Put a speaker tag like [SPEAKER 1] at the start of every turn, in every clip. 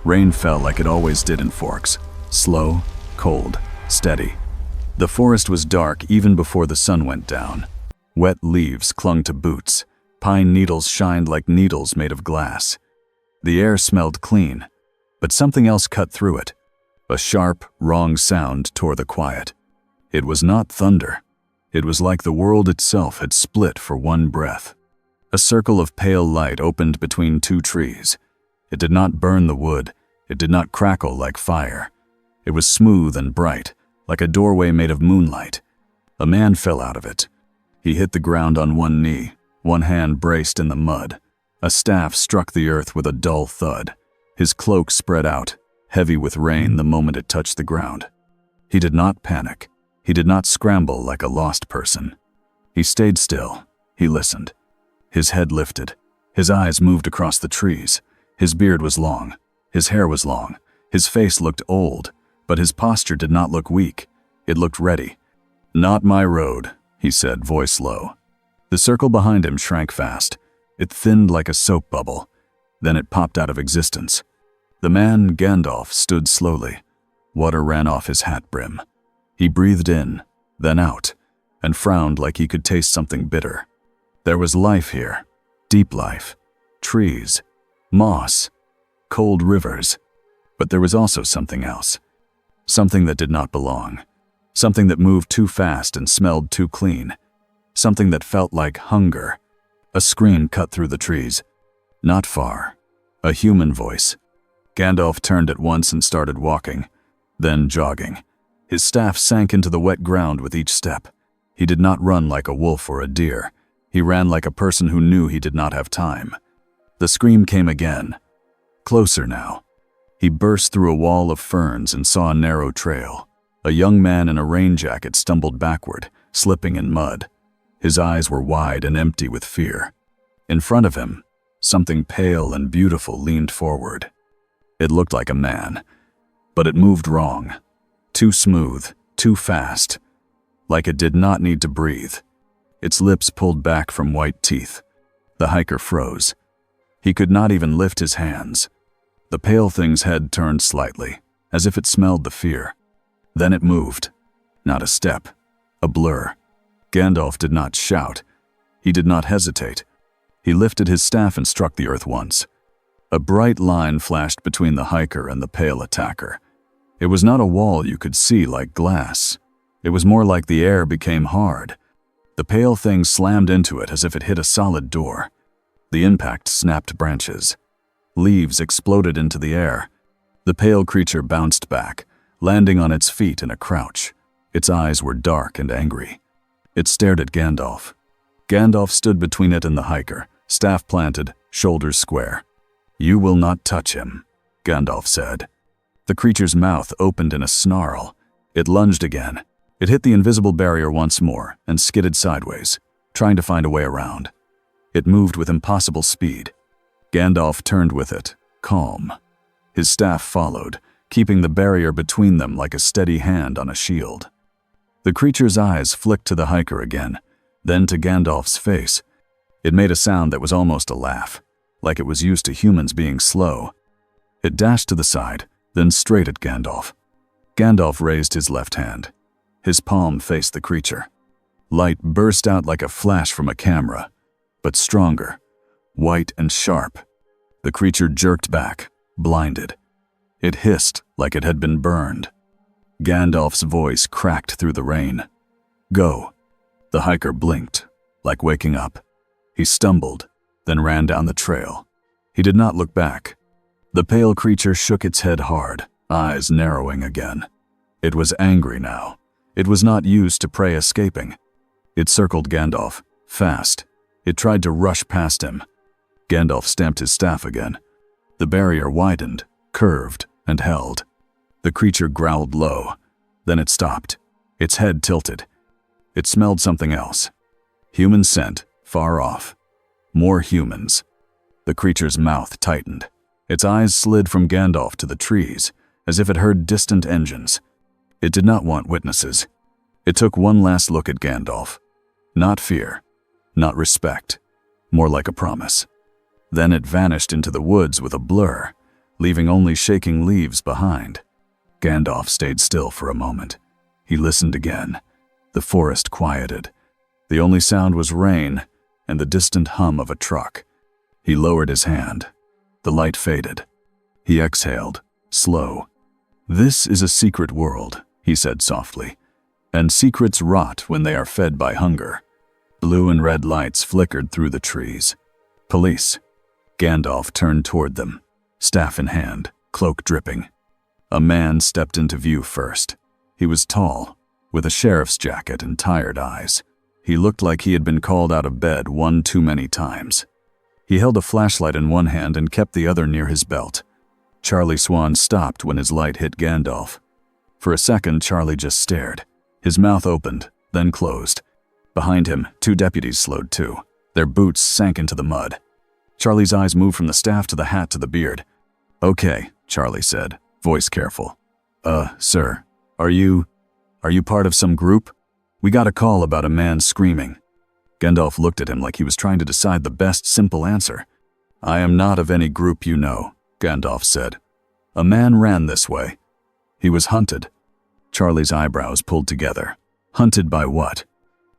[SPEAKER 1] Rain fell like it always did in Forks. Slow, cold, steady. The forest was dark even before the sun went down. Wet leaves clung to boots. Pine needles shined like needles made of glass. The air smelled clean, but something else cut through it. A sharp, wrong sound tore the quiet. It was not thunder. It was like the world itself had split for one breath. A circle of pale light opened between two trees. It did not burn the wood. It did not crackle like fire. It was smooth and bright, like a doorway made of moonlight. A man fell out of it. He hit the ground on one knee, one hand braced in the mud. A staff struck the earth with a dull thud. His cloak spread out, heavy with rain the moment it touched the ground. He did not panic. He did not scramble like a lost person. He stayed still. He listened. His head lifted. His eyes moved across the trees. His beard was long. His hair was long. His face looked old, but his posture did not look weak. It looked ready. "Not my road," he said, voice low. The circle behind him shrank fast. It thinned like a soap bubble. Then it popped out of existence. The man, Gandalf, stood slowly. Water ran off his hat brim. He breathed in, then out, and frowned like he could taste something bitter. There was life here, deep life, trees, moss, cold rivers. But there was also something else. Something that did not belong. Something that moved too fast and smelled too clean. Something that felt like hunger. A scream cut through the trees. Not far. A human voice. Gandalf turned at once and started walking, then jogging. His staff sank into the wet ground with each step. He did not run like a wolf or a deer. He ran like a person who knew he did not have time. The scream came again. Closer now. He burst through a wall of ferns and saw a narrow trail. A young man in a rain jacket stumbled backward, slipping in mud. His eyes were wide and empty with fear. In front of him, something pale and beautiful leaned forward. It looked like a man, but it moved wrong. Too smooth, too fast, like it did not need to breathe. Its lips pulled back from white teeth. The hiker froze. He could not even lift his hands. The pale thing's head turned slightly, as if it smelled the fear. Then it moved. Not a step, a blur. Gandalf did not shout. He did not hesitate. He lifted his staff and struck the earth once. A bright line flashed between the hiker and the pale attacker. It was not a wall you could see like glass. It was more like the air became hard. The pale thing slammed into it as if it hit a solid door. The impact snapped branches. Leaves exploded into the air. The pale creature bounced back, landing on its feet in a crouch. Its eyes were dark and angry. It stared at Gandalf. Gandalf stood between it and the hiker, staff planted, shoulders square. "You will not touch him," Gandalf said. The creature's mouth opened in a snarl. It lunged again. It hit the invisible barrier once more and skidded sideways, trying to find a way around. It moved with impossible speed. Gandalf turned with it, calm. His staff followed, keeping the barrier between them like a steady hand on a shield. The creature's eyes flicked to the hiker again, then to Gandalf's face. It made a sound that was almost a laugh, like it was used to humans being slow. It dashed to the side, then straight at Gandalf. Gandalf raised his left hand. His palm faced the creature. Light burst out like a flash from a camera, but stronger, white and sharp. The creature jerked back, blinded. It hissed like it had been burned. Gandalf's voice cracked through the rain. "Go." The hiker blinked, like waking up. He stumbled, then ran down the trail. He did not look back. The pale creature shook its head hard, eyes narrowing again. It was angry now. It was not used to prey escaping. It circled Gandalf, fast. It tried to rush past him. Gandalf stamped his staff again. The barrier widened, curved, and held. The creature growled low. Then it stopped. Its head tilted. It smelled something else. Human scent, far off. More humans. The creature's mouth tightened. Its eyes slid from Gandalf to the trees, as if it heard distant engines. It did not want witnesses. It took one last look at Gandalf. Not fear, not respect, more like a promise. Then it vanished into the woods with a blur, leaving only shaking leaves behind. Gandalf stayed still for a moment. He listened again. The forest quieted. The only sound was rain and the distant hum of a truck. He lowered his hand. The light faded. He exhaled, slow. "This is a secret world," he said softly, "and secrets rot when they are fed by hunger." Blue and red lights flickered through the trees. "Police." Gandalf turned toward them, staff in hand, cloak dripping. A man stepped into view first. He was tall, with a sheriff's jacket and tired eyes. He looked like he had been called out of bed one too many times. He held a flashlight in one hand and kept the other near his belt. Charlie Swan stopped when his light hit Gandalf. For a second, Charlie just stared. His mouth opened, then closed. Behind him, 2 deputies slowed too. Their boots sank into the mud. Charlie's eyes moved from the staff to the hat to the beard. "Okay," Charlie said, voice careful. Sir, are you part of some group? We got a call about a man screaming." Gandalf looked at him like he was trying to decide the best simple answer. "I am not of any group you know," Gandalf said. "A man ran this way. He was hunted." Charlie's eyebrows pulled together. Hunted by what?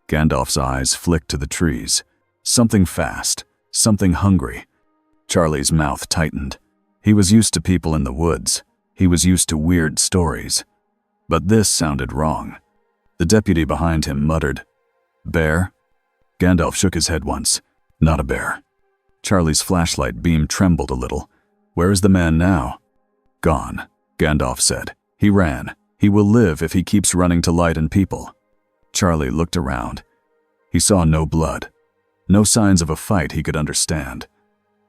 [SPEAKER 1] Gandalf's eyes flicked to the trees. Something fast, something hungry. Charlie's mouth tightened. He was used to people in the woods. He was used to weird stories. But this sounded wrong. The deputy behind him muttered, "Bear?" Gandalf shook his head once. "Not a bear." Charlie's flashlight beam trembled a little. "Where is the man now?" "Gone," Gandalf said. "He ran. He will live if he keeps running to light and people." Charlie looked around. He saw no blood. No signs of a fight he could understand.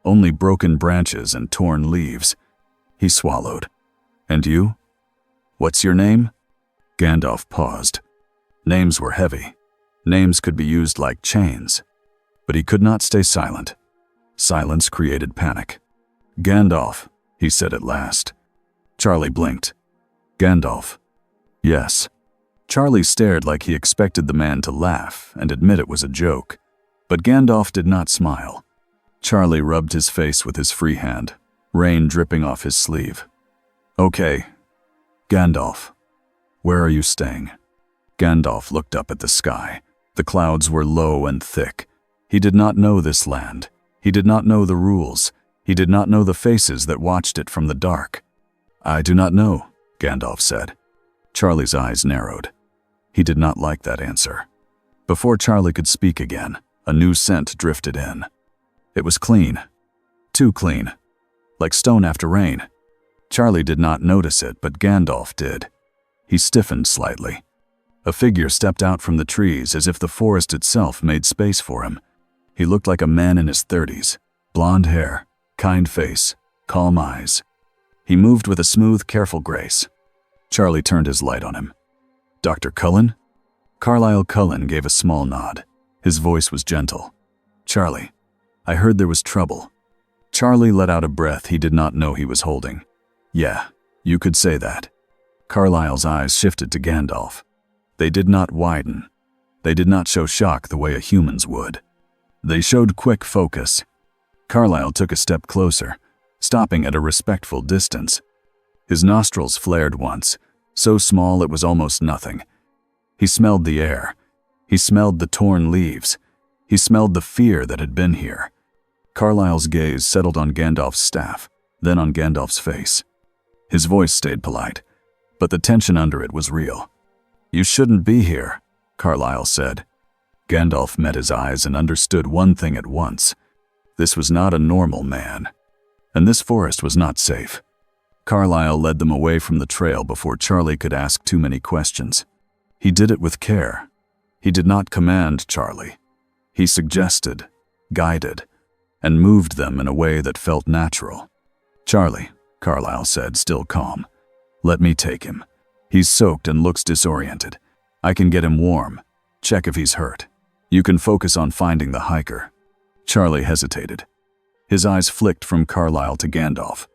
[SPEAKER 1] Only broken branches and torn leaves. He swallowed. "And you? What's your name?" Gandalf paused. Names were heavy. Names could be used like chains. But he could not stay silent. Silence created panic. "Gandalf," he said at last. Charlie blinked. "Gandalf." "Yes." Charlie stared like he expected the man to laugh and admit it was a joke. But Gandalf did not smile. Charlie rubbed his face with his free hand, rain dripping off his sleeve. "Okay, Gandalf, where are you staying?" Gandalf looked up at the sky. The clouds were low and thick. He did not know this land. He did not know the rules. He did not know the faces that watched it from the dark. "I do not know," Gandalf said. Charlie's eyes narrowed. He did not like that answer. Before Charlie could speak again, a new scent drifted in. It was clean. Too clean. Like stone after rain. Charlie did not notice it, but Gandalf did. He stiffened slightly. A figure stepped out from the trees as if the forest itself made space for him. He looked like a man in his 30s. Blonde hair, kind face, calm eyes. He moved with a smooth, careful grace. Charlie turned his light on him. "Dr. Cullen?" Carlisle Cullen gave a small nod. His voice was gentle. "Charlie, I heard there was trouble." Charlie let out a breath he did not know he was holding. "Yeah, you could say that." Carlisle's eyes shifted to Gandalf. They did not widen. They did not show shock the way a human's would. They showed quick focus. Carlisle took a step closer, stopping at a respectful distance. His nostrils flared once, so small it was almost nothing. He smelled the air. He smelled the torn leaves. He smelled the fear that had been here. Carlisle's gaze settled on Gandalf's staff, then on Gandalf's face. His voice stayed polite, but the tension under it was real. "You shouldn't be here," Carlisle said. Gandalf met his eyes and understood one thing at once. This was not a normal man, and this forest was not safe. Carlisle led them away from the trail before Charlie could ask too many questions. He did it with care. He did not command Charlie. He suggested, guided, and moved them in a way that felt natural. "Charlie," Carlisle said, still calm, "let me take him. He's soaked and looks disoriented. I can get him warm, check if he's hurt. You can focus on finding the hiker." Charlie hesitated. His eyes flicked from Carlisle to Gandalf.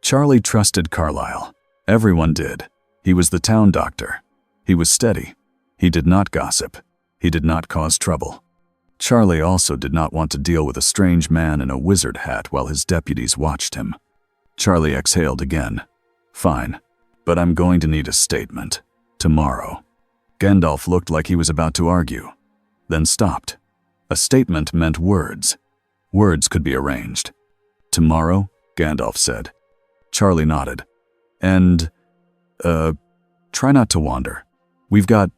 [SPEAKER 1] Charlie trusted Carlisle. Everyone did. He was the town doctor. He was steady. He did not gossip. He did not cause trouble. Charlie also did not want to deal with a strange man in a wizard hat while his deputies watched him. Charlie exhaled again. Fine, but I'm going to need a statement. Tomorrow. Gandalf looked like he was about to argue, then stopped. A statement meant words. Words could be arranged. Tomorrow, Gandalf said. Charlie nodded. And, try not to wander. We've got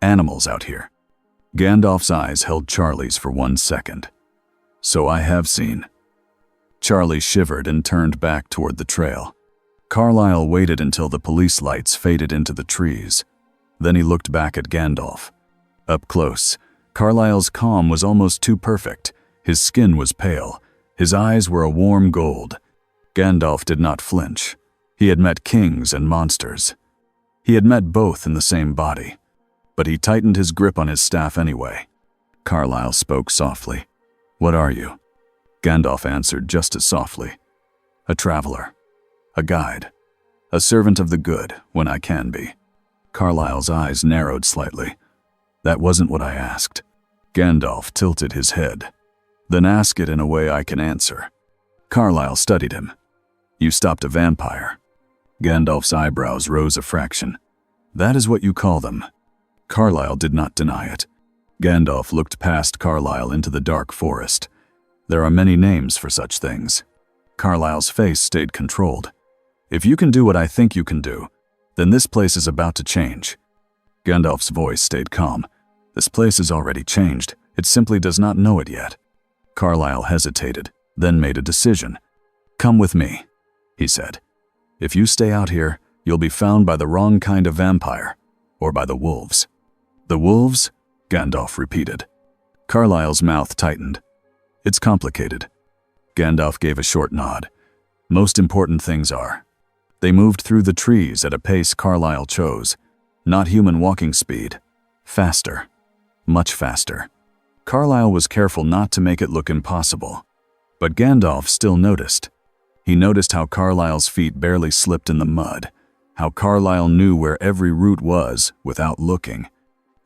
[SPEAKER 1] animals out here. Gandalf's eyes held Charlie's for 1 second. So I have seen. Charlie shivered and turned back toward the trail. Carlyle waited until the police lights faded into the trees. Then he looked back at Gandalf. Up close, Carlyle's calm was almost too perfect. His skin was pale. His eyes were a warm gold. Gandalf did not flinch. He had met kings and monsters. He had met both in the same body. But he tightened his grip on his staff anyway. Carlyle spoke softly. What are you? Gandalf answered just as softly. A traveler. A guide. A servant of the good, when I can be. Carlyle's eyes narrowed slightly. That wasn't what I asked. Gandalf tilted his head. Then ask it in a way I can answer. Carlyle studied him. You stopped a vampire. Gandalf's eyebrows rose a fraction. That is what you call them. Carlyle did not deny it. Gandalf looked past Carlyle into the dark forest. There are many names for such things. Carlyle's face stayed controlled. If you can do what I think you can do, then this place is about to change. Gandalf's voice stayed calm. This place has already changed. It simply does not know it yet. Carlyle hesitated, then made a decision. Come with me, he said. If you stay out here, you'll be found by the wrong kind of vampire, or by the wolves. The wolves? Gandalf repeated. Carlyle's mouth tightened. It's complicated. Gandalf gave a short nod. Most important things are. They moved through the trees at a pace Carlyle chose. Not human walking speed. Faster. Much faster. Carlyle was careful not to make it look impossible. But Gandalf still noticed. He noticed how Carlyle's feet barely slipped in the mud, how Carlyle knew where every root was without looking.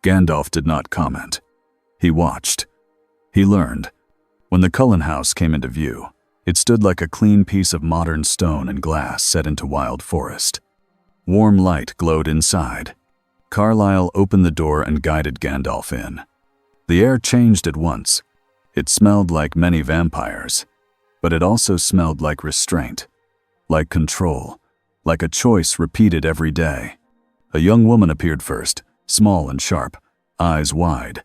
[SPEAKER 1] Gandalf did not comment. He watched. He learned. When the Cullen house came into view, it stood like a clean piece of modern stone and glass set into wild forest. Warm light glowed inside. Carlyle opened the door and guided Gandalf in. The air changed at once. It smelled like many vampires, but it also smelled like restraint, like control, like a choice repeated every day. A young woman appeared first, small and sharp, eyes wide.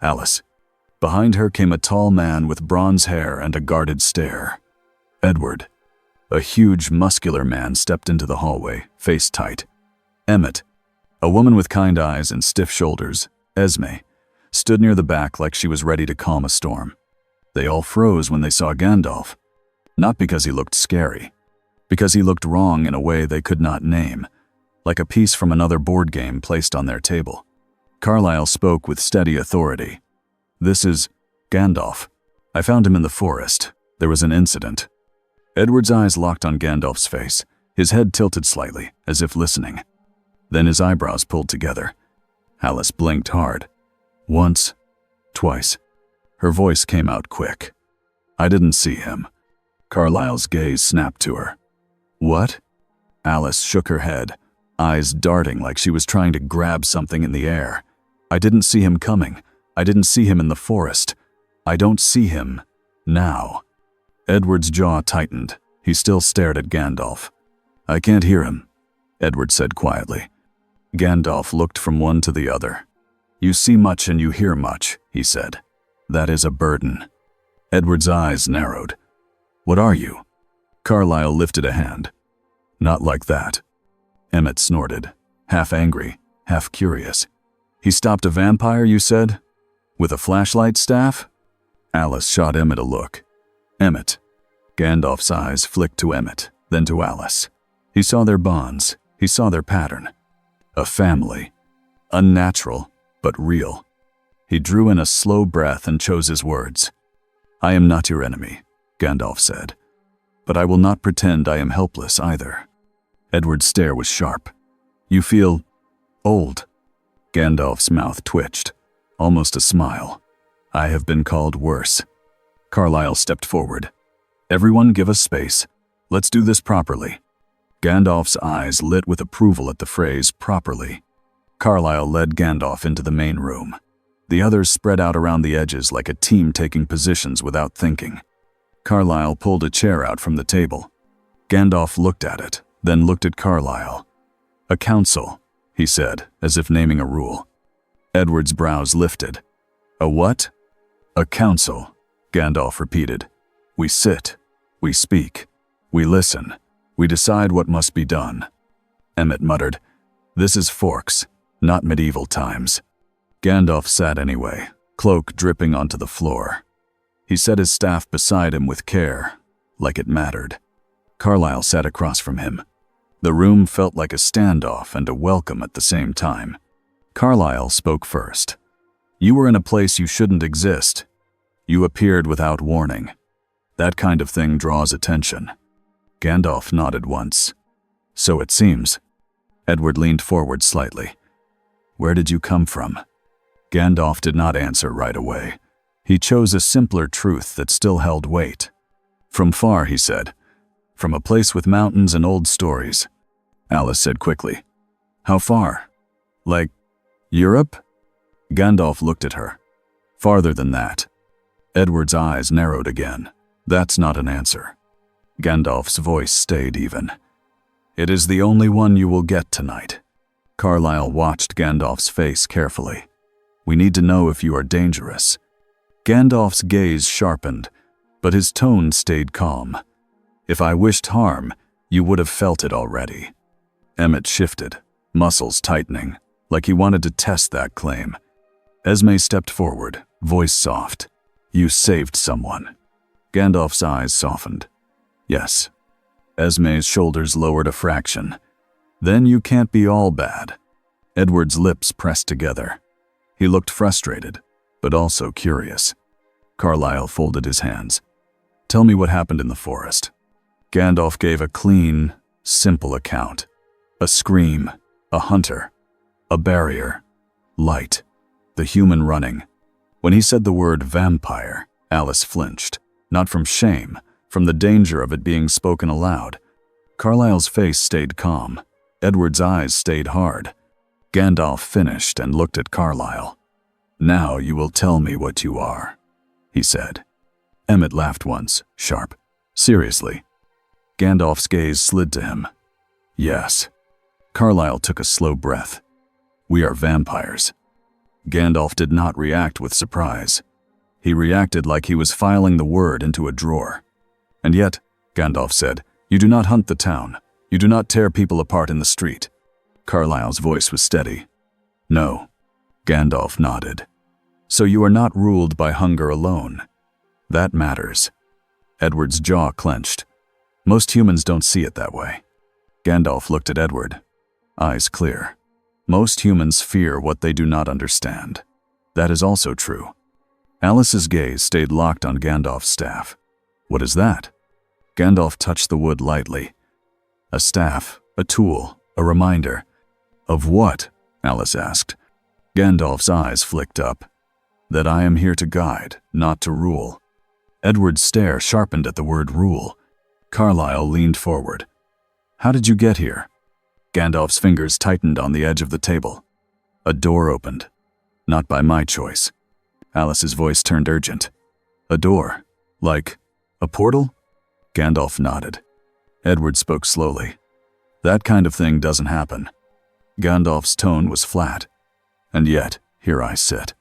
[SPEAKER 1] Alice. Behind her came a tall man with bronze hair and a guarded stare. Edward. A huge, muscular man stepped into the hallway, face tight. Emmett. A woman with kind eyes and stiff shoulders, Esme, stood near the back like she was ready to calm a storm. They all froze when they saw Gandalf. Not because he looked scary, because he looked wrong in a way they could not name, like a piece from another board game placed on their table. Carlyle spoke with steady authority. This is Gandalf. I found him in the forest. There was an incident. Edward's eyes locked on Gandalf's face, his head tilted slightly, as if listening. Then his eyebrows pulled together. Alice blinked hard. Once, twice. Her voice came out quick. I didn't see him. Carlyle's gaze snapped to her. What? Alice shook her head, eyes darting like she was trying to grab something in the air. I didn't see him coming. I didn't see him in the forest. I don't see him now. Edward's jaw tightened. He still stared at Gandalf. I can't hear him, Edward said quietly. Gandalf looked from one to the other. You see much and you hear much, he said. That is a burden. Edward's eyes narrowed. What are you? Carlyle lifted a hand. Not like that. Emmett snorted, half angry, half curious. He stopped a vampire, you said? With a flashlight staff? Alice shot Emmett a look. Emmett. Gandalf's eyes flicked to Emmett, then to Alice. He saw their bonds. He saw their pattern. A family. Unnatural, but real. He drew in a slow breath and chose his words. I am not your enemy, Gandalf said. But I will not pretend I am helpless either. Edward's stare was sharp. You feel old. Gandalf's mouth twitched. Almost a smile. I have been called worse. Carlyle stepped forward. Everyone give us space. Let's do this properly." Gandalf's eyes lit with approval at the phrase properly. Carlyle led Gandalf into the main room. The others spread out around the edges like a team taking positions without thinking. Carlyle pulled a chair out from the table. Gandalf looked at it, then looked at Carlyle. "A council," he said, as if naming a rule. Edward's brows lifted. "A what?" "A council," Gandalf repeated. "We sit, we speak, we listen, we decide what must be done." Emmett muttered, "This is Forks, not medieval times." Gandalf sat anyway, cloak dripping onto the floor. He set his staff beside him with care, like it mattered. Carlyle sat across from him. The room felt like a standoff and a welcome at the same time. Carlyle spoke first. "You were in a place you shouldn't exist. You appeared without warning. That kind of thing draws attention." Gandalf nodded once. "So it seems." Edward leaned forward slightly. "Where did you come from?" Gandalf did not answer right away. He chose a simpler truth that still held weight. "From far," he said. "From a place with mountains and old stories." Alice said quickly, "How far? Like Europe?" Gandalf looked at her. "Farther than that." Edward's eyes narrowed again. "That's not an answer." Gandalf's voice stayed even. "It is the only one you will get tonight." Carlyle watched Gandalf's face carefully. "We need to know if you are dangerous." Gandalf's gaze sharpened, but his tone stayed calm. "If I wished harm, you would have felt it already." Emmett shifted, muscles tightening, like he wanted to test that claim. Esme stepped forward, voice soft. "You saved someone." Gandalf's eyes softened. "Yes." Esme's shoulders lowered a fraction. "Then you can't be all bad." Edward's lips pressed together. He looked frustrated, but also curious. Carlyle folded his hands. "Tell me what happened in the forest." Gandalf gave a clean, simple account. A scream, a hunter, a barrier, light, the human running. When he said the word vampire, Alice flinched, not from shame, from the danger of it being spoken aloud. Carlyle's face stayed calm. Edward's eyes stayed hard. Gandalf finished and looked at Carlyle. "Now you will tell me what you are," he said. Emmett laughed once, sharp. "Seriously?" Gandalf's gaze slid to him. "Yes." Carlyle took a slow breath. "We are vampires." Gandalf did not react with surprise. He reacted like he was filing the word into a drawer. "And yet," Gandalf said, "you do not hunt the town. You do not tear people apart in the street." Carlyle's voice was steady. "No." Gandalf nodded. "So you are not ruled by hunger alone. That matters." Edward's jaw clenched. "Most humans don't see it that way." Gandalf looked at Edward, eyes clear. "Most humans fear what they do not understand. That is also true." Alice's gaze stayed locked on Gandalf's staff. "What is that?" Gandalf touched the wood lightly. "A staff, a tool, a reminder." "Of what?" Alice asked. Gandalf's eyes flicked up. "That I am here to guide, not to rule." Edward's stare sharpened at the word rule. Carlyle leaned forward. "How did you get here?" Gandalf's fingers tightened on the edge of the table. A door opened. "Not by my choice." Alice's voice turned urgent. "A door? Like a portal?" Gandalf nodded. Edward spoke slowly. "That kind of thing doesn't happen." Gandalf's tone was flat. "And yet, here I sit."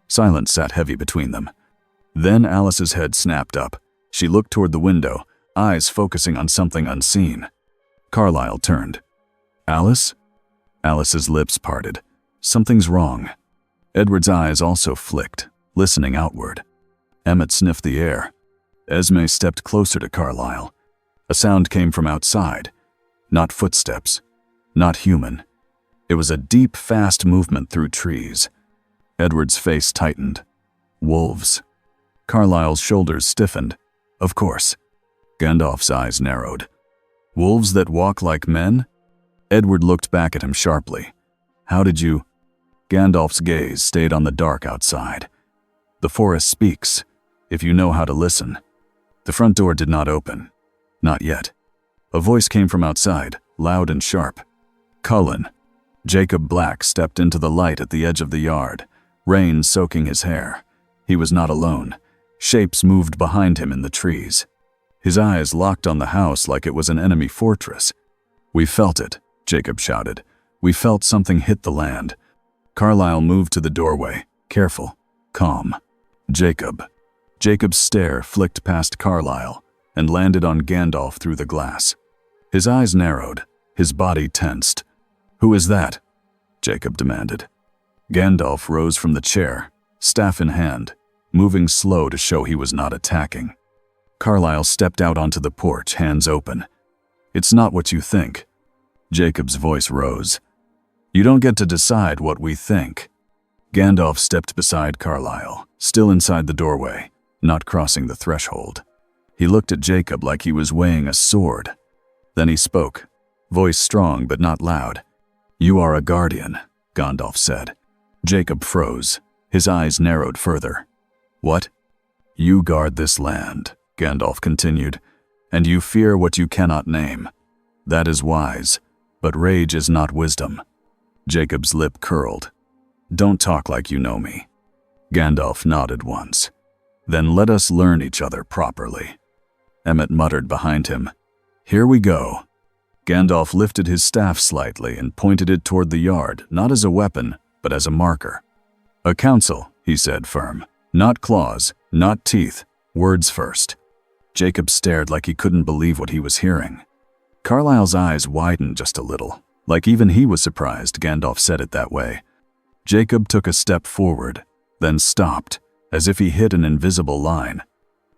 [SPEAKER 1] Silence sat heavy between them. Then Alice's head snapped up. She looked toward the window, eyes focusing on something unseen. Carlyle turned. "Alice?" Alice's lips parted. "Something's wrong." Edward's eyes also flicked, listening outward. Emmett sniffed the air. Esme stepped closer to Carlyle. A sound came from outside. Not footsteps. Not human. It was a deep, fast movement through trees. Edward's face tightened. Wolves. Carlyle's shoulders stiffened. Of course. Gandalf's eyes narrowed. Wolves that walk like men? Edward looked back at him sharply. "How did you—" Gandalf's gaze stayed on the dark outside. "The forest speaks, if you know how to listen." The front door did not open. Not yet. A voice came from outside, loud and sharp. "Cullen." Jacob Black stepped into the light at the edge of the yard, rain soaking his hair. He was not alone. Shapes moved behind him in the trees. His eyes locked on the house like it was an enemy fortress. "We felt it," Jacob shouted. "We felt something hit the land." Carlyle moved to the doorway, careful, calm. "Jacob." Jacob's stare flicked past Carlyle and landed on Gandalf through the glass. His eyes narrowed, his body tensed. "Who is that?" Jacob demanded. Gandalf rose from the chair, staff in hand, moving slow to show he was not attacking. Carlyle stepped out onto the porch, hands open. "It's not what you think." Jacob's voice rose. "You don't get to decide what we think." Gandalf stepped beside Carlyle, still inside the doorway, not crossing the threshold. He looked at Jacob like he was weighing a sword. Then he spoke, voice strong but not loud. "You are a guardian," Gandalf said. Jacob froze, his eyes narrowed further. "What?" "You guard this land," Gandalf continued, "and you fear what you cannot name. That is wise, but rage is not wisdom." Jacob's lip curled. "Don't talk like you know me." Gandalf nodded once. "Then let us learn each other properly." Emmett muttered behind him. "Here we go." Gandalf lifted his staff slightly and pointed it toward the yard, not as a weapon, but as a marker. "A council," he said, firm. "Not claws, not teeth, words first." Jacob stared like he couldn't believe what he was hearing. Carlyle's eyes widened just a little, like even he was surprised Gandalf said it that way. Jacob took a step forward, then stopped, as if he hit an invisible line.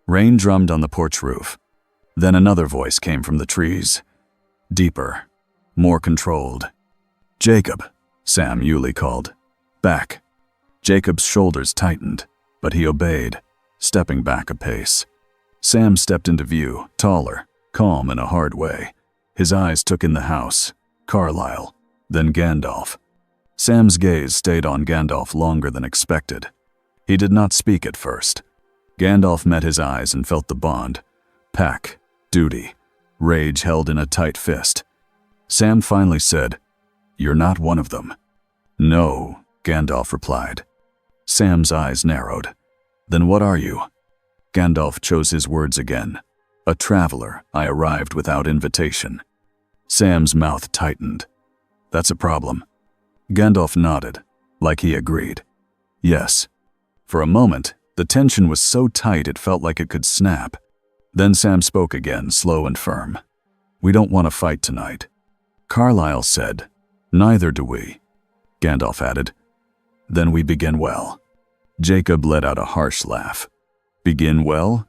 [SPEAKER 1] Rain drummed on the porch roof. Then another voice came from the trees. Deeper, more controlled. "Jacob," Sam Yulee called. "Back." Jacob's shoulders tightened, but he obeyed, stepping back a pace. Sam stepped into view, taller, calm in a hard way. His eyes took in the house, Carlyle, then Gandalf. Sam's gaze stayed on Gandalf longer than expected. He did not speak at first. Gandalf met his eyes and felt the bond. Pack, duty, rage held in a tight fist. Sam finally said, "You're not one of them." "No," Gandalf replied. Sam's eyes narrowed. "Then what are you?" Gandalf chose his words again. "A traveler. I arrived without invitation." Sam's mouth tightened. "That's a problem." Gandalf nodded, like he agreed. "Yes." For a moment, the tension was so tight it felt like it could snap. Then Sam spoke again, slow and firm. "We don't want to fight tonight." Carlyle said, "Neither do we." Gandalf added, "Then we begin well." Jacob let out a harsh laugh. "Begin well?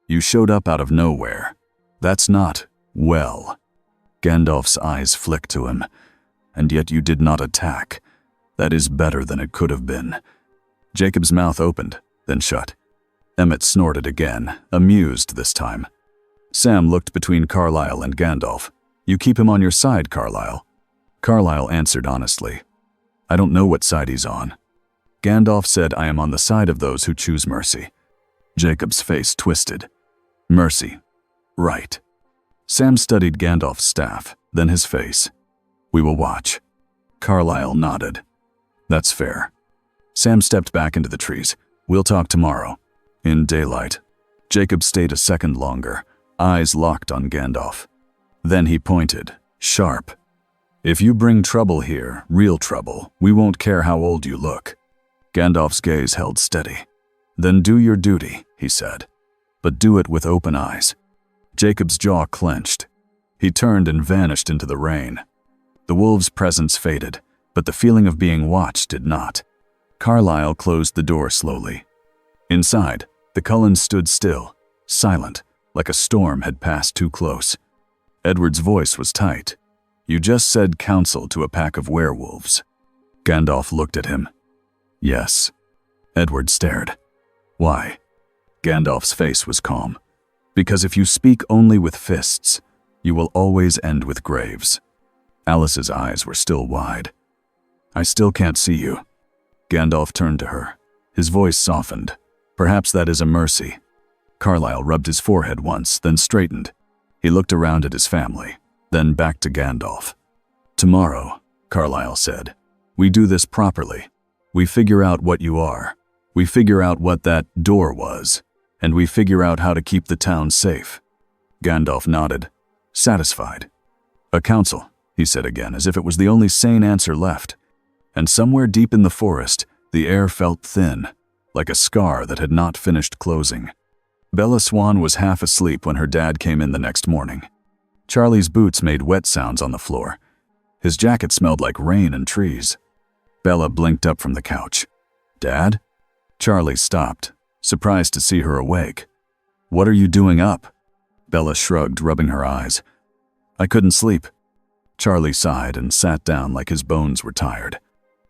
[SPEAKER 1] You showed up out of nowhere. That's not well." Gandalf's eyes flicked to him. "And yet you did not attack. That is better than it could have been." Jacob's mouth opened, then shut. Emmett snorted again, amused this time. Sam looked between Carlyle and Gandalf. "You keep him on your side, Carlyle." Carlyle answered honestly, "I don't know what side he's on." Gandalf said, "I am on the side of those who choose mercy." Jacob's face twisted. "Mercy. Right." Sam studied Gandalf's staff, then his face. "We will watch." Carlyle nodded. "That's fair." Sam stepped back into the trees. "We'll talk tomorrow." In daylight. Jacob stayed a second longer, eyes locked on Gandalf. Then he pointed, sharp. "If you bring trouble here, real trouble, we won't care how old you look." Gandalf's gaze held steady. "Then do your duty," he said. "But do it with open eyes." Jacob's jaw clenched. He turned and vanished into the rain. The wolves' presence faded, but the feeling of being watched did not. Carlyle closed the door slowly. Inside, the Cullens stood still, silent, like a storm had passed too close. Edward's voice was tight. "You just said counsel to a pack of werewolves." Gandalf looked at him. "Yes." Edward stared. "Why?" Gandalf's face was calm. "Because if you speak only with fists, you will always end with graves." Alice's eyes were still wide. "I still can't see you." Gandalf turned to her. His voice softened. "Perhaps that is a mercy." Carlyle rubbed his forehead once, then straightened. He looked around at his family, then back to Gandalf. "Tomorrow," Carlyle said, "we do this properly. We figure out what you are. We figure out what that door was, and we figure out how to keep the town safe." Gandalf nodded, satisfied. "A council," he said again, as if it was the only sane answer left. And somewhere deep in the forest, the air felt thin, like a scar that had not finished closing. Bella Swan was half asleep when her dad came in the next morning. Charlie's boots made wet sounds on the floor. His jacket smelled like rain and trees. Bella blinked up from the couch. "Dad?" Charlie stopped, surprised to see her awake. "What are you doing up?" Bella shrugged, rubbing her eyes. "I couldn't sleep." Charlie sighed and sat down like his bones were tired.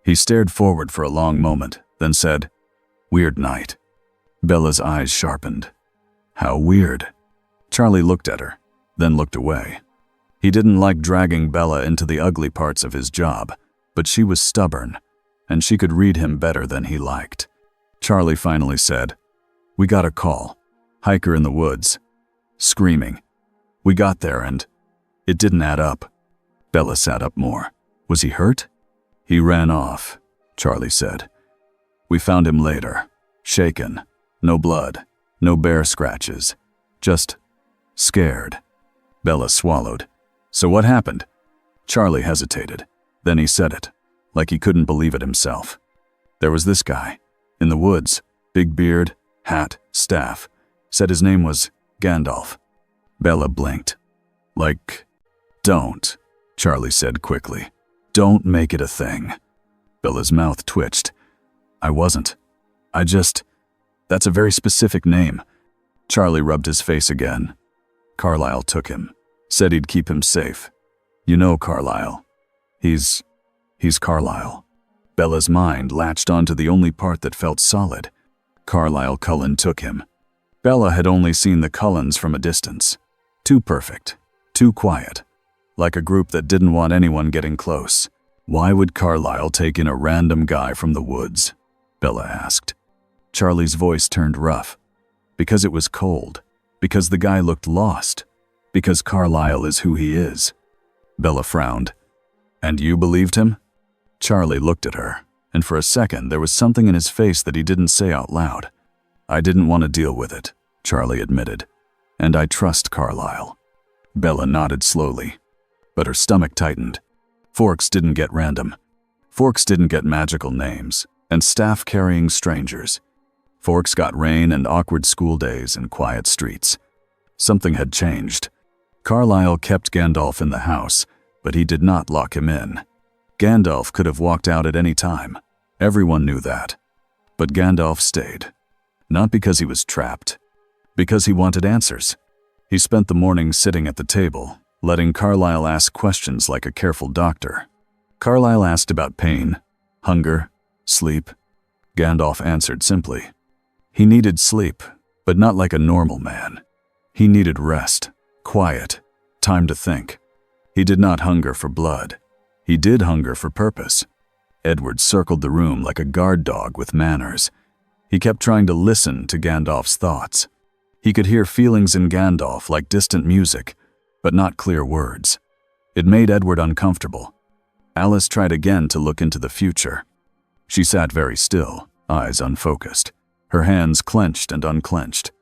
[SPEAKER 1] He stared forward for a long moment, then said, "Weird night." Bella's eyes sharpened. "How weird?" Charlie looked at her, then looked away. He didn't like dragging Bella into the ugly parts of his job, but she was stubborn, and she could read him better than he liked. Charlie finally said, "We got a call. Hiker in the woods. Screaming. We got there and it didn't add up." Bella sat up more. "Was he hurt?" "He ran off," Charlie said. "We found him later. Shaken. No blood. No bear scratches. Just scared." Bella swallowed. "So what happened?" Charlie hesitated. Then he said it, like he couldn't believe it himself. "There was this guy. In the woods. Big beard, hat, staff. Said his name was Gandalf." Bella blinked. "Like, don't," Charlie said quickly. "Don't make it a thing." Bella's mouth twitched. "I wasn't. That's a very specific name." Charlie rubbed his face again. "Carlyle took him. Said he'd keep him safe. You know Carlyle. He's Carlyle." Bella's mind latched onto the only part that felt solid. Carlyle Cullen took him. Bella had only seen the Cullens from a distance. Too perfect. Too quiet. Like a group that didn't want anyone getting close. "Why would Carlyle take in a random guy from the woods?" Bella asked. Charlie's voice turned rough. "Because it was cold. Because the guy looked lost. Because Carlyle is who he is." Bella frowned. "And you believed him?" Charlie looked at her, and for a second there was something in his face that he didn't say out loud. "I didn't want to deal with it," Charlie admitted. "And I trust Carlyle." Bella nodded slowly, but her stomach tightened. Forks didn't get random. Forks didn't get magical names and staff-carrying strangers. Forks got rain and awkward school days and quiet streets. Something had changed. Carlyle kept Gandalf in the house, but he did not lock him in. Gandalf could have walked out at any time. Everyone knew that. But Gandalf stayed. Not because he was trapped. Because he wanted answers. He spent the morning sitting at the table, letting Carlyle ask questions like a careful doctor. Carlyle asked about pain, hunger, sleep. Gandalf answered simply. He needed sleep, but not like a normal man. He needed rest, quiet, time to think. He did not hunger for blood. He did hunger for purpose. Edward circled the room like a guard dog with manners. He kept trying to listen to Gandalf's thoughts. He could hear feelings in Gandalf like distant music, but not clear words. It made Edward uncomfortable. Alice tried again to look into the future. She sat very still, eyes unfocused, her hands clenched and unclenched.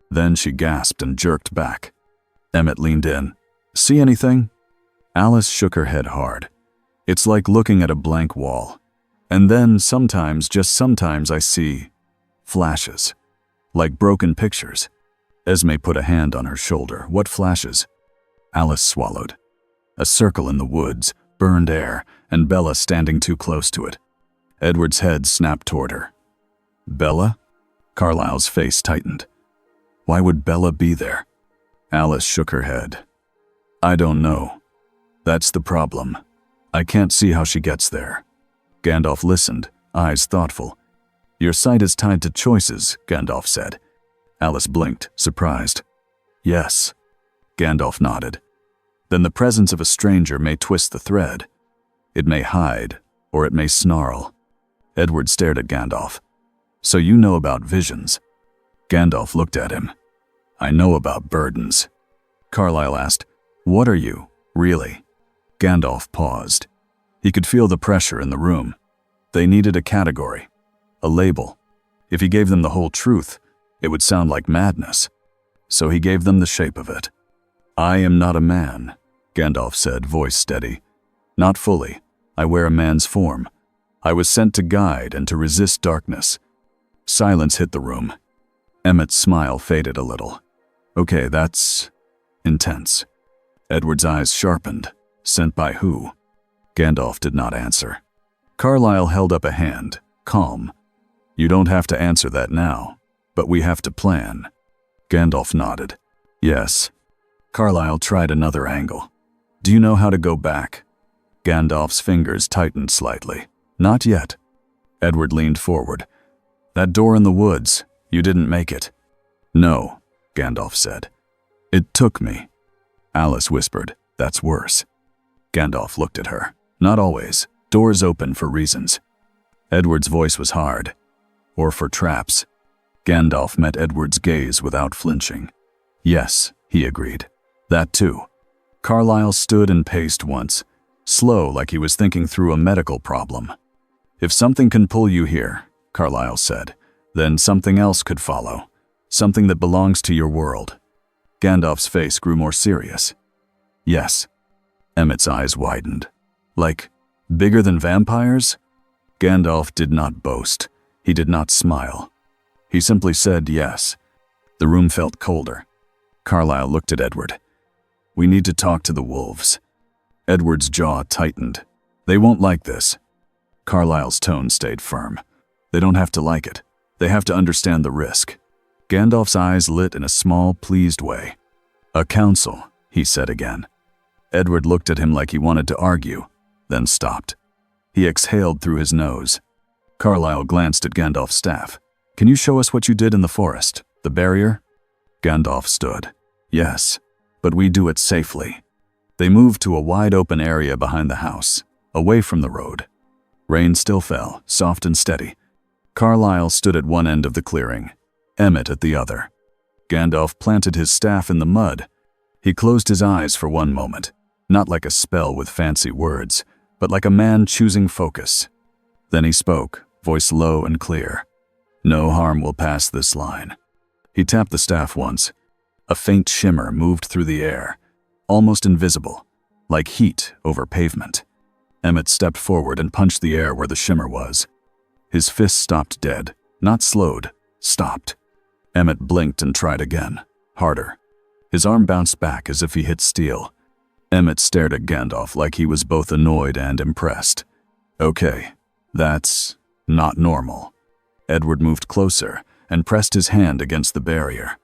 [SPEAKER 1] Then she gasped and jerked back. Emmett leaned in. "See anything?" Alice shook her head hard. "It's like looking at a blank wall. And then sometimes, just sometimes, I see flashes. Like broken pictures." Esme put a hand on her shoulder. "What flashes?" Alice swallowed. A circle in the woods, burned air, and Bella standing too close to it. Edward's head snapped toward her. "Bella?" Carlyle's face tightened. "Why would Bella be there?" Alice shook her head. "I don't know. That's the problem. I can't see how she gets there." Gandalf listened, eyes thoughtful. "Your sight is tied to choices," Gandalf said. Alice blinked, surprised. "Yes." Gandalf nodded. "Then the presence of a stranger may twist the thread. It may hide, or it may snarl." Edward stared at Gandalf. "So you know about visions?" Gandalf looked at him. "I know about burdens." Carlyle asked, "What are you, really?" Gandalf paused. He could feel the pressure in the room. They needed a category, a label. If he gave them the whole truth, it would sound like madness. So he gave them the shape of it. "I am not a man," Gandalf said, voice steady. "Not fully. I wear a man's form. I was sent to guide and to resist darkness." Silence hit the room. Emmett's smile faded a little. "Okay, that's intense." Edward's eyes sharpened. "Sent by who?" Gandalf did not answer. Carlyle held up a hand, calm. "You don't have to answer that now, but we have to plan." Gandalf nodded. "Yes." Carlyle tried another angle. "Do you know how to go back?" Gandalf's fingers tightened slightly. "Not yet." Edward leaned forward. "That door in the woods, you didn't make it." "No," Gandalf said. "It took me." Alice whispered, "That's worse." Gandalf looked at her. "Not always. Doors open for reasons." Edward's voice was hard. "Or for traps." Gandalf met Edward's gaze without flinching. "Yes," he agreed. "That too." Carlyle stood and paced once, slow like he was thinking through a medical problem. "If something can pull you here," Carlyle said, "then something else could follow. Something that belongs to your world." Gandalf's face grew more serious. "Yes." Emmett's eyes widened. "Like, bigger than vampires?" Gandalf did not boast. He did not smile. He simply said yes. The room felt colder. Carlyle looked at Edward. "We need to talk to the wolves." Edward's jaw tightened. "They won't like this." Carlyle's tone stayed firm. "They don't have to like it. They have to understand the risk." Gandalf's eyes lit in a small, pleased way. "A council," he said again. Edward looked at him like he wanted to argue, then stopped. He exhaled through his nose. Carlyle glanced at Gandalf's staff. "Can you show us what you did in the forest? The barrier?" Gandalf stood. "Yes, but we do it safely." They moved to a wide-open area behind the house, away from the road. Rain still fell, soft and steady. Carlyle stood at one end of the clearing, Emmett at the other. Gandalf planted his staff in the mud. He closed his eyes for one moment, not like a spell with fancy words, but like a man choosing focus. Then he spoke, voice low and clear. "No harm will pass this line." He tapped the staff once. A faint shimmer moved through the air, almost invisible, like heat over pavement. Emmett stepped forward and punched the air where the shimmer was. His fist stopped dead, not slowed, stopped. Emmett blinked and tried again, harder. His arm bounced back as if he hit steel. Emmett stared at Gandalf like he was both annoyed and impressed. "Okay, that's not normal." Edward moved closer and pressed his hand against the barrier.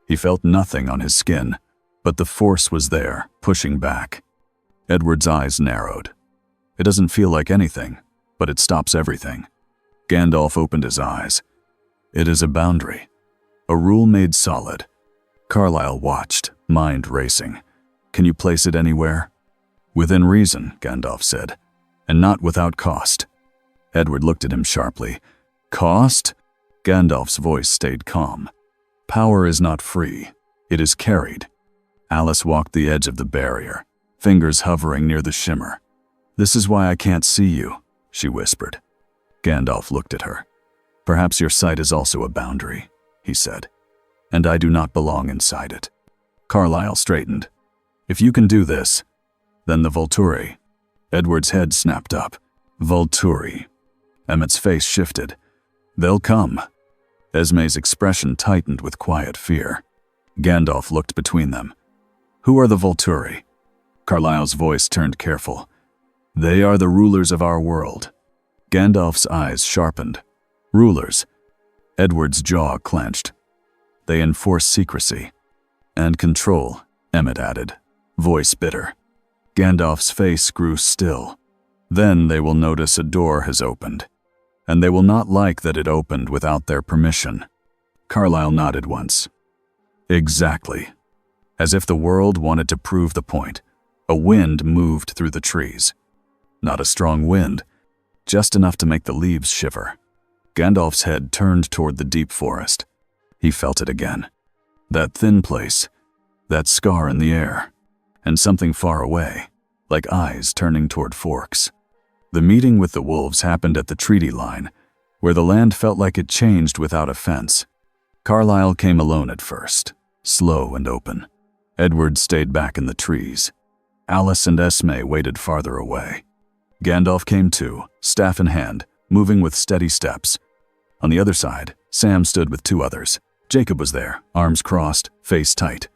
[SPEAKER 1] He felt nothing on his skin, but the force was there, pushing back. Edward's eyes narrowed. "It doesn't feel like anything, but it stops everything." Gandalf opened his eyes. "It is a boundary, a rule made solid." Carlyle watched, mind racing. "Can you place it anywhere?" "Within reason," Gandalf said, "and not without cost." Edward looked at him sharply. "Cost?" Gandalf's voice stayed calm. "Power is not free. It is carried." Alice walked the edge of the barrier, fingers hovering near the shimmer. "This is why I can't see you," she whispered. Gandalf looked at her. "Perhaps your sight is also a boundary," he said, "and I do not belong inside it." Carlyle straightened. "If you can do this, then the Volturi." Edward's head snapped up. "Volturi." Emmett's face shifted. "They'll come." Esme's expression tightened with quiet fear. Gandalf looked between them. "Who are the Volturi?" Carlyle's voice turned careful. "They are the rulers of our world." Gandalf's eyes sharpened. "Rulers." Edward's jaw clenched. "They enforce secrecy." "And control," Emmett added, voice bitter. Gandalf's face grew still. "Then they will notice a door has opened, and they will not like that it opened without their permission." Carlyle nodded once. "Exactly." As if the world wanted to prove the point, a wind moved through the trees. Not a strong wind, just enough to make the leaves shiver. Gandalf's head turned toward the deep forest. He felt it again. That thin place. that scar in the air, and something far away, like eyes turning toward forks. The meeting with the wolves happened at the treaty line, where the land felt like it changed without a fence. Carlisle came alone at first, slow and open. Edward stayed back in the trees. Alice and Esme waited farther away. Gandalf came too, staff in hand, moving with steady steps. On the other side, Sam stood with two others. Jacob was there, arms crossed, face tight.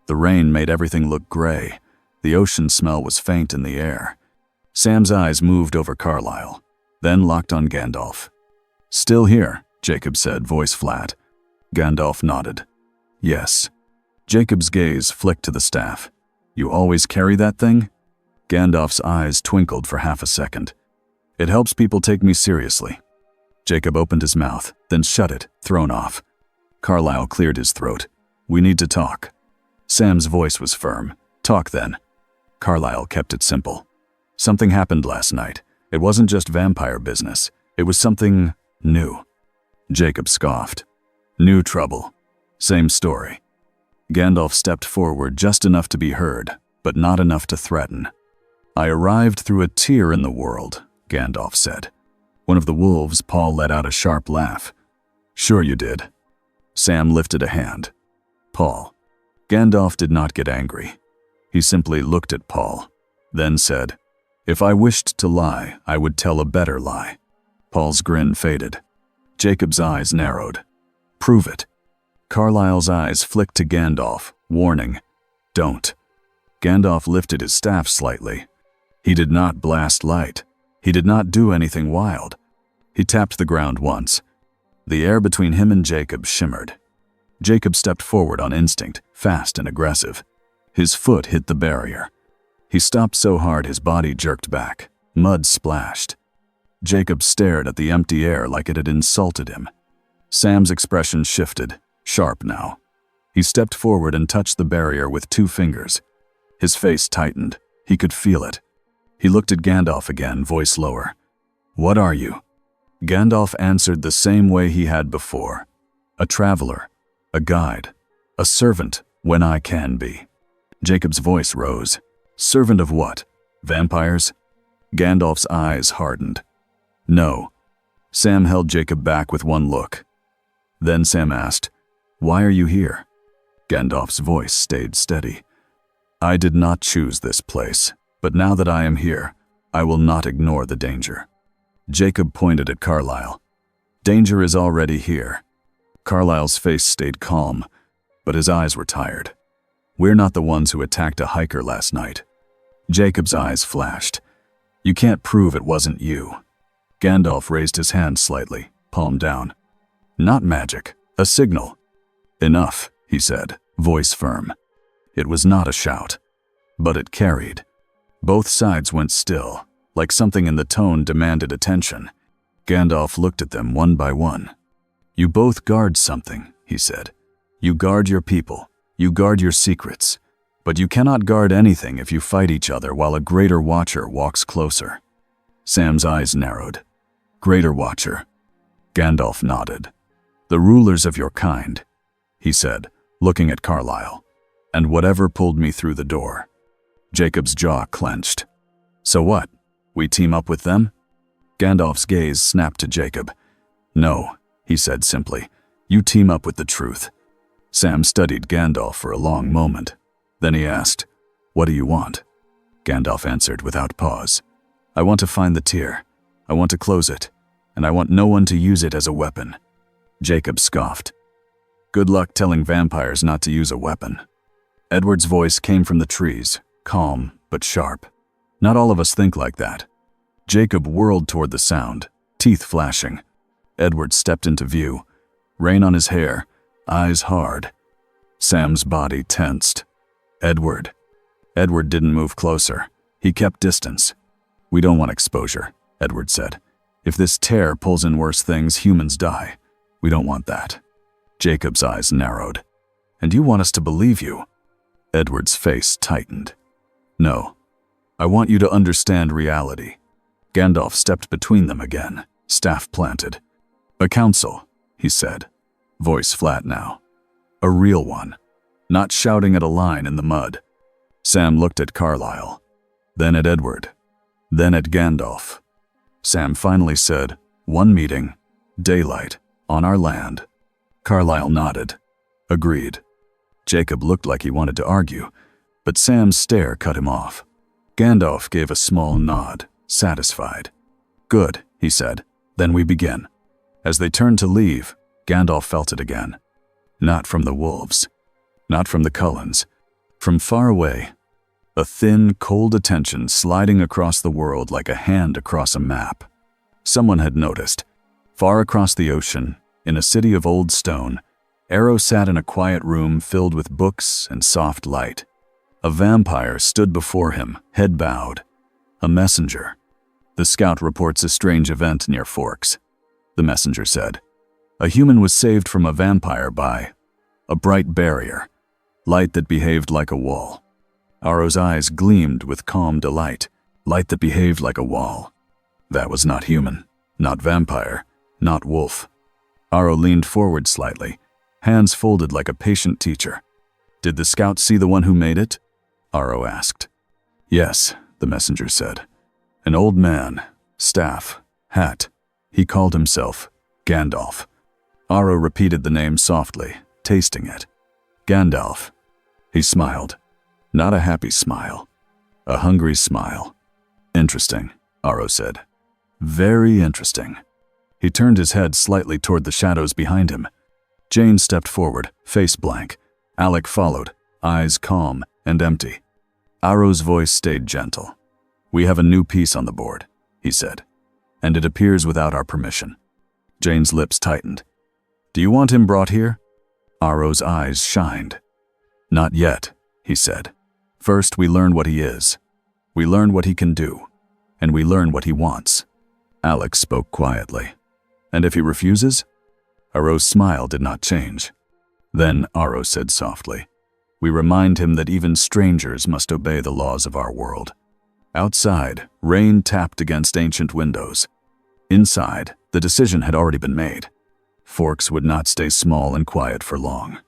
[SPEAKER 1] The rain made everything look gray. The ocean smell was faint in the air. Sam's eyes moved over Carlisle, then locked on Gandalf. "Still here," Jacob said, voice flat. Gandalf nodded. "Yes." Jacob's gaze flicked to the staff. "You always carry that thing?" Gandalf's eyes twinkled for half a second. "It helps people take me seriously." Jacob opened his mouth, then shut it, thrown off. Carlisle cleared his throat. "We need to talk." Sam's voice was firm. "Talk then." Carlisle kept it simple. "Something happened last night. It wasn't just vampire business. It was something new." Jacob scoffed. "New trouble. Same story." Gandalf stepped forward just enough to be heard, but not enough to threaten. "I arrived through a tear in the world," Gandalf said. One of the wolves, Paul, let out a sharp laugh. "Sure you did." Sam lifted a hand. "Paul." Gandalf did not get angry. He simply looked at Paul, then said, "If I wished to lie, I would tell a better lie." Paul's grin faded. Jacob's eyes narrowed. "Prove it." Carlisle's eyes flicked to Gandalf, warning, "Don't." Gandalf lifted his staff slightly. He did not blast light. He did not do anything wild. He tapped the ground once. The air between him and Jacob shimmered. Jacob stepped forward on instinct, fast and aggressive. His foot hit the barrier. He stopped so hard his body jerked back. Mud splashed. Jacob stared at the empty air like it had insulted him. Sam's expression shifted, sharp now. He stepped forward and touched the barrier with 2 fingers. His face tightened. He could feel it. He looked at Gandalf again, voice lower. "What are you?" Gandalf answered the same way he had before. "A traveler, a guide, a servant when I can be." Jacob's voice rose. "Servant of what? Vampires?" Gandalf's eyes hardened. "No." Sam held Jacob back with one look. Then Sam asked, "Why are you here?" Gandalf's voice stayed steady. "I did not choose this place, but now that I am here, I will not ignore the danger." Jacob pointed at Carlisle. "Danger is already here." Carlisle's face stayed calm, but his eyes were tired. "We're not the ones who attacked a hiker last night." Jacob's eyes flashed. "You can't prove it wasn't you." Gandalf raised his hand slightly, palm down. "Not magic, a signal." "Enough," he said, voice firm. It was not a shout, but it carried. Both sides went still, like something in the tone demanded attention. Gandalf looked at them one by one. "You both guard something," he said. "You guard your people, you guard your secrets, but you cannot guard anything if you fight each other while a greater watcher walks closer." Sam's eyes narrowed. "Greater watcher." Gandalf nodded. "The rulers of your kind," he said, looking at Carlisle. "And whatever pulled me through the door." Jacob's jaw clenched. "So what? We team up with them?" Gandalf's gaze snapped to Jacob. "No," he said simply. "You team up with the truth." Sam studied Gandalf for a long moment. Then he asked, "What do you want?" Gandalf answered without pause. "I want to find the tear. I want to close it, and I want no one to use it as a weapon." Jacob scoffed. "Good luck telling vampires not to use a weapon." Edward's voice came from the trees, calm but sharp. "Not all of us think like that." Jacob whirled toward the sound, teeth flashing. Edward stepped into view, rain on his hair, eyes hard. Sam's body tensed. "Edward." Edward didn't move closer. He kept distance. "We don't want exposure," Edward said. "If this tear pulls in worse things, humans die. We don't want that." Jacob's eyes narrowed. "And you want us to believe you?" Edward's face tightened. "No. I want you to understand reality." Gandalf stepped between them again, staff planted. "A council," he said, voice flat now. "A real one. not shouting at a line in the mud. Sam looked at Carlyle, then at Edward, then at Gandalf. Sam finally said, "One meeting, daylight, on our land." Carlyle nodded. Agreed. Jacob looked like he wanted to argue, but Sam's stare cut him off. Gandalf gave a small nod, satisfied. "Good," he said. "Then we begin." As they turned to leave, Gandalf felt it again. Not from the wolves. Not from the Cullens. From far away. A thin, cold attention sliding across the world like a hand across a map. Someone had noticed. Far across the ocean, in a city of old stone, Arrow sat in a quiet room filled with books and soft light. A vampire stood before him, head bowed. A messenger. "The scout reports a strange event near Forks," the messenger said. "A human was saved from a vampire by a bright barrier, light that behaved like a wall." Arrow's eyes gleamed with calm delight. Light that behaved like a wall. That was not human, not vampire, not wolf. Arrow leaned forward slightly, hands folded like a patient teacher. "Did the scout see the one who made it?" Arrow asked. "Yes," the messenger said. "An old man, staff, hat. He called himself Gandalf." Arrow repeated the name softly, tasting it. "Gandalf." He smiled. Not a happy smile. A hungry smile. "Interesting," Arrow said. "Very interesting." He turned his head slightly toward the shadows behind him. Jane stepped forward, face blank. Alec followed, eyes calm and empty. Arrow's voice stayed gentle. "We have a new piece on the board," he said, "and it appears without our permission." Jane's lips tightened. "Do you want him brought here?" Arrow's eyes shined. "Not yet," he said. "First, we learn what he is. We learn what he can do. And we learn what he wants." Alex spoke quietly. "And if he refuses?" Arrow's smile did not change. Then Arrow said softly, "We remind him that even strangers must obey the laws of our world." Outside, rain tapped against ancient windows. Inside, the decision had already been made. Forks would not stay small and quiet for long.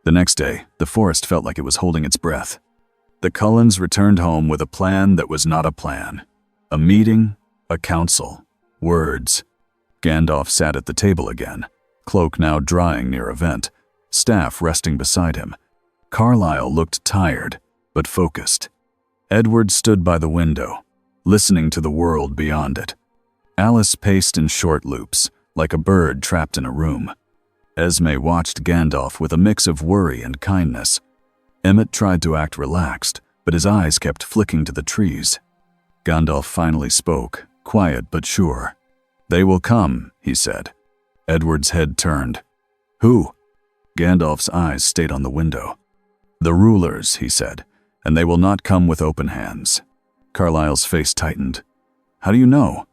[SPEAKER 1] The next day, the forest felt like it was holding its breath. The Cullens returned home with a plan that was not a plan. A meeting, a council, words. Gandalf sat at the table again, cloak now drying near a vent, staff resting beside him. Carlyle looked tired, but focused. Edward stood by the window, listening to the world beyond it. Alice paced in short loops, like a bird trapped in a room. Esme watched Gandalf with a mix of worry and kindness. Emmett tried to act relaxed, but his eyes kept flicking to the trees. Gandalf finally spoke, quiet but sure. "They will come," he said. Edward's head turned. "Who?" Gandalf's eyes stayed on the window. "The rulers," he said, "and they will not come with open hands." Carlyle's face tightened. "How do you know?"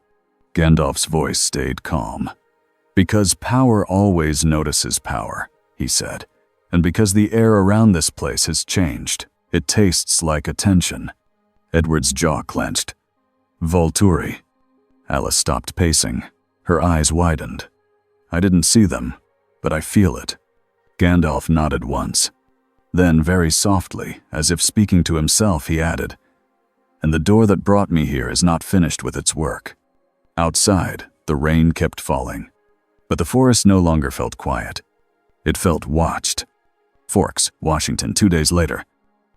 [SPEAKER 1] Gandalf's voice stayed calm. "Because power always notices power," he said. "And because the air around this place has changed, it tastes like attention." Edward's jaw clenched. "Volturi." Alice stopped pacing. Her eyes widened. "I didn't see them, but I feel it." Gandalf nodded once. Then, very softly, as if speaking to himself, he added, "And the door that brought me here is not finished with its work." Outside, the rain kept falling. But the forest no longer felt quiet. It felt watched. Forks, Washington, 2 days later.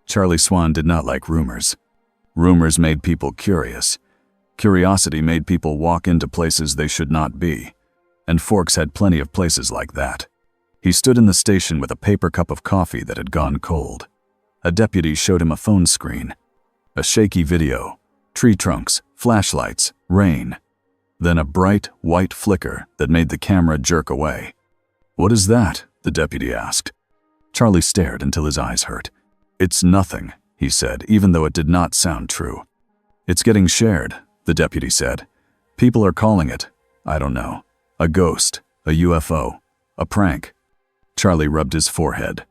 [SPEAKER 1] Charlie Swan did not like rumors. Rumors made people curious. Curiosity made people walk into places they should not be. And Forks had plenty of places like that. He stood in the station with a paper cup of coffee that had gone cold. A deputy showed him a phone screen. A shaky video. Tree trunks, flashlights, rain. Then a bright, white flicker that made the camera jerk away. "What is that?" the deputy asked. Charlie stared until his eyes hurt. "It's nothing," he said, even though it did not sound true. "It's getting shared," the deputy said. "People are calling it, I don't know, a ghost, a UFO, a prank." Charlie rubbed his forehead.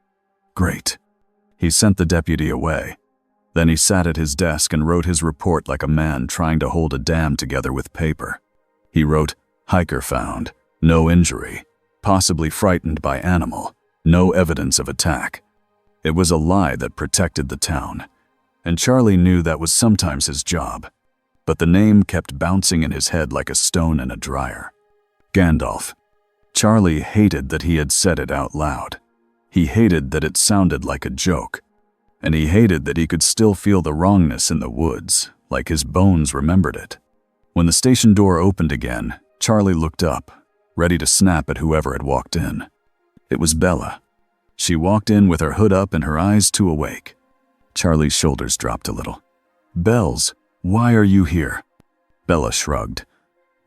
[SPEAKER 1] "Great." He sent the deputy away. Then he sat at his desk and wrote his report like a man trying to hold a dam together with paper. He wrote, "Hiker found, no injury, possibly frightened by animal, no evidence of attack." It was a lie that protected the town, and Charlie knew that was sometimes his job. But the name kept bouncing in his head like a stone in a dryer. Gandalf. Charlie hated that he had said it out loud. He hated that it sounded like a joke. And he hated that he could still feel the wrongness in the woods, like his bones remembered it. When the station door opened again, Charlie looked up, ready to snap at whoever had walked in. It was Bella. She walked in with her hood up and her eyes too awake. Charlie's shoulders dropped a little. "Bells, why are you here?" Bella shrugged.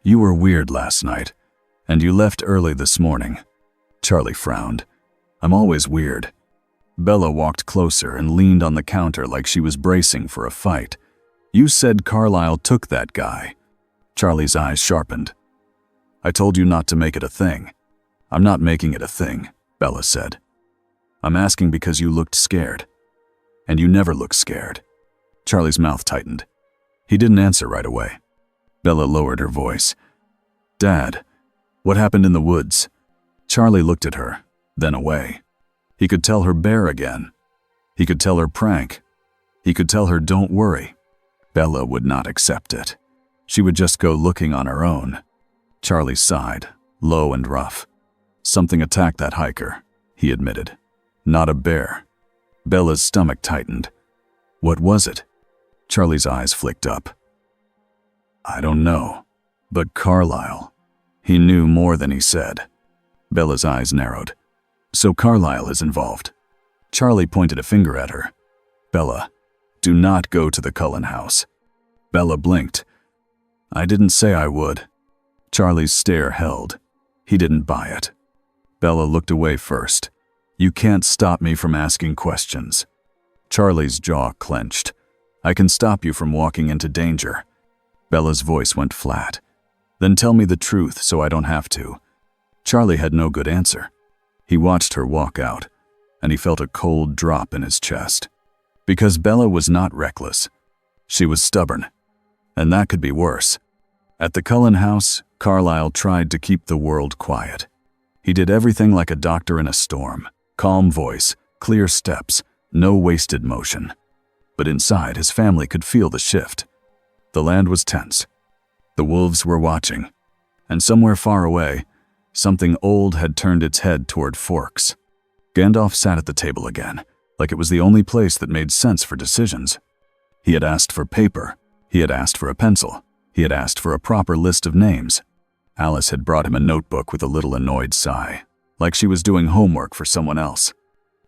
[SPEAKER 1] "You were weird last night, and you left early this morning." Charlie frowned. "I'm always weird." Bella walked closer and leaned on the counter like she was bracing for a fight. "You said Carlisle took that guy." Charlie's eyes sharpened. "I told you not to make it a thing." "I'm not making it a thing," Bella said. "I'm asking because you looked scared. And you never look scared." Charlie's mouth tightened. He didn't answer right away. Bella lowered her voice. "Dad, what happened in the woods?" Charlie looked at her, then away. He could tell her bear again. He could tell her prank. He could tell her don't worry. Bella would not accept it. She would just go looking on her own. Charlie sighed, low and rough. "Something attacked that hiker," he admitted. "Not a bear." Bella's stomach tightened. "What was it?" Charlie's eyes flicked up. "I don't know, but Carlisle." He knew more than he said. Bella's eyes narrowed. "So Carlisle is involved." Charlie pointed a finger at her. "Bella, do not go to the Cullen house." Bella blinked. "I didn't say I would." Charlie's stare held. He didn't buy it. Bella looked away first. "You can't stop me from asking questions." Charlie's jaw clenched. "I can stop you from walking into danger." Bella's voice went flat. "Then tell me the truth so I don't have to." Charlie had no good answer. He watched her walk out, and he felt a cold drop in his chest. Because Bella was not reckless. She was stubborn, and that could be worse. At the Cullen house, Carlisle tried to keep the world quiet. He did everything like a doctor in a storm. Calm voice, clear steps, no wasted motion. But inside, his family could feel the shift. The land was tense. The wolves were watching. And somewhere far away, something old had turned its head toward Forks. Gandalf sat at the table again, like it was the only place that made sense for decisions. He had asked for paper. He had asked for a pencil. He had asked for a proper list of names. Alice had brought him a notebook with a little annoyed sigh, like she was doing homework for someone else.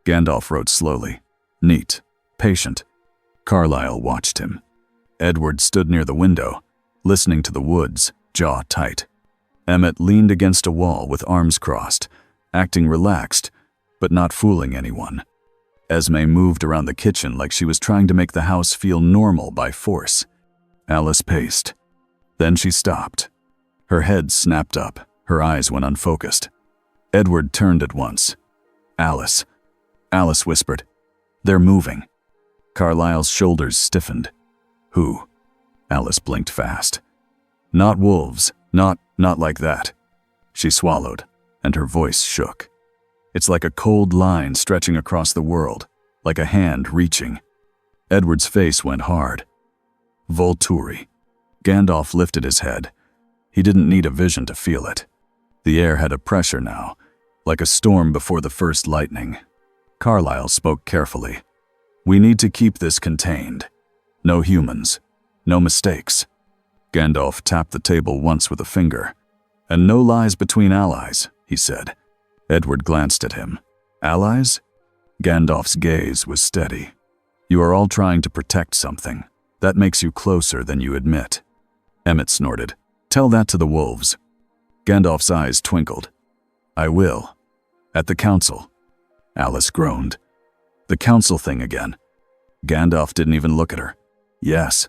[SPEAKER 1] Gandalf wrote slowly, neat, patient. Carlisle watched him. Edward stood near the window, listening to the woods, jaw tight. Emmett leaned against a wall with arms crossed, acting relaxed, but not fooling anyone. Esme moved around the kitchen like she was trying to make the house feel normal by force. Alice paced. Then she stopped. Her head snapped up, her eyes went unfocused. Edward turned at once. "Alice." Alice whispered, "They're moving." Carlisle's shoulders stiffened. "Who?" Alice blinked fast. "Not wolves, not like that." She swallowed, and her voice shook. "It's like a cold line stretching across the world, like a hand reaching." Edward's face went hard. "Volturi." Gandalf lifted his head. He didn't need a vision to feel it. The air had a pressure now, like a storm before the first lightning. Carlisle spoke carefully. "We need to keep this contained. No humans. No mistakes." Gandalf tapped the table once with a finger. "And no lies between allies," he said. Edward glanced at him. "Allies?" Gandalf's gaze was steady. "You are all trying to protect something. That makes you closer than you admit." Emmett snorted. "Tell that to the wolves." Gandalf's eyes twinkled. "I will. At the council." Alice groaned. "The council thing again." Gandalf didn't even look at her. "Yes."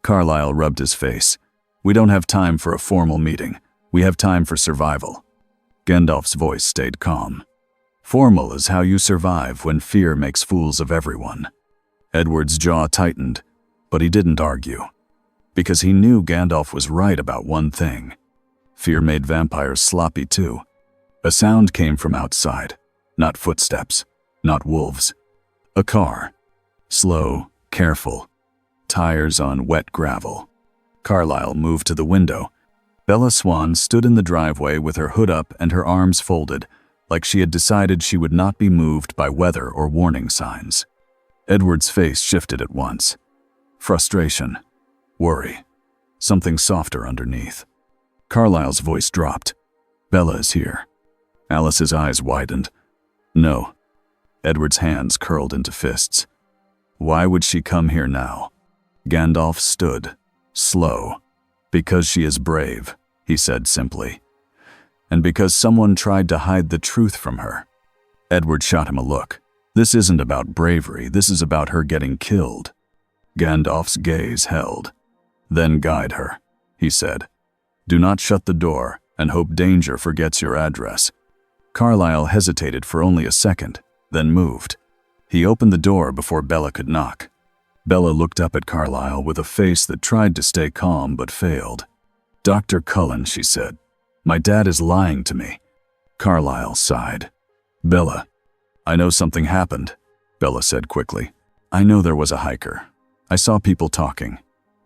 [SPEAKER 1] Carlisle rubbed his face. "We don't have time for a formal meeting. We have time for survival." Gandalf's voice stayed calm. "Formal is how you survive when fear makes fools of everyone." Edward's jaw tightened, but he didn't argue. Because he knew Gandalf was right about one thing. Fear made vampires sloppy too. A sound came from outside. Not footsteps. Not wolves. A car. Slow, careful. Tires on wet gravel. Carlyle moved to the window. Bella Swan stood in the driveway with her hood up and her arms folded, like she had decided she would not be moved by weather or warning signs. Edward's face shifted at once. Frustration. Worry. Something softer underneath. Carlyle's voice dropped. Bella is here. Alice's eyes widened. No. Edward's hands curled into fists. Why would she come here now? Gandalf stood, slow. Because she is brave, he said simply. And because someone tried to hide the truth from her. Edward shot him a look. This isn't about bravery, this is about her getting killed. Gandalf's gaze held. Then guide her, he said. Do not shut the door and hope danger forgets your address. Carlyle hesitated for only a second, then moved. He opened the door before Bella could knock. Bella looked up at Carlyle with a face that tried to stay calm but failed. Dr. Cullen, she said. My dad is lying to me. Carlyle sighed. Bella, I know something happened, Bella said quickly. I know there was a hiker. I saw people talking.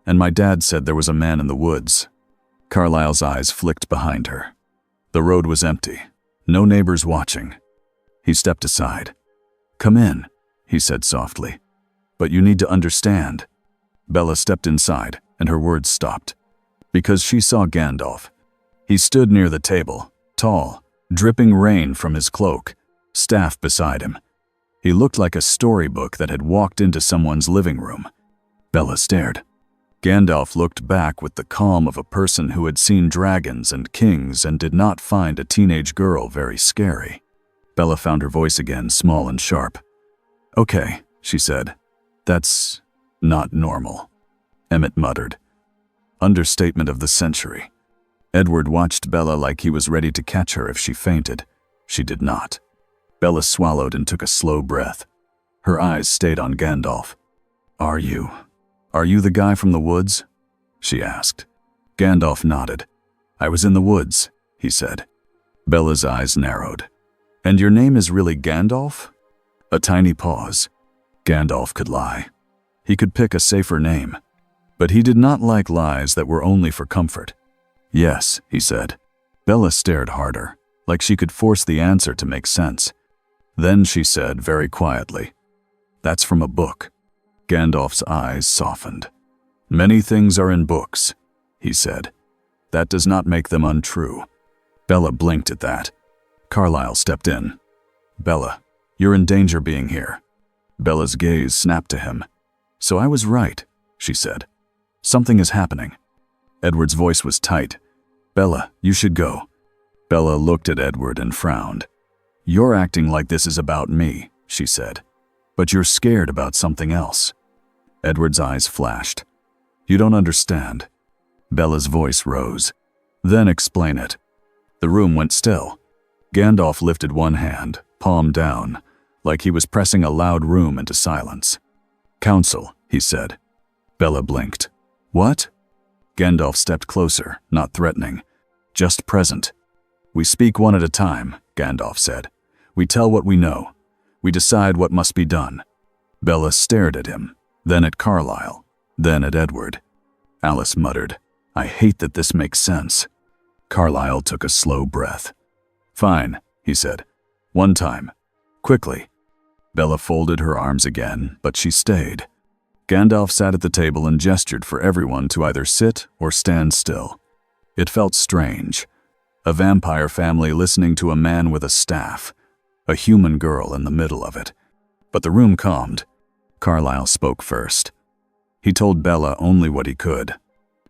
[SPEAKER 1] And my dad said there was a man in the woods. Carlyle's eyes flicked behind her. The road was empty. No neighbors watching. He stepped aside. Come in, he said softly. But you need to understand. Bella stepped inside, and her words stopped. Because she saw Gandalf. He stood near the table, tall, dripping rain from his cloak, staff beside him. He looked like a storybook that had walked into someone's living room. Bella stared. Gandalf looked back with the calm of a person who had seen dragons and kings and did not find a teenage girl very scary. Bella found her voice again, small and sharp. Okay, she said. That's not normal. Emmett muttered. Understatement of the century. Edward watched Bella like he was ready to catch her if she fainted. She did not. Bella swallowed and took a slow breath. Her eyes stayed on Gandalf. Are you the guy from the woods? She asked. Gandalf nodded. I was in the woods, he said. Bella's eyes narrowed. And your name is really Gandalf? A tiny pause. Gandalf could lie. He could pick a safer name. But he did not like lies that were only for comfort. Yes, he said. Bella stared harder, like she could force the answer to make sense. Then she said very quietly, That's from a book. Gandalf's eyes softened. Many things are in books, he said. That does not make them untrue. Bella blinked at that. Carlyle stepped in. Bella, you're in danger being here. Bella's gaze snapped to him. So I was right, she said. Something is happening. Edward's voice was tight. Bella, you should go. Bella looked at Edward and frowned. You're acting like this is about me, she said. But you're scared about something else. Edward's eyes flashed. You don't understand. Bella's voice rose. Then explain it. The room went still. Gandalf lifted one hand, palm down, like he was pressing a loud room into silence. Council, he said. Bella blinked. What? Gandalf stepped closer, not threatening. Just present. We speak one at a time, Gandalf said. We tell what we know. We decide what must be done. Bella stared at him, then at Carlyle, then at Edward. Alice muttered, I hate that this makes sense. Carlyle took a slow breath. Fine, he said. One time. Quickly. Bella folded her arms again, but she stayed. Gandalf sat at the table and gestured for everyone to either sit or stand still. It felt strange. A vampire family listening to a man with a staff. A human girl in the middle of it. But the room calmed. Carlyle spoke first. He told Bella only what he could.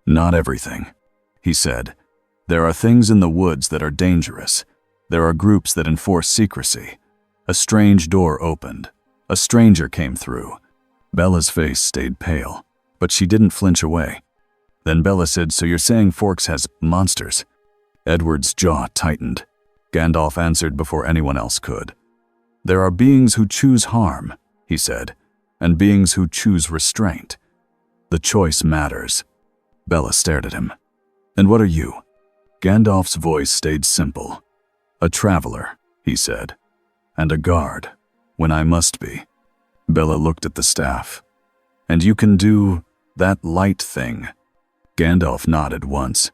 [SPEAKER 1] Not everything. He said, There are things in the woods that are dangerous. There are groups that enforce secrecy. A strange door opened. A stranger came through. Bella's face stayed pale, but she didn't flinch away. Then Bella said, So you're saying Forks has monsters? Edward's jaw tightened. Gandalf answered before anyone else could. There are beings who choose harm, he said, and beings who choose restraint. The choice matters. Bella stared at him. And what are you? Gandalf's voice stayed simple. A traveler, he said, and a guard, when I must be. Bella looked at the staff. And you can do that light thing. Gandalf nodded once.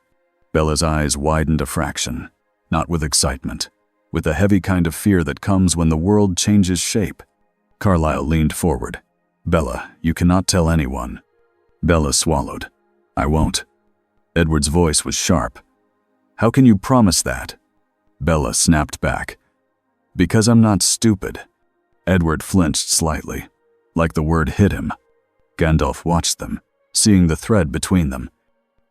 [SPEAKER 1] Bella's eyes widened a fraction, not with excitement, with a heavy kind of fear that comes when the world changes shape. Carlyle leaned forward. Bella, you cannot tell anyone. Bella swallowed. I won't. Edward's voice was sharp. How can you promise that? Bella snapped back. Because I'm not stupid. Edward flinched slightly, like the word hit him. Gandalf watched them, seeing the thread between them.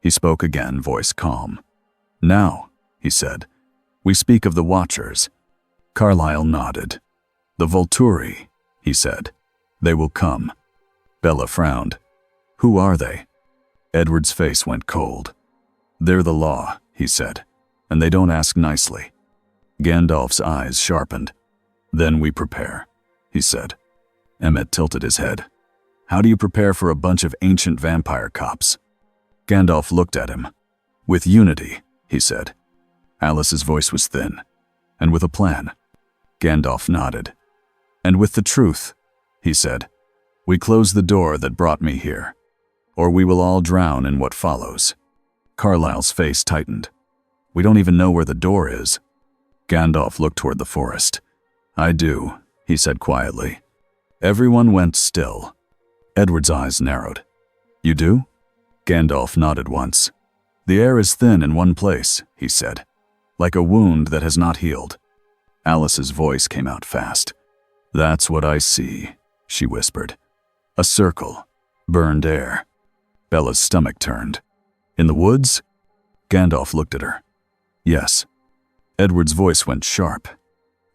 [SPEAKER 1] He spoke again, voice calm. Now, he said, we speak of the Watchers. Carlyle nodded. The Volturi, he said. They will come. Bella frowned. Who are they? Edward's face went cold. They're the law, he said, and they don't ask nicely. Gandalf's eyes sharpened. Then we prepare, he said. Emmett tilted his head. How do you prepare for a bunch of ancient vampire cops? Gandalf looked at him. With unity, he said. Alice's voice was thin. And with a plan. Gandalf nodded. And with the truth, he said. We close the door that brought me here, or we will all drown in what follows. Carlyle's face tightened. We don't even know where the door is. Gandalf looked toward the forest. I do, he said quietly. Everyone went still. Edward's eyes narrowed. You do? Gandalf nodded once. The air is thin in one place, he said, like a wound that has not healed. Alice's voice came out fast. That's what I see, she whispered. A circle. Burned air. Bella's stomach turned. In the woods? Gandalf looked at her. Yes. Edward's voice went sharp.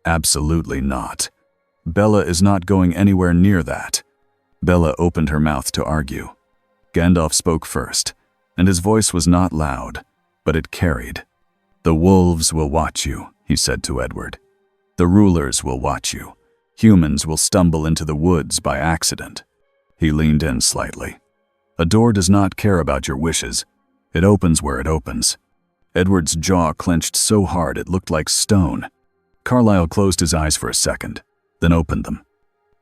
[SPEAKER 1] Absolutely not. Bella is not going anywhere near that. Bella opened her mouth to argue. Gandalf spoke first, and his voice was not loud, but it carried. The wolves will watch you, he said to Edward. The rulers will watch you. Humans will stumble into the woods by accident. He leaned in slightly. A door does not care about your wishes. It opens where it opens. Edward's jaw clenched so hard it looked like stone. Carlyle closed his eyes for a second, then opened them.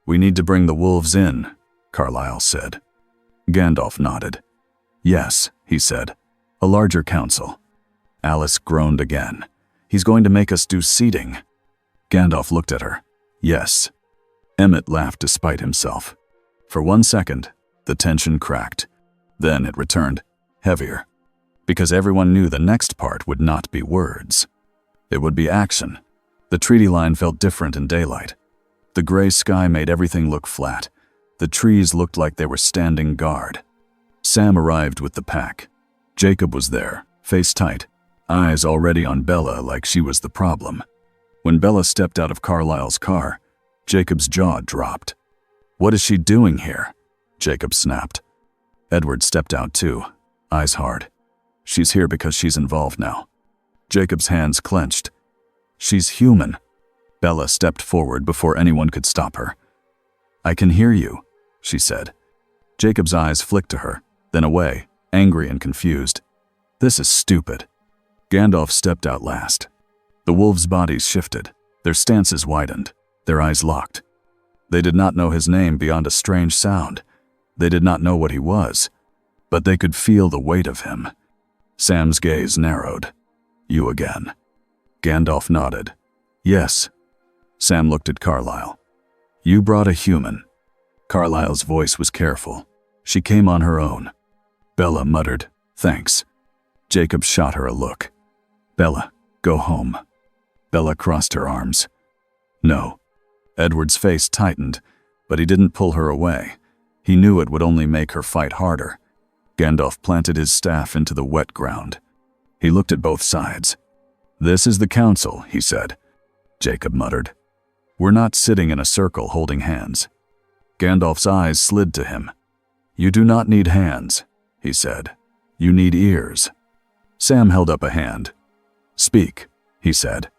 [SPEAKER 1] We need to bring the wolves in, Carlyle said. Gandalf nodded. Yes, he said. A larger council. Alice groaned again. He's going to make us do seating. Gandalf looked at her. Yes. Emmett laughed despite himself. For 1 second, the tension cracked. Then it returned, heavier. Because everyone knew the next part would not be words. It would be action. The treaty line felt different in daylight. The gray sky made everything look flat. The trees looked like they were standing guard. Sam arrived with the pack. Jacob was there, face tight, eyes already on Bella like she was the problem. When Bella stepped out of Carlyle's car, Jacob's jaw dropped. What is she doing here? Jacob snapped. Edward stepped out too, eyes hard. She's here because she's involved now. Jacob's hands clenched. She's human. Bella stepped forward before anyone could stop her. I can hear you, she said. Jacob's eyes flicked to her, then away, angry and confused. This is stupid. Gandalf stepped out last. The wolves' bodies shifted, their stances widened, their eyes locked. They did not know his name beyond a strange sound. They did not know what he was, but they could feel the weight of him. Sam's gaze narrowed. You again. Gandalf nodded. Yes. Sam looked at Carlyle. You brought a human. Carlyle's voice was careful. She came on her own. Bella muttered, thanks. Jacob shot her a look. Bella, go home. Bella crossed her arms. No. Edward's face tightened, but he didn't pull her away. He knew it would only make her fight harder. Gandalf planted his staff into the wet ground. He looked at both sides. This is the council, he said. Jacob muttered. We're not sitting in a circle holding hands. Gandalf's eyes slid to him. You do not need hands, he said. You need ears. Sam held up a hand. Speak, he said.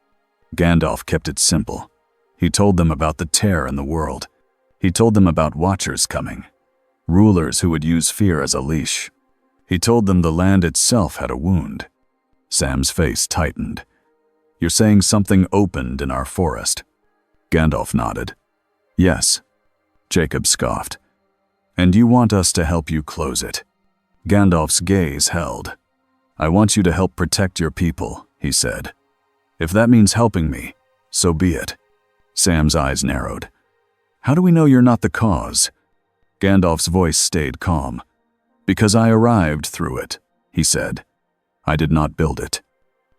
[SPEAKER 1] Gandalf kept it simple. He told them about the tear in the world. He told them about Watchers coming, rulers who would use fear as a leash. He told them the land itself had a wound. Sam's face tightened. You're saying something opened in our forest. Gandalf nodded. Yes. Jacob scoffed. And you want us to help you close it? Gandalf's gaze held. I want you to help protect your people, he said. If that means helping me, so be it. Sam's eyes narrowed. How do we know you're not the cause? Gandalf's voice stayed calm. Because I arrived through it, he said. I did not build it.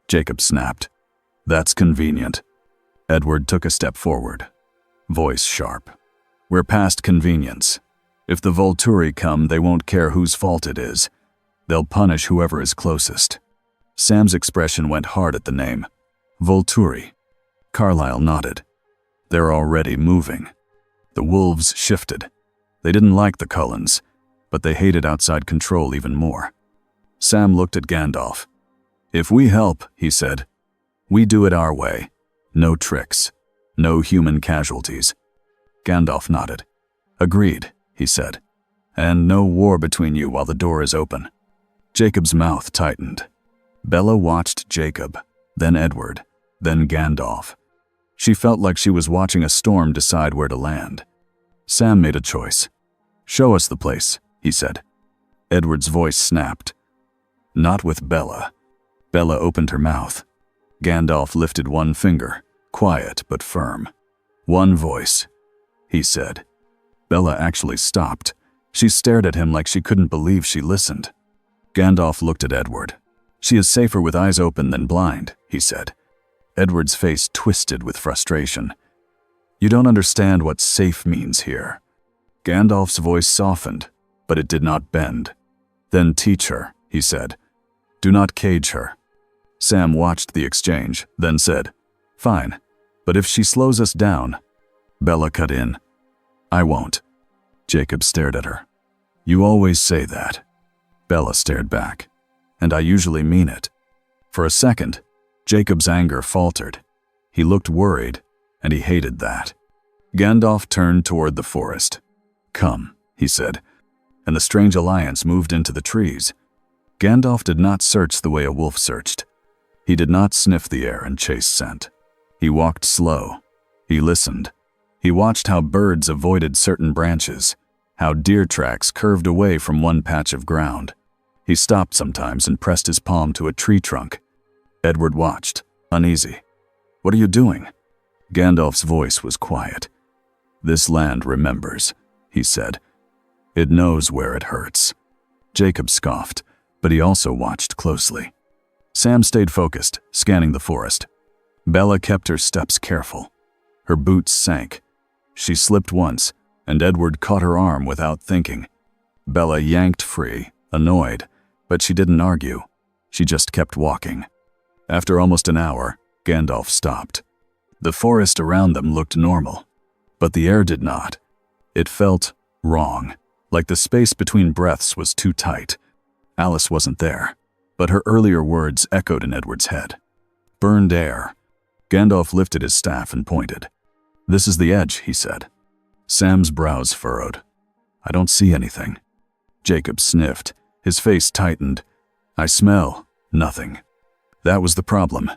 [SPEAKER 1] Jacob snapped. That's convenient. Edward took a step forward, voice sharp. We're past convenience. If the Volturi come, they won't care whose fault it is. They'll punish whoever is closest. Sam's expression went hard at the name. Volturi. Carlyle nodded. They're already moving. The wolves shifted. They didn't like the Cullens, but they hated outside control even more. Sam looked at Gandalf. If we help, he said, we do it our way. No tricks. No human casualties. Gandalf nodded. Agreed, he said. And no war between you while the door is open. Jacob's mouth tightened. Bella watched Jacob, then Edward, then Gandalf. She felt like she was watching a storm decide where to land. Sam made a choice. Show us the place, he said. Edward's voice snapped. Not with Bella. Bella opened her mouth. Gandalf lifted one finger, quiet but firm. One voice, he said. Bella actually stopped. She stared at him like she couldn't believe she listened. Gandalf looked at Edward. She is safer with eyes open than blind, he said. Edward's face twisted with frustration. You don't understand what safe means here. Gandalf's voice softened, but it did not bend. Then teach her, he said. Do not cage her. Sam watched the exchange, then said, Fine, but if she slows us down. Bella cut in. I won't. Jacob stared at her. You always say that. Bella stared back. And I usually mean it. For a second, Jacob's anger faltered. He looked worried, and he hated that. Gandalf turned toward the forest. Come, he said, and the strange alliance moved into the trees. Gandalf did not search the way a wolf searched. He did not sniff the air and chase scent. He walked slow. He listened. He watched how birds avoided certain branches, how deer tracks curved away from one patch of ground. He stopped sometimes and pressed his palm to a tree trunk. Edward watched, uneasy. What are you doing? Gandalf's voice was quiet. This land remembers, he said. It knows where it hurts. Jacob scoffed, but he also watched closely. Sam stayed focused, scanning the forest. Bella kept her steps careful. Her boots sank. She slipped once, and Edward caught her arm without thinking. Bella yanked free, annoyed, but she didn't argue. She just kept walking. After almost an hour, Gandalf stopped. The forest around them looked normal, but the air did not. It felt wrong, like the space between breaths was too tight. Alice wasn't there, but her earlier words echoed in Edward's head. Burned air. Gandalf lifted his staff and pointed. This is the edge, he said. Sam's brows furrowed. I don't see anything. Jacob sniffed. His face tightened. I smell nothing. That was the problem.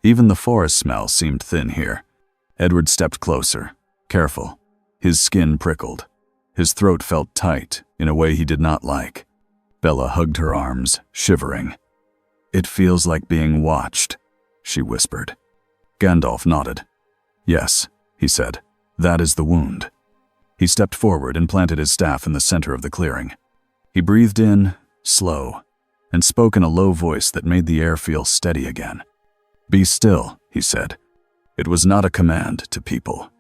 [SPEAKER 1] Even the forest smell seemed thin here. Edward stepped closer, careful. His skin prickled. His throat felt tight in a way he did not like. Bella hugged her arms, shivering. It feels like being watched, she whispered. Gandalf nodded. Yes, he said. That is the wound. He stepped forward and planted his staff in the center of the clearing. He breathed in, slow, and spoke in a low voice that made the air feel steady again. Be still, he said. It was not a command to people.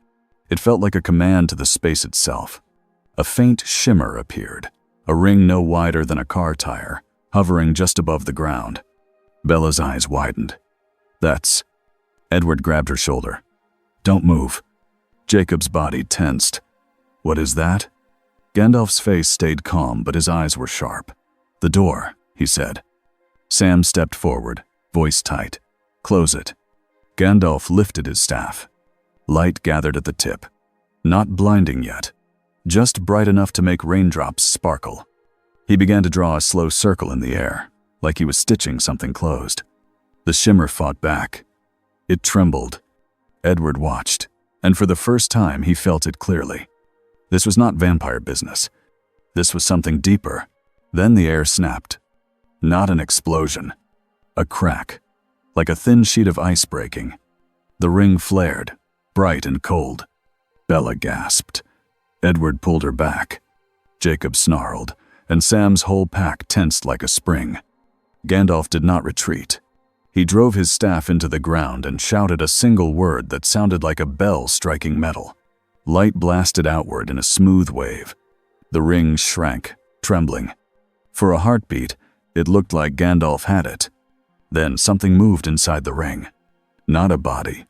[SPEAKER 1] It felt like a command to the space itself. A faint shimmer appeared, a ring no wider than a car tire, hovering just above the ground. Bella's eyes widened. That's... Edward grabbed her shoulder. Don't move. Jacob's body tensed. What is that? Gandalf's face stayed calm, but his eyes were sharp. The door, he said. Sam stepped forward, voice tight. Close it. Gandalf lifted his staff. Light gathered at the tip. Not blinding yet, just bright enough to make raindrops sparkle. He began to draw a slow circle in the air, like he was stitching something closed. The shimmer fought back. It trembled. Edward watched, and for the first time he felt it clearly. This was not vampire business. This was something deeper. Then the air snapped. Not an explosion. A crack. Like a thin sheet of ice breaking. The ring flared, bright and cold. Bella gasped. Edward pulled her back. Jacob snarled, and Sam's whole pack tensed like a spring. Gandalf did not retreat. He drove his staff into the ground and shouted a single word that sounded like a bell striking metal. Light blasted outward in a smooth wave. The ring shrank, trembling. For a heartbeat, it looked like Gandalf had it. Then something moved inside the ring. Not a body.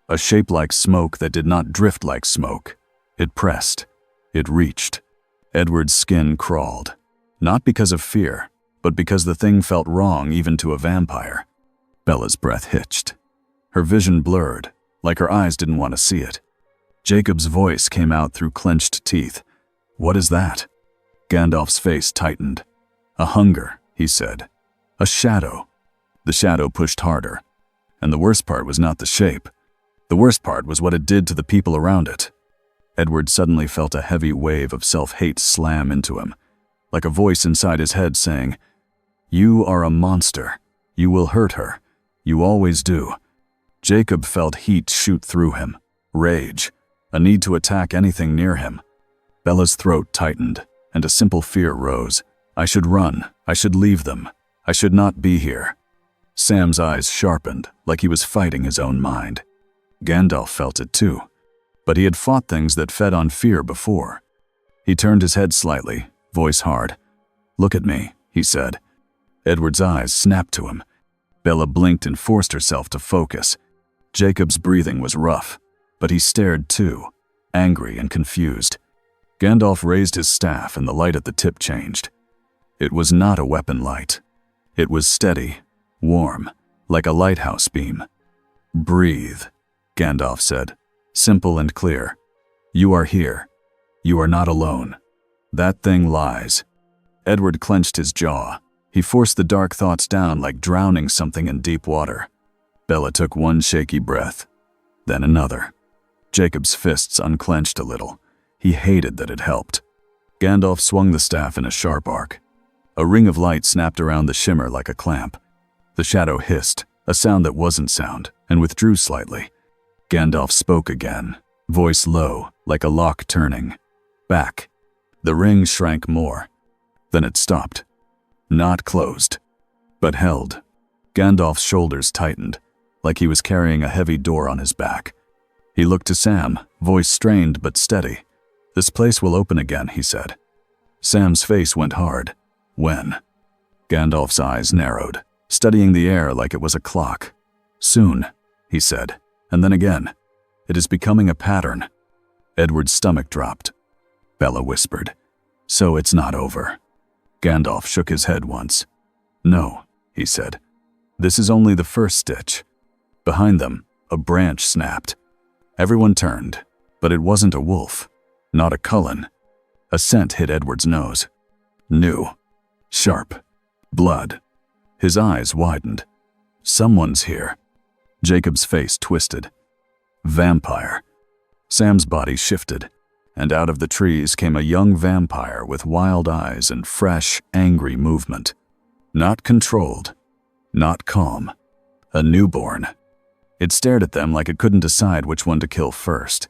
[SPEAKER 1] A shape like smoke that did not drift like smoke. It pressed. It reached. Edward's skin crawled. Not because of fear, but because the thing felt wrong even to a vampire. Bella's breath hitched. Her vision blurred, like her eyes didn't want to see it. Jacob's voice came out through clenched teeth. "What is that?" Gandalf's face tightened. "A hunger," he said. "A shadow." The shadow pushed harder. And the worst part was not the shape. The worst part was what it did to the people around it. Edward suddenly felt a heavy wave of self-hate slam into him, like a voice inside his head saying, "You are a monster. You will hurt her. You always do." Jacob felt heat shoot through him. Rage. A need to attack anything near him. Bella's throat tightened, and a simple fear rose. I should run. I should leave them. I should not be here. Sam's eyes sharpened, like he was fighting his own mind. Gandalf felt it too, but he had fought things that fed on fear before. He turned his head slightly, voice hard. "Look at me," he said. Edward's eyes snapped to him. Bella blinked and forced herself to focus. Jacob's breathing was rough, but he stared too, angry and confused. Gandalf raised his staff and the light at the tip changed. It was not a weapon light. It was steady, warm, like a lighthouse beam. "Breathe," Gandalf said, simple and clear. "You are here. You are not alone. That thing lies." Edward clenched his jaw. He forced the dark thoughts down like drowning something in deep water. Bella took one shaky breath, then another. Jacob's fists unclenched a little. He hated that it helped. Gandalf swung the staff in a sharp arc. A ring of light snapped around the shimmer like a clamp. The shadow hissed, a sound that wasn't sound, and withdrew slightly. Gandalf spoke again, voice low, like a lock turning. "Back." The ring shrank more. Then it stopped. Not closed, but held. Gandalf's shoulders tightened, like he was carrying a heavy door on his back. He looked to Sam, voice strained but steady. "This place will open again," he said. Sam's face went hard. "When?" Gandalf's eyes narrowed, studying the air like it was a clock. "Soon," he said, and then again. "It is becoming a pattern." Edward's stomach dropped. Bella whispered, "So it's not over." Gandalf shook his head once. "No," he said. "This is only the first stitch." Behind them, a branch snapped. Everyone turned, but it wasn't a wolf, not a Cullen. A scent hit Edward's nose. New. Sharp. Blood. His eyes widened. "Someone's here." Jacob's face twisted. "Vampire." Sam's body shifted, and out of the trees came a young vampire with wild eyes and fresh, angry movement. Not controlled. Not calm. A newborn. It stared at them like it couldn't decide which one to kill first.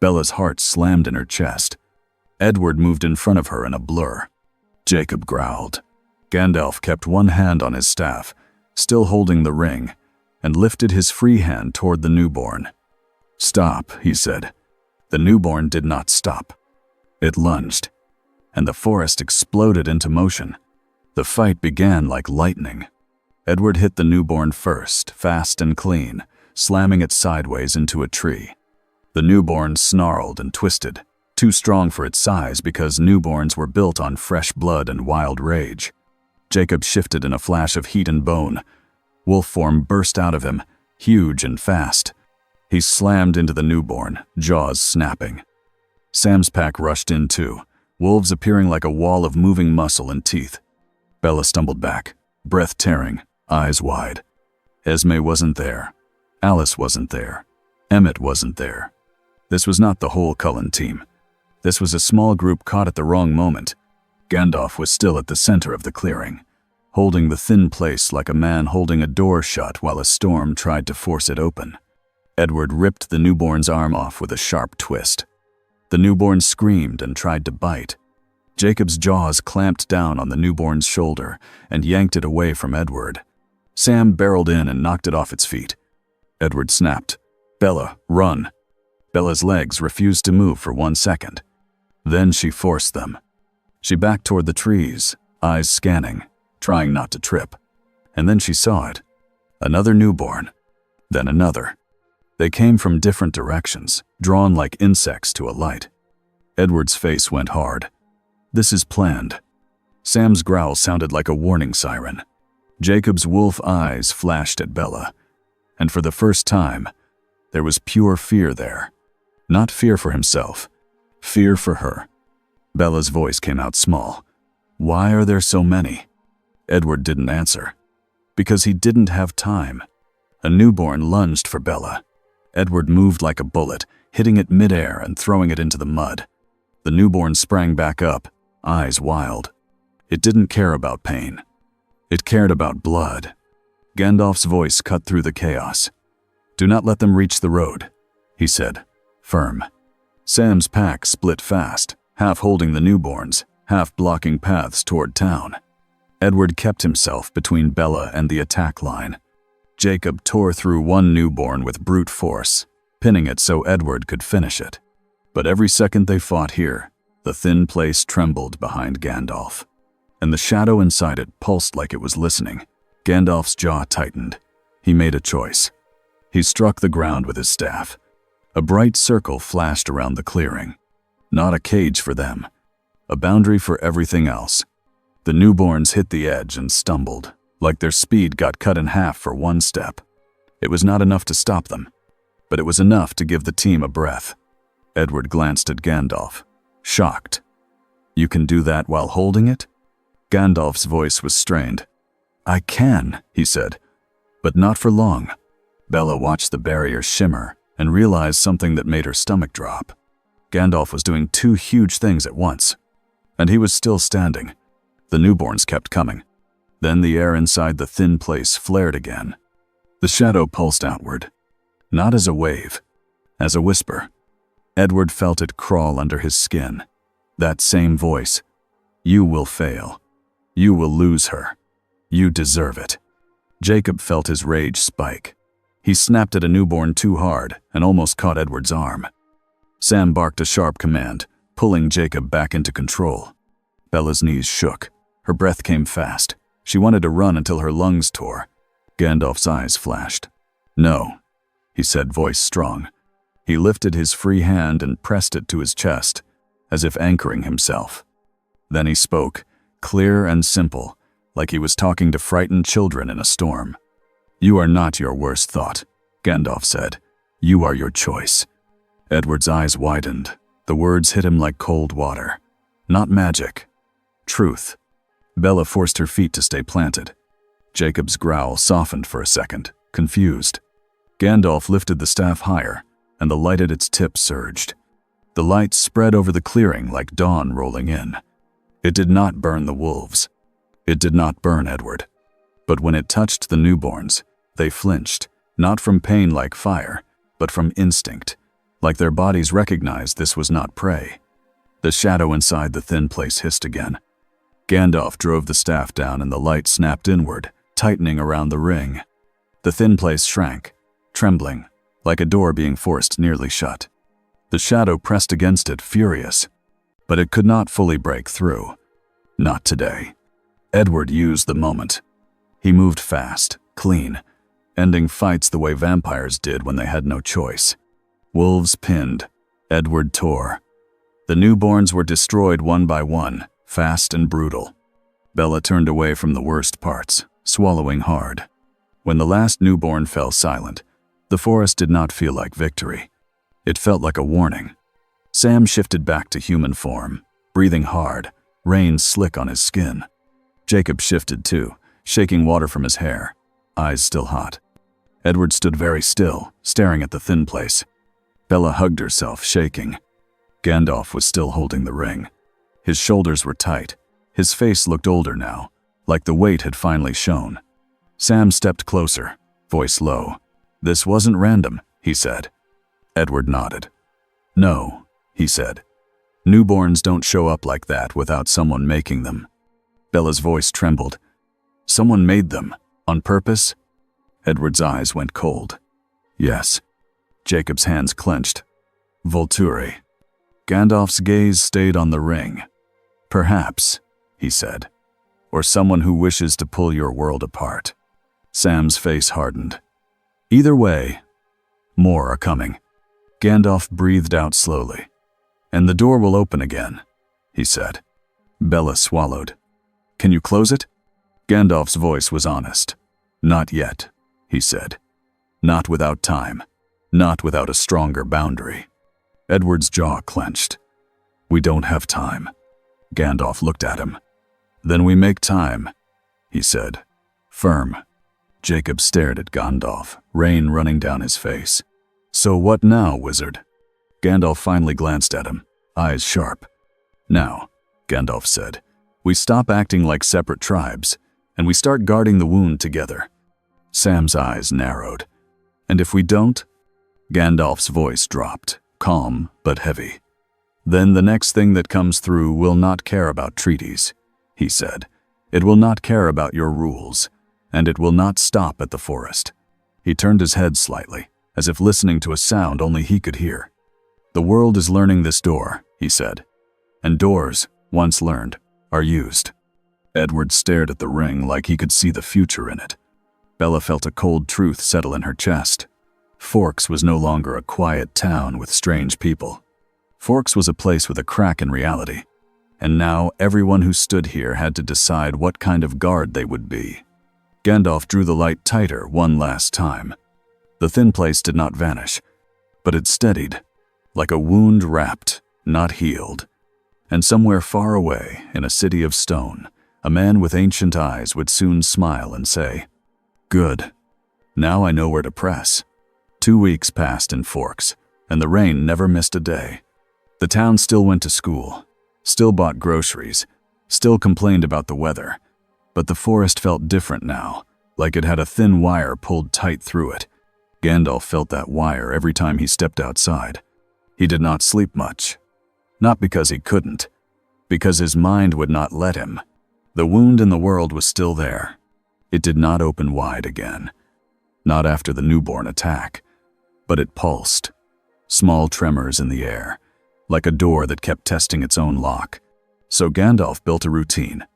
[SPEAKER 1] Bella's heart slammed in her chest. Edward moved in front of her in a blur. Jacob growled. Gandalf kept one hand on his staff, still holding the ring, and lifted his free hand toward the newborn. "Stop," he said. The newborn did not stop. It lunged, and the forest exploded into motion. The fight began like lightning. Edward hit the newborn first, fast and clean, slamming it sideways into a tree. The newborn snarled and twisted, too strong for its size because newborns were built on fresh blood and wild rage. Jacob shifted in a flash of heat and bone. Wolf form burst out of him, huge and fast. He slammed into the newborn, jaws snapping. Sam's pack rushed in too, wolves appearing like a wall of moving muscle and teeth. Bella stumbled back, breath tearing, eyes wide. Esme wasn't there. Alice wasn't there. Emmett wasn't there. This was not the whole Cullen team. This was a small group caught at the wrong moment. Gandalf was still at the center of the clearing, holding the thin place like a man holding a door shut while a storm tried to force it open. Edward ripped the newborn's arm off with a sharp twist. The newborn screamed and tried to bite. Jacob's jaws clamped down on the newborn's shoulder and yanked it away from Edward. Sam barreled in and knocked it off its feet. Edward snapped, "Bella, run." Bella's legs refused to move for 1 second. Then she forced them. She backed toward the trees, eyes scanning, trying not to trip. And then she saw it. Another newborn. Then another. They came from different directions, drawn like insects to a light. Edward's face went hard. This is planned. Sam's growl sounded like a warning siren. Jacob's wolf eyes flashed at Bella. And for the first time, there was pure fear there. Not fear for himself, fear for her. Bella's voice came out small. "Why are there so many?" Edward didn't answer. Because he didn't have time. A newborn lunged for Bella. Edward moved like a bullet, hitting it midair and throwing it into the mud. The newborn sprang back up, eyes wild. It didn't care about pain. It cared about blood. Gandalf's voice cut through the chaos. "Do not let them reach the road," he said, firm. Sam's pack split fast, half holding the newborns, half blocking paths toward town. Edward kept himself between Bella and the attack line. Jacob tore through one newborn with brute force, pinning it so Edward could finish it. But every second they fought here, the thin place trembled behind Gandalf. And the shadow inside it pulsed like it was listening. Gandalf's jaw tightened. He made a choice. He struck the ground with his staff. A bright circle flashed around the clearing. Not a cage for them. A boundary for everything else. The newborns hit the edge and stumbled, like their speed got cut in half for one step. It was not enough to stop them, but it was enough to give the team a breath. Edward glanced at Gandalf, shocked. "You can do that while holding it?" Gandalf's voice was strained. "I can," he said, "but not for long." Bella watched the barrier shimmer and realized something that made her stomach drop. Gandalf was doing two huge things at once, and he was still standing. The newborns kept coming. Then the air inside the thin place flared again. The shadow pulsed outward, not as a wave, as a whisper. Edward felt it crawl under his skin. That same voice. "You will fail. You will lose her. You deserve it." Jacob felt his rage spike. He snapped at a newborn too hard and almost caught Edward's arm. Sam barked a sharp command, pulling Jacob back into control. Bella's knees shook. Her breath came fast. She wanted to run until her lungs tore. Gandalf's eyes flashed. "No," he said, voice strong. He lifted his free hand and pressed it to his chest, as if anchoring himself. Then he spoke, clear and simple, like he was talking to frightened children in a storm. "You are not your worst thought," Gandalf said. "You are your choice." Edward's eyes widened. The words hit him like cold water. Not magic. Truth. Bella forced her feet to stay planted. Jacob's growl softened for a second, confused. Gandalf lifted the staff higher, and the light at its tip surged. The light spread over the clearing like dawn rolling in. It did not burn the wolves. It did not burn Edward. But when it touched the newborns, they flinched, not from pain like fire, but from instinct, like their bodies recognized this was not prey. The shadow inside the thin place hissed again. Gandalf drove the staff down and the light snapped inward, tightening around the ring. The thin place shrank, trembling, like a door being forced nearly shut. The shadow pressed against it, furious, but it could not fully break through. Not today. Edward used the moment. He moved fast, clean, ending fights the way vampires did when they had no choice. Wolves pinned. Edward tore. The newborns were destroyed one by one, fast and brutal. Bella turned away from the worst parts, swallowing hard. When the last newborn fell silent, the forest did not feel like victory. It felt like a warning. Sam shifted back to human form, breathing hard, rain slick on his skin. Jacob shifted too, shaking water from his hair, eyes still hot. Edward stood very still, staring at the thin place. Bella hugged herself, shaking. Gandalf was still holding the ring. His shoulders were tight. His face looked older now, like the weight had finally shown. Sam stepped closer, voice low. "This wasn't random," he said. Edward nodded. "No," he said. "Newborns don't show up like that without someone making them." Bella's voice trembled. "Someone made them, on purpose?" Edward's eyes went cold. "Yes." Jacob's hands clenched. "Volturi." Gandalf's gaze stayed on the ring. "Perhaps," he said. "Or someone who wishes to pull your world apart." Sam's face hardened. "Either way, more are coming." Gandalf breathed out slowly. "And the door will open again," he said. Bella swallowed. "Can you close it?" Gandalf's voice was honest. "Not yet," he said. "Not without time. Not without a stronger boundary." Edward's jaw clenched. "We don't have time." Gandalf looked at him. "Then we make time," he said. Firm. Jacob stared at Gandalf, rain running down his face. "So what now, wizard?" Gandalf finally glanced at him, eyes sharp. "Now," Gandalf said, "we stop acting like separate tribes, and we start guarding the wound together." Sam's eyes narrowed. "And if we don't?" Gandalf's voice dropped, calm but heavy. "Then the next thing that comes through will not care about treaties," he said. "It will not care about your rules, and it will not stop at the forest." He turned his head slightly, as if listening to a sound only he could hear. "The world is learning this door," he said. "And doors, once learned, are used." Edward stared at the ring like he could see the future in it. Bella felt a cold truth settle in her chest. Forks was no longer a quiet town with strange people. Forks was a place with a crack in reality. And now everyone who stood here had to decide what kind of guard they would be. Gandalf drew the light tighter one last time. The thin place did not vanish, but it steadied, like a wound wrapped, not healed. And somewhere far away, in a city of stone, a man with ancient eyes would soon smile and say, "Good. Now I know where to press." 2 weeks passed in Forks, and the rain never missed a day. The town still went to school, still bought groceries, still complained about the weather. But the forest felt different now, like it had a thin wire pulled tight through it. Gandalf felt that wire every time he stepped outside. He did not sleep much. Not because he couldn't, because his mind would not let him. The wound in the world was still there. It did not open wide again. Not after the newborn attack. But it pulsed. Small tremors in the air, like a door that kept testing its own lock. So Gandalf built a routine.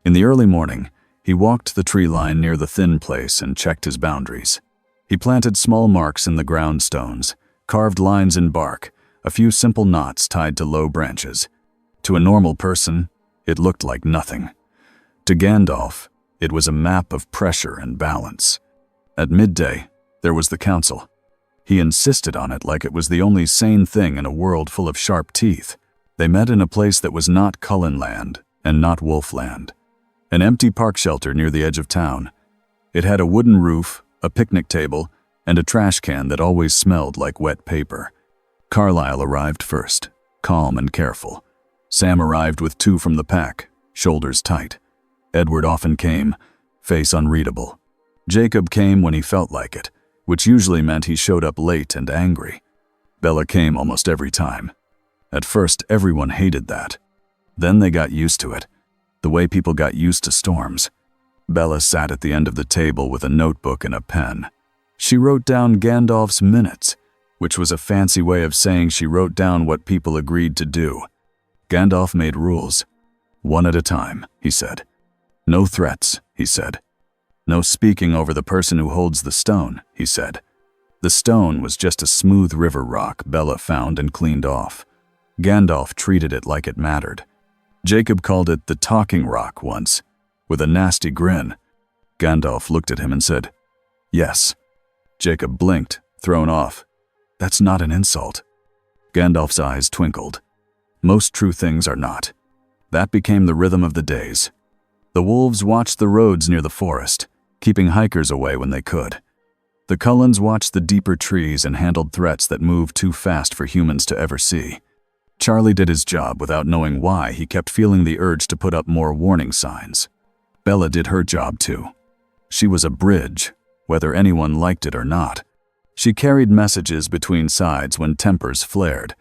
[SPEAKER 1] In the early morning, he walked the tree line near the thin place and checked his boundaries. He planted small marks in the ground stones, carved lines in bark, a few simple knots tied to low branches. To a normal person, it looked like nothing. To Gandalf, it was a map of pressure and balance. At midday, there was the council. He insisted on it like it was the only sane thing in a world full of sharp teeth. They met in a place that was not Cullen Land and not Wolfland. An empty park shelter near the edge of town. It had a wooden roof, a picnic table, and a trash can that always smelled like wet paper. Carlyle arrived first, calm and careful. Sam arrived with 2 from the pack, shoulders tight. Edward often came, face unreadable. Jacob came when he felt like it, which usually meant he showed up late and angry. Bella came almost every time. At first, everyone hated that. Then they got used to it, the way people got used to storms. Bella sat at the end of the table with a notebook and a pen. She wrote down Gandalf's minutes, which was a fancy way of saying she wrote down what people agreed to do. Gandalf made rules. 1 at a time, he said. No threats, he said. No speaking over the person who holds the stone, he said. The stone was just a smooth river rock Bella found and cleaned off. Gandalf treated it like it mattered. Jacob called it the talking rock once, with a nasty grin. Gandalf looked at him and said, "Yes." Jacob blinked, thrown off. "That's not an insult." Gandalf's eyes twinkled. Most true things are not. That became the rhythm of the days. The wolves watched the roads near the forest, keeping hikers away when they could. The Cullens watched the deeper trees and handled threats that moved too fast for humans to ever see. Charlie did his job without knowing why he kept feeling the urge to put up more warning signs. Bella did her job too. She was a bridge, whether anyone liked it or not. She carried messages between sides when tempers flared.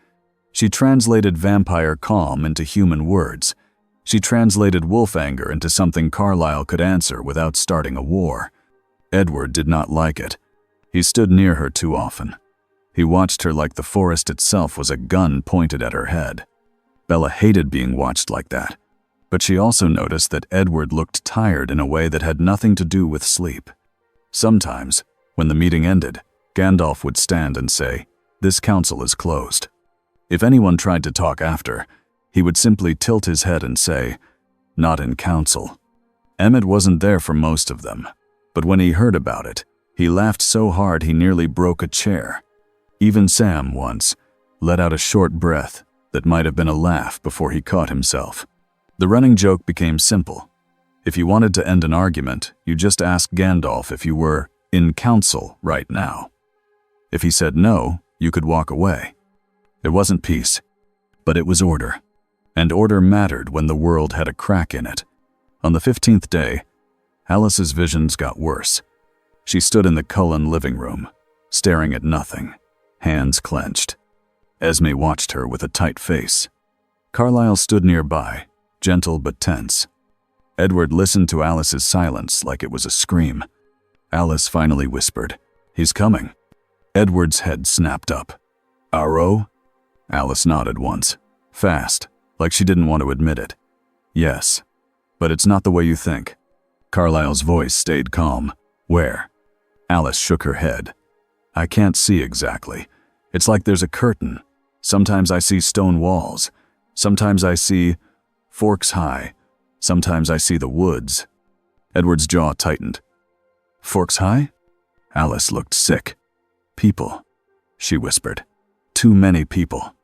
[SPEAKER 1] She translated vampire calm into human words. She translated wolf anger into something Carlisle could answer without starting a war. Edward did not like it. He stood near her too often. He watched her like the forest itself was a gun pointed at her head. Bella hated being watched like that, but she also noticed that Edward looked tired in a way that had nothing to do with sleep. Sometimes, when the meeting ended, Gandalf would stand and say, "This council is closed." If anyone tried to talk after, he would simply tilt his head and say, "Not in council." Emmett wasn't there for most of them, but when he heard about it, he laughed so hard he nearly broke a chair. Even Sam once let out a short breath that might have been a laugh before he caught himself. The running joke became simple. If you wanted to end an argument, you just asked Gandalf if you were in council right now. If he said no, you could walk away. It wasn't peace, but it was order. And order mattered when the world had a crack in it. On the 15th day, Alice's visions got worse. She stood in the Cullen living room, staring at nothing, hands clenched. Esme watched her with a tight face. Carlisle stood nearby, gentle but tense. Edward listened to Alice's silence like it was a scream. Alice finally whispered, "He's coming." Edward's head snapped up. "Aro?" Alice nodded once, fast, like she didn't want to admit it. "Yes, but it's not the way you think." Carlisle's voice stayed calm. "Where?" Alice shook her head. "I can't see exactly. It's like there's a curtain. Sometimes I see stone walls. Sometimes I see Forks High. Sometimes I see the woods." Edward's jaw tightened. "Forks High?" Alice looked sick. "People," she whispered. "Too many people."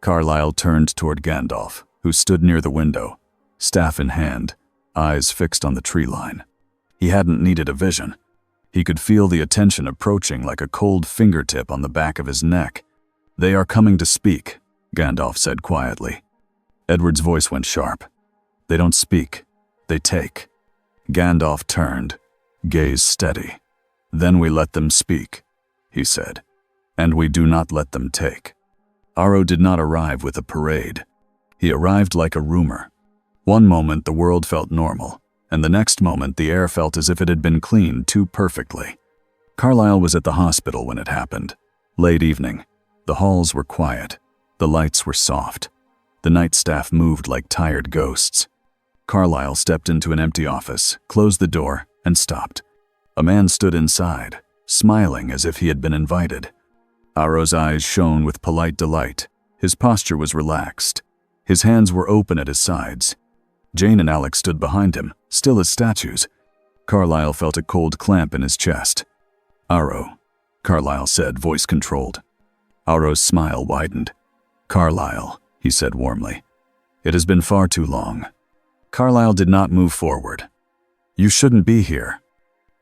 [SPEAKER 1] Carlisle turned toward Gandalf, who stood near the window, staff in hand, eyes fixed on the tree line. He hadn't needed a vision. He could feel the attention approaching like a cold fingertip on the back of his neck. "They are coming to speak," Gandalf said quietly. Edward's voice went sharp. "They don't speak, they take." Gandalf turned, gaze steady. "Then we let them speak," he said, "and we do not let them take." Aro did not arrive with a parade. He arrived like a rumor. One moment the world felt normal, and the next moment the air felt as if it had been cleaned too perfectly. Carlisle was at the hospital when it happened. Late evening. The halls were quiet. The lights were soft. The night staff moved like tired ghosts. Carlisle stepped into an empty office, closed the door, and stopped. A man stood inside, smiling as if he had been invited. Aro's eyes shone with polite delight. His posture was relaxed. His hands were open at his sides. Jane and Alex stood behind him, still as statues. Carlisle felt a cold clamp in his chest. "Aro," Carlisle said, voice controlled. Aro's smile widened. "Carlisle," he said warmly. "It has been far too long." Carlisle did not move forward. "You shouldn't be here."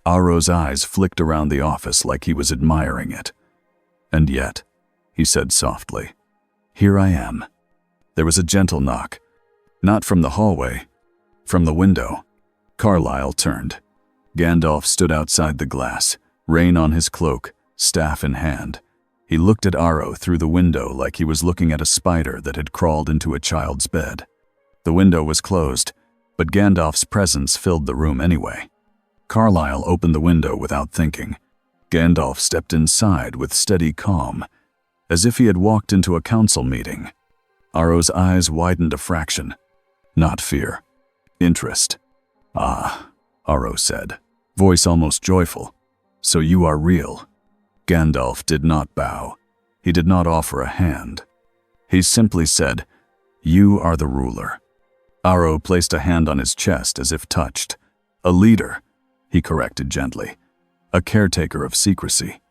[SPEAKER 1] Aro's eyes flicked around the office like he was admiring it. "And yet," he said softly, "here I am." There was a gentle knock. Not from the hallway, from the window. Carlisle turned. Gandalf stood outside the glass, rein on his cloak, staff in hand. He looked at Aro through the window like he was looking at a spider that had crawled into a child's bed. The window was closed, but Gandalf's presence filled the room anyway. Carlisle opened the window without thinking. Gandalf stepped inside with steady calm, as if he had walked into a council meeting. Aro's eyes widened a fraction. Not fear. Interest. "Ah," Aro said, voice almost joyful. "So you are real." Gandalf did not bow. He did not offer a hand. He simply said, "You are the ruler." Aro placed a hand on his chest as if touched. "A leader," he corrected gently. "A caretaker of secrecy."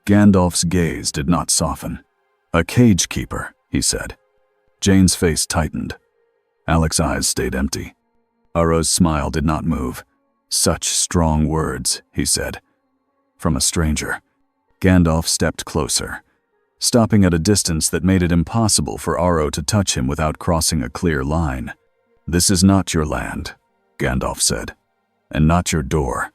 [SPEAKER 1] Gandalf's gaze did not soften. "A cage keeper," he said. Jane's face tightened. Alex's eyes stayed empty. Aro's smile did not move. "Such strong words," he said. From a stranger. Gandalf stepped closer. stopping at a distance that made it impossible for Aro to touch him without crossing a clear line. "This is not your land," Gandalf said, "and not your door."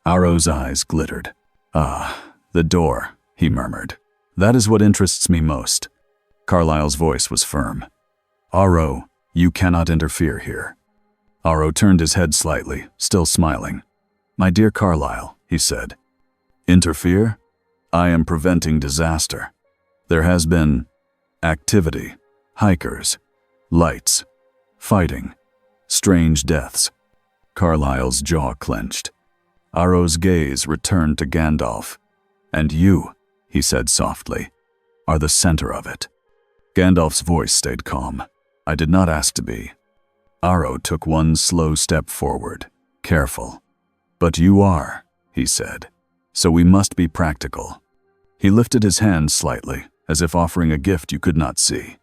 [SPEAKER 1] Aro's eyes glittered. "Ah, the door," he murmured. "That is what interests me most." Carlyle's voice was firm. "Aro, you cannot interfere here." Aro turned his head slightly, still smiling. "My dear Carlyle," he said. "Interfere? I am preventing disaster. There has been activity, hikers, lights, fighting, strange deaths." Carlyle's jaw clenched. Aro's gaze returned to Gandalf. "And you," he said softly, "are the center of it." Gandalf's voice stayed calm. "I did not ask to be." Aro took one slow step forward, careful. "But you are," he said, "so we must be practical." He lifted his hand slightly, as if offering a gift you could not see.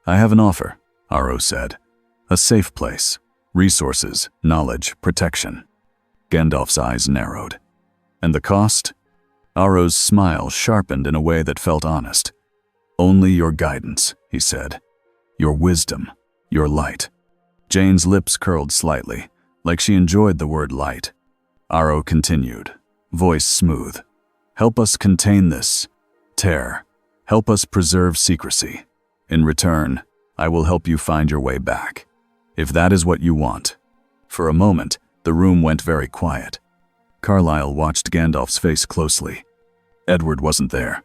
[SPEAKER 1] "I have an offer," Aro said. "A safe place, resources, knowledge, protection." Gandalf's eyes narrowed. "And the cost?" Aro's smile sharpened in a way that felt honest. "Only your guidance," he said. "Your wisdom, your light." Jane's lips curled slightly, like she enjoyed the word light. Aro continued, voice smooth. "Help us contain this tear. Help us preserve secrecy. In return, I will help you find your way back, if that is what you want." For a moment, the room went very quiet. Carlyle watched Gandalf's face closely. Edward wasn't there.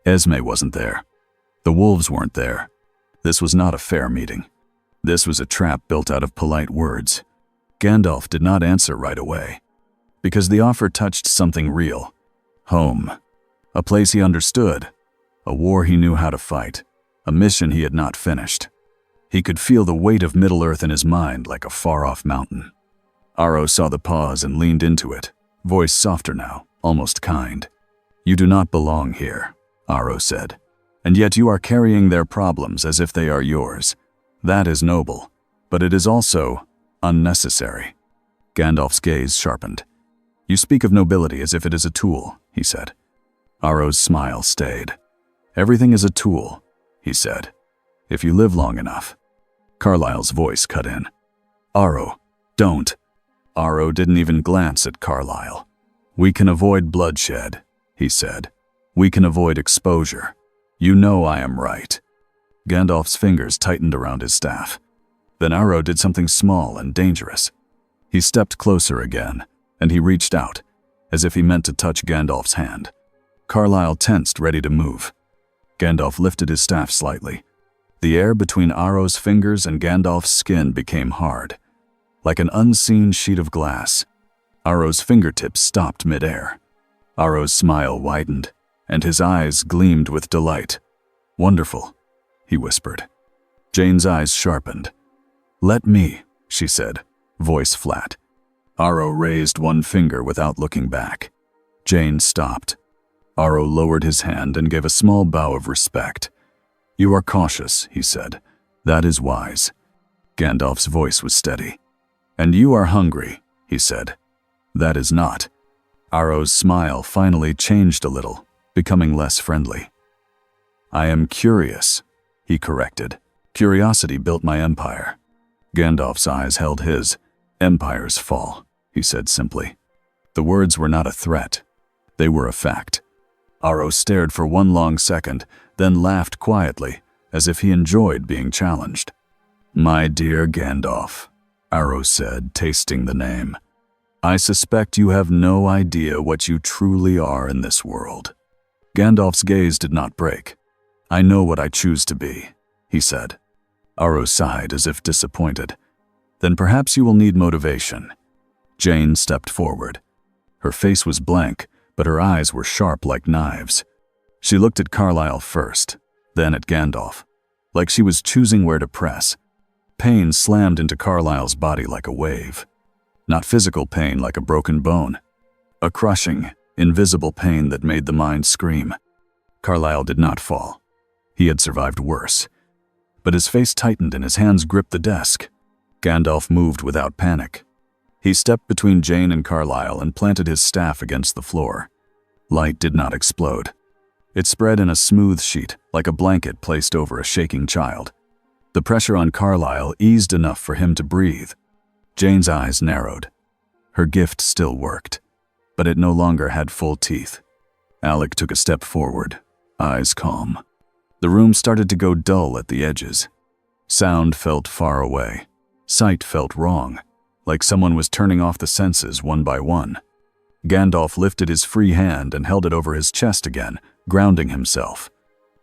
[SPEAKER 1] Esme wasn't there. The wolves weren't there. This was not a fair meeting. This was a trap built out of polite words. Gandalf did not answer right away, because the offer touched something real. Home. A place he understood. A war he knew how to fight. A mission he had not finished. He could feel the weight of Middle-earth in his mind like a far-off mountain. Aro saw the pause and leaned into it, voice softer now, almost kind. "You do not belong here," Aro said, "and yet you are carrying their problems as if they are yours. That is noble, but it is also unnecessary." Gandalf's gaze sharpened. "You speak of nobility as if it is a tool," he said. Aro's smile stayed. "Everything is a tool," he said, "if you live long enough." Carlyle's voice cut in. "Aro, don't." Aro didn't even glance at Carlyle. "We can avoid bloodshed," he said. "We can avoid exposure. You know I am right." Gandalf's fingers tightened around his staff. Then Aro did something small and dangerous. He stepped closer again, and he reached out, as if he meant to touch Gandalf's hand. Carlyle tensed, ready to move. Gandalf lifted his staff slightly. The air between Aro's fingers and Gandalf's skin became hard, like an unseen sheet of glass. Aro's fingertips stopped midair. Aro's smile widened, and his eyes gleamed with delight. "Wonderful," he whispered. Jane's eyes sharpened. "Let me," she said, voice flat. Aro raised one finger without looking back. Jane stopped. Aro lowered his hand and gave a small bow of respect. "You are cautious," he said. "That is wise." Gandalf's voice was steady. "And you are hungry," he said. "That is not." Aro's smile finally changed a little, becoming less friendly. "I am curious," he corrected. "Curiosity built my empire." Gandalf's eyes held his. "Empires fall," he said simply. The words were not a threat. They were a fact. Aro stared for one long second, then laughed quietly, as if he enjoyed being challenged. "My dear Gandalf," Aro said, tasting the name, "I suspect you have no idea what you truly are in this world." Gandalf's gaze did not break. "I know what I choose to be," he said. Aro sighed as if disappointed. "Then perhaps you will need motivation." Jane stepped forward. Her face was blank, but her eyes were sharp like knives. She looked at Carlyle first, then at Gandalf, like she was choosing where to press. Pain slammed into Carlyle's body like a wave. Not physical pain like a broken bone. A crushing, invisible pain that made the mind scream. Carlyle did not fall. He had survived worse. But his face tightened and his hands gripped the desk. Gandalf moved without panic. He stepped between Jane and Carlyle and planted his staff against the floor. Light did not explode. It spread in a smooth sheet, like a blanket placed over a shaking child. The pressure on Carlyle eased enough for him to breathe. Jane's eyes narrowed. Her gift still worked, but it no longer had full teeth. Alec took a step forward, eyes calm. The room started to go dull at the edges. Sound felt far away. Sight felt wrong, like someone was turning off the senses one by one. Gandalf lifted his free hand and held it over his chest again, grounding himself.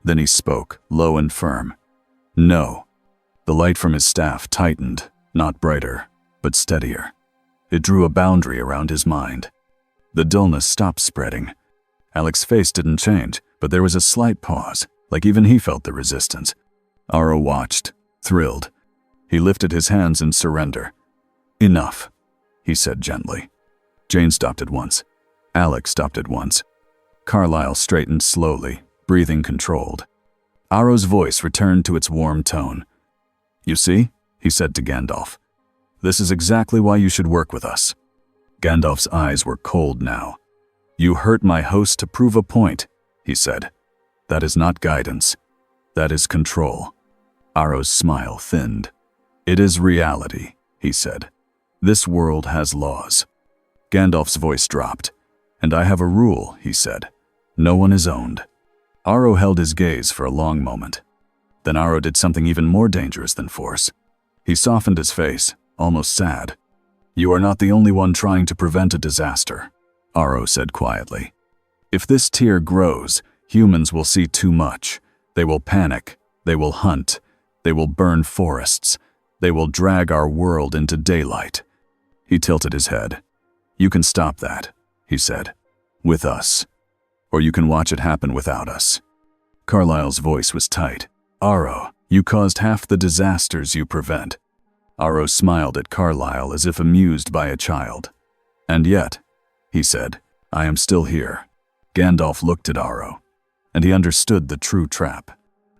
[SPEAKER 1] Then he spoke, low and firm. No. The light from his staff tightened, not brighter, but steadier. It drew a boundary around his mind. The dullness stopped spreading. Alec's face didn't change, but there was a slight pause, like even he felt the resistance. Aro watched, thrilled. He lifted his hands in surrender. Enough, he said gently. Jane stopped at once. Alec stopped at once. Carlyle straightened slowly, breathing controlled. Aro's voice returned to its warm tone. You see, he said to Gandalf, this is exactly why you should work with us. Gandalf's eyes were cold now. You hurt my host to prove a point, he said. That is not guidance. That is control. Aro's smile thinned. It is reality, he said. This world has laws. Gandalf's voice dropped. And I have a rule, he said. No one is owned. Aro held his gaze for a long moment. Then Aro did something even more dangerous than force. He softened his face, almost sad. You are not the only one trying to prevent a disaster, Aro said quietly. If this tier grows, humans will see too much. They will panic. They will hunt. They will burn forests. They will drag our world into daylight. He tilted his head. You can stop that, he said. With us. Or you can watch it happen without us. Carlyle's voice was tight. Aro, you caused half the disasters you prevent. Aro smiled at Carlyle as if amused by a child. And yet, he said, I am still here. Gandalf looked at Aro, and he understood the true trap.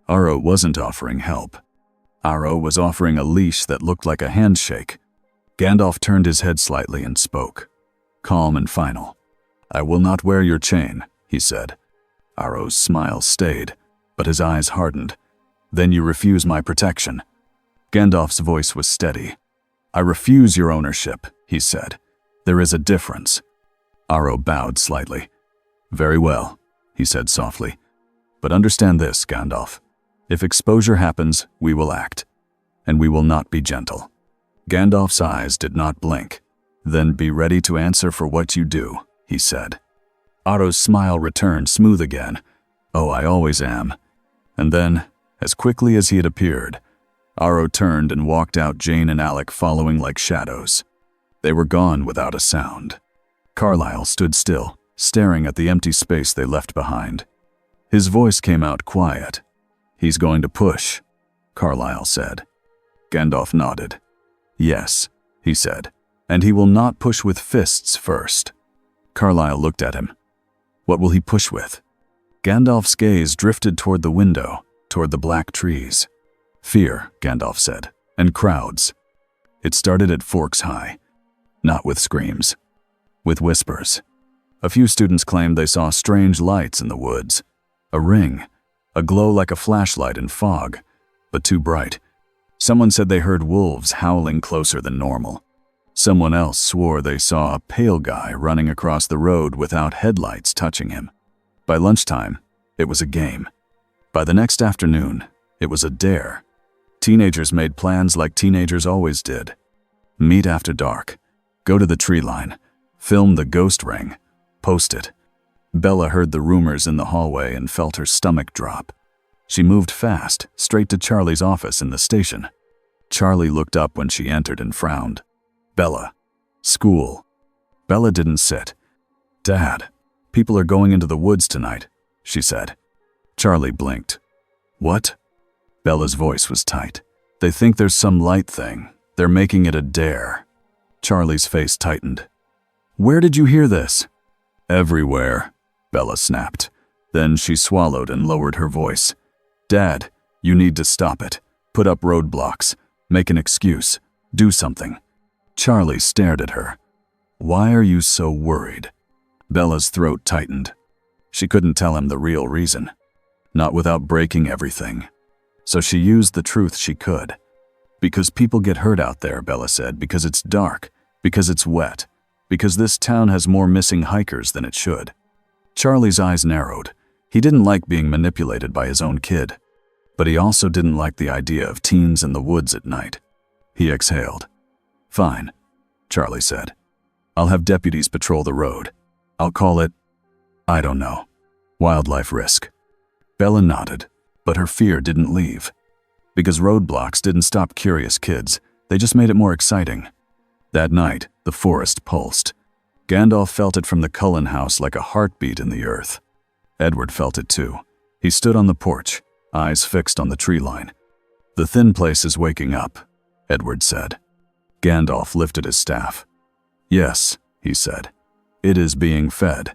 [SPEAKER 1] Aro wasn't offering help. Aro was offering a leash that looked like a handshake. Gandalf turned his head slightly and spoke, calm and final. I will not wear your chain, he said. Aro's smile stayed, but his eyes hardened. Then you refuse my protection. Gandalf's voice was steady. I refuse your ownership, he said. There is a difference. Aro bowed slightly. Very well, he said softly. But understand this, Gandalf. If exposure happens, we will act. And we will not be gentle. Gandalf's eyes did not blink. Then be ready to answer for what you do, he said. Aro's smile returned smooth again. Oh, I always am. And then, as quickly as he had appeared, Aro turned and walked out, Jane and Alec following like shadows. They were gone without a sound. Carlyle stood still, staring at the empty space they left behind. His voice came out quiet. He's going to push, Carlyle said. Gandalf nodded. Yes, he said, and he will not push with fists first. Carlyle looked at him. What will he push with? Gandalf's gaze drifted toward the window, toward the black trees. Fear, Gandalf said, and crowds. It started at Forks High. Not with screams. With whispers. A few students claimed they saw strange lights in the woods. A ring. A glow like a flashlight in fog, but too bright. Someone said they heard wolves howling closer than normal. Someone else swore they saw a pale guy running across the road without headlights touching him. By lunchtime, it was a game. By the next afternoon, it was a dare. Teenagers made plans like teenagers always did. Meet after dark. Go to the tree line. Film the ghost ring. Post it. Bella heard the rumors in the hallway and felt her stomach drop. She moved fast, straight to Charlie's office in the station. Charlie looked up when she entered and frowned. Bella. School. Bella didn't sit. Dad, people are going into the woods tonight, she said. Charlie blinked. What? Bella's voice was tight. They think there's some light thing. They're making it a dare. Charlie's face tightened. Where did you hear this? Everywhere, Bella snapped. Then she swallowed and lowered her voice. Dad, you need to stop it. Put up roadblocks. Make an excuse. Do something. Charlie stared at her. Why are you so worried? Bella's throat tightened. She couldn't tell him the real reason. Not without breaking everything. So she used the truth she could. Because people get hurt out there, Bella said, because it's dark, because it's wet, because this town has more missing hikers than it should. Charlie's eyes narrowed. He didn't like being manipulated by his own kid. But he also didn't like the idea of teens in the woods at night. He exhaled. Fine, Charlie said. I'll have deputies patrol the road. I'll call it, I don't know, wildlife risk. Bella nodded, but her fear didn't leave. Because roadblocks didn't stop curious kids, they just made it more exciting. That night, the forest pulsed. Gandalf felt it from the Cullen house like a heartbeat in the earth. Edward felt it too. He stood on the porch, eyes fixed on the tree line. The thin place is waking up, Edward said. Gandalf lifted his staff. Yes, he said. It is being fed.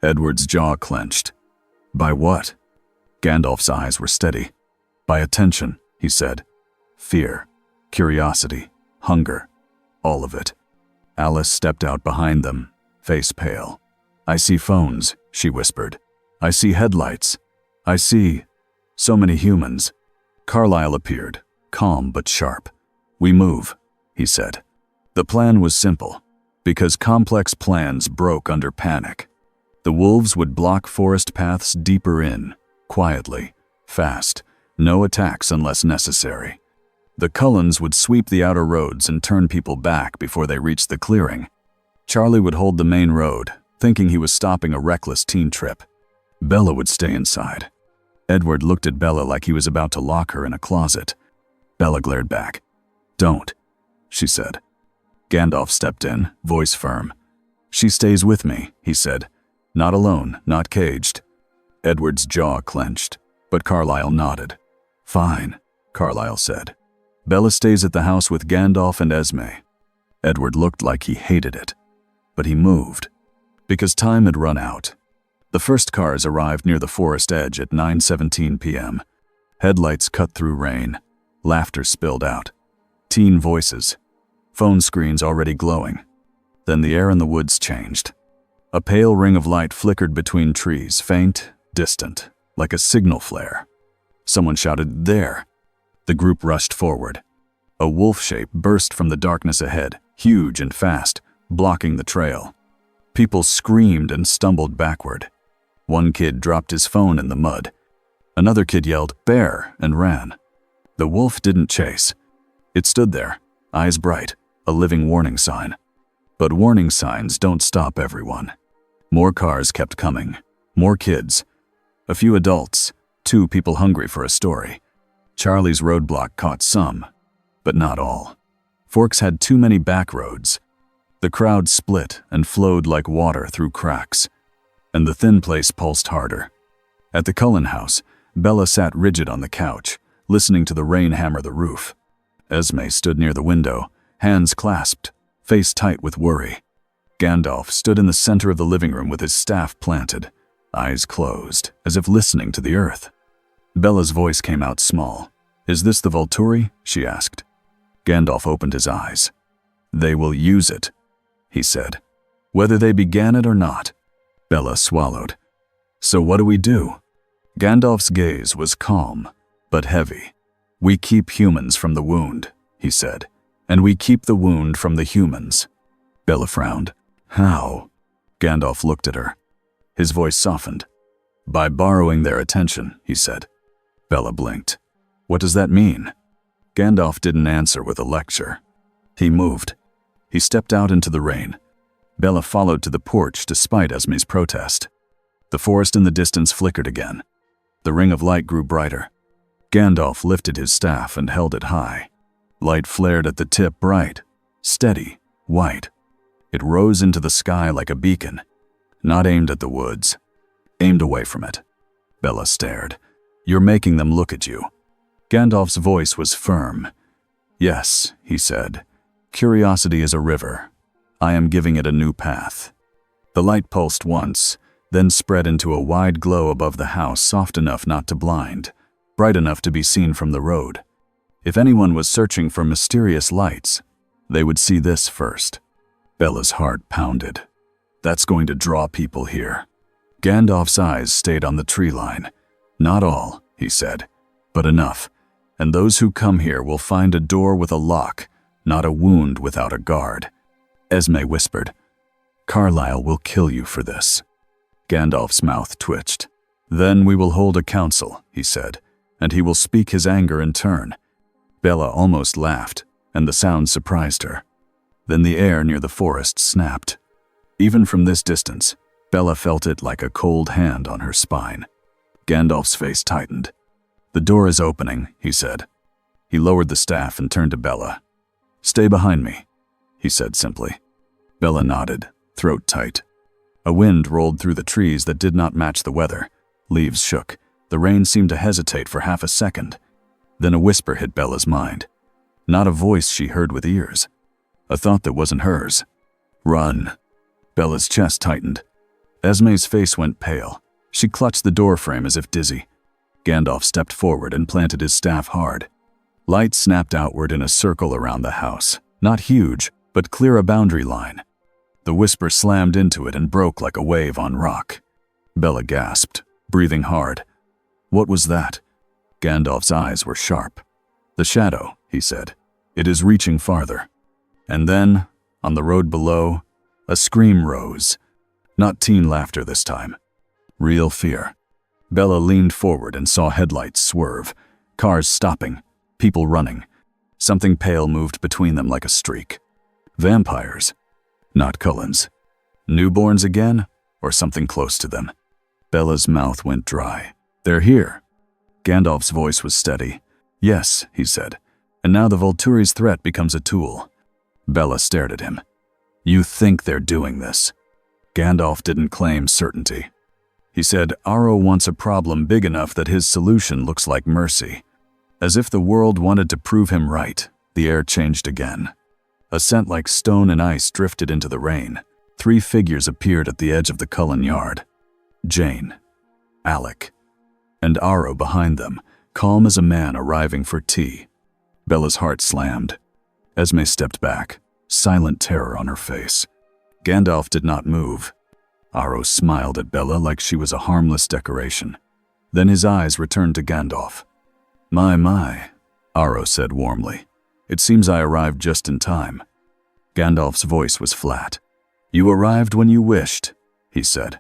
[SPEAKER 1] Edward's jaw clenched. By what? Gandalf's eyes were steady. By attention, he said. Fear, curiosity, hunger, all of it. Alice stepped out behind them, face pale. I see phones, she whispered. I see headlights. I see so many humans. Carlyle appeared, calm but sharp. We move, he said. The plan was simple, because complex plans broke under panic. The wolves would block forest paths deeper in, quietly, fast, no attacks unless necessary. The Cullens would sweep the outer roads and turn people back before they reached the clearing. Charlie would hold the main road, thinking he was stopping a reckless teen trip. Bella would stay inside. Edward looked at Bella like he was about to lock her in a closet. Bella glared back. Don't, she said. Gandalf stepped in, voice firm. She stays with me, he said. Not alone, not caged. Edward's jaw clenched, but Carlyle nodded. Fine, Carlyle said. Bella stays at the house with Gandalf and Esme. Edward looked like he hated it, but he moved, because time had run out. The first cars arrived near the forest edge at 9:17 p.m. Headlights cut through rain. Laughter spilled out. Teen voices. Phone screens already glowing. Then the air in the woods changed. A pale ring of light flickered between trees, faint, distant, like a signal flare. Someone shouted, "There!" The group rushed forward. A wolf shape burst from the darkness ahead, huge and fast, blocking the trail. People screamed and stumbled backward. One kid dropped his phone in the mud. Another kid yelled, "Bear!" and ran. The wolf didn't chase. It stood there, eyes bright, a living warning sign. But warning signs don't stop everyone. More cars kept coming. More kids. A few adults. 2 people hungry for a story. Charlie's roadblock caught some, but not all. Forks had too many back roads. The crowd split and flowed like water through cracks. And the thin place pulsed harder. At the Cullen house, Bella sat rigid on the couch, listening to the rain hammer the roof. Esme stood near the window, hands clasped, face tight with worry. Gandalf stood in the center of the living room with his staff planted, eyes closed, as if listening to the earth. Bella's voice came out small. "Is this the Volturi?" she asked. Gandalf opened his eyes. "They will use it," he said. "Whether they began it or not." Bella swallowed. "So what do we do?" Gandalf's gaze was calm, but heavy. "We keep humans from the wound," he said. "And we keep the wound from the humans." Bella frowned. "How?" Gandalf looked at her. His voice softened. "By borrowing their attention," he said. Bella blinked. "What does that mean?" Gandalf didn't answer with a lecture. He moved. He stepped out into the rain. Bella followed to the porch despite Esme's protest. The forest in the distance flickered again. The ring of light grew brighter. Gandalf lifted his staff and held it high. Light flared at the tip, bright, steady, white. It rose into the sky like a beacon, not aimed at the woods, aimed away from it. Bella stared. "You're making them look at you." Gandalf's voice was firm. "Yes," he said. "Curiosity is a river. I am giving it a new path." The light pulsed once, then spread into a wide glow above the house, soft enough not to blind, bright enough to be seen from the road. If anyone was searching for mysterious lights, they would see this first. Bella's heart pounded. "That's going to draw people here." Gandalf's eyes stayed on the tree line. "Not all," he said, "but enough. And those who come here will find a door with a lock, not a wound without a guard." Esme whispered, "Carlyle will kill you for this." Gandalf's mouth twitched. "Then we will hold a council," he said, "and he will speak his anger in turn." Bella almost laughed, and the sound surprised her. Then the air near the forest snapped. Even from this distance, Bella felt it like a cold hand on her spine. Gandalf's face tightened. "The door is opening," he said. He lowered the staff and turned to Bella. "Stay behind me," he said simply. Bella nodded, throat tight. A wind rolled through the trees that did not match the weather. Leaves shook. The rain seemed to hesitate for half a second. Then a whisper hit Bella's mind. Not a voice she heard with ears. A thought that wasn't hers. "Run." Bella's chest tightened. Esme's face went pale. She clutched the door frame as if dizzy. Gandalf stepped forward and planted his staff hard. Light snapped outward in a circle around the house. Not huge, but clear a boundary line. The whisper slammed into it and broke like a wave on rock. Bella gasped, breathing hard. What was that? Gandalf's eyes were sharp. "The shadow," he said. "It is reaching farther." And then, on the road below, a scream rose. Not teen laughter this time. Real fear. Bella leaned forward and saw headlights swerve, cars stopping, people running. Something pale moved between them like a streak. Vampires. Not Cullens. Newborns again, or something close to them. Bella's mouth went dry. "They're here." Gandalf's voice was steady. "Yes," he said, "and now the Volturi's threat becomes a tool." Bella stared at him. "You think they're doing this?" Gandalf didn't claim certainty. He said Aro wants a problem big enough that his solution looks like mercy. As if the world wanted to prove him right, the air changed again. A scent like stone and ice drifted into the rain. 3 figures appeared at the edge of the Cullen yard. Jane, Alec, and Aro behind them, calm as a man arriving for tea. Bella's heart slammed. Esme stepped back, silent terror on her face. Gandalf did not move. Aro smiled at Bella like she was a harmless decoration. Then his eyes returned to Gandalf. My, Aro said warmly. "It seems I arrived just in time." Gandalf's voice was flat. "You arrived when you wished," he said.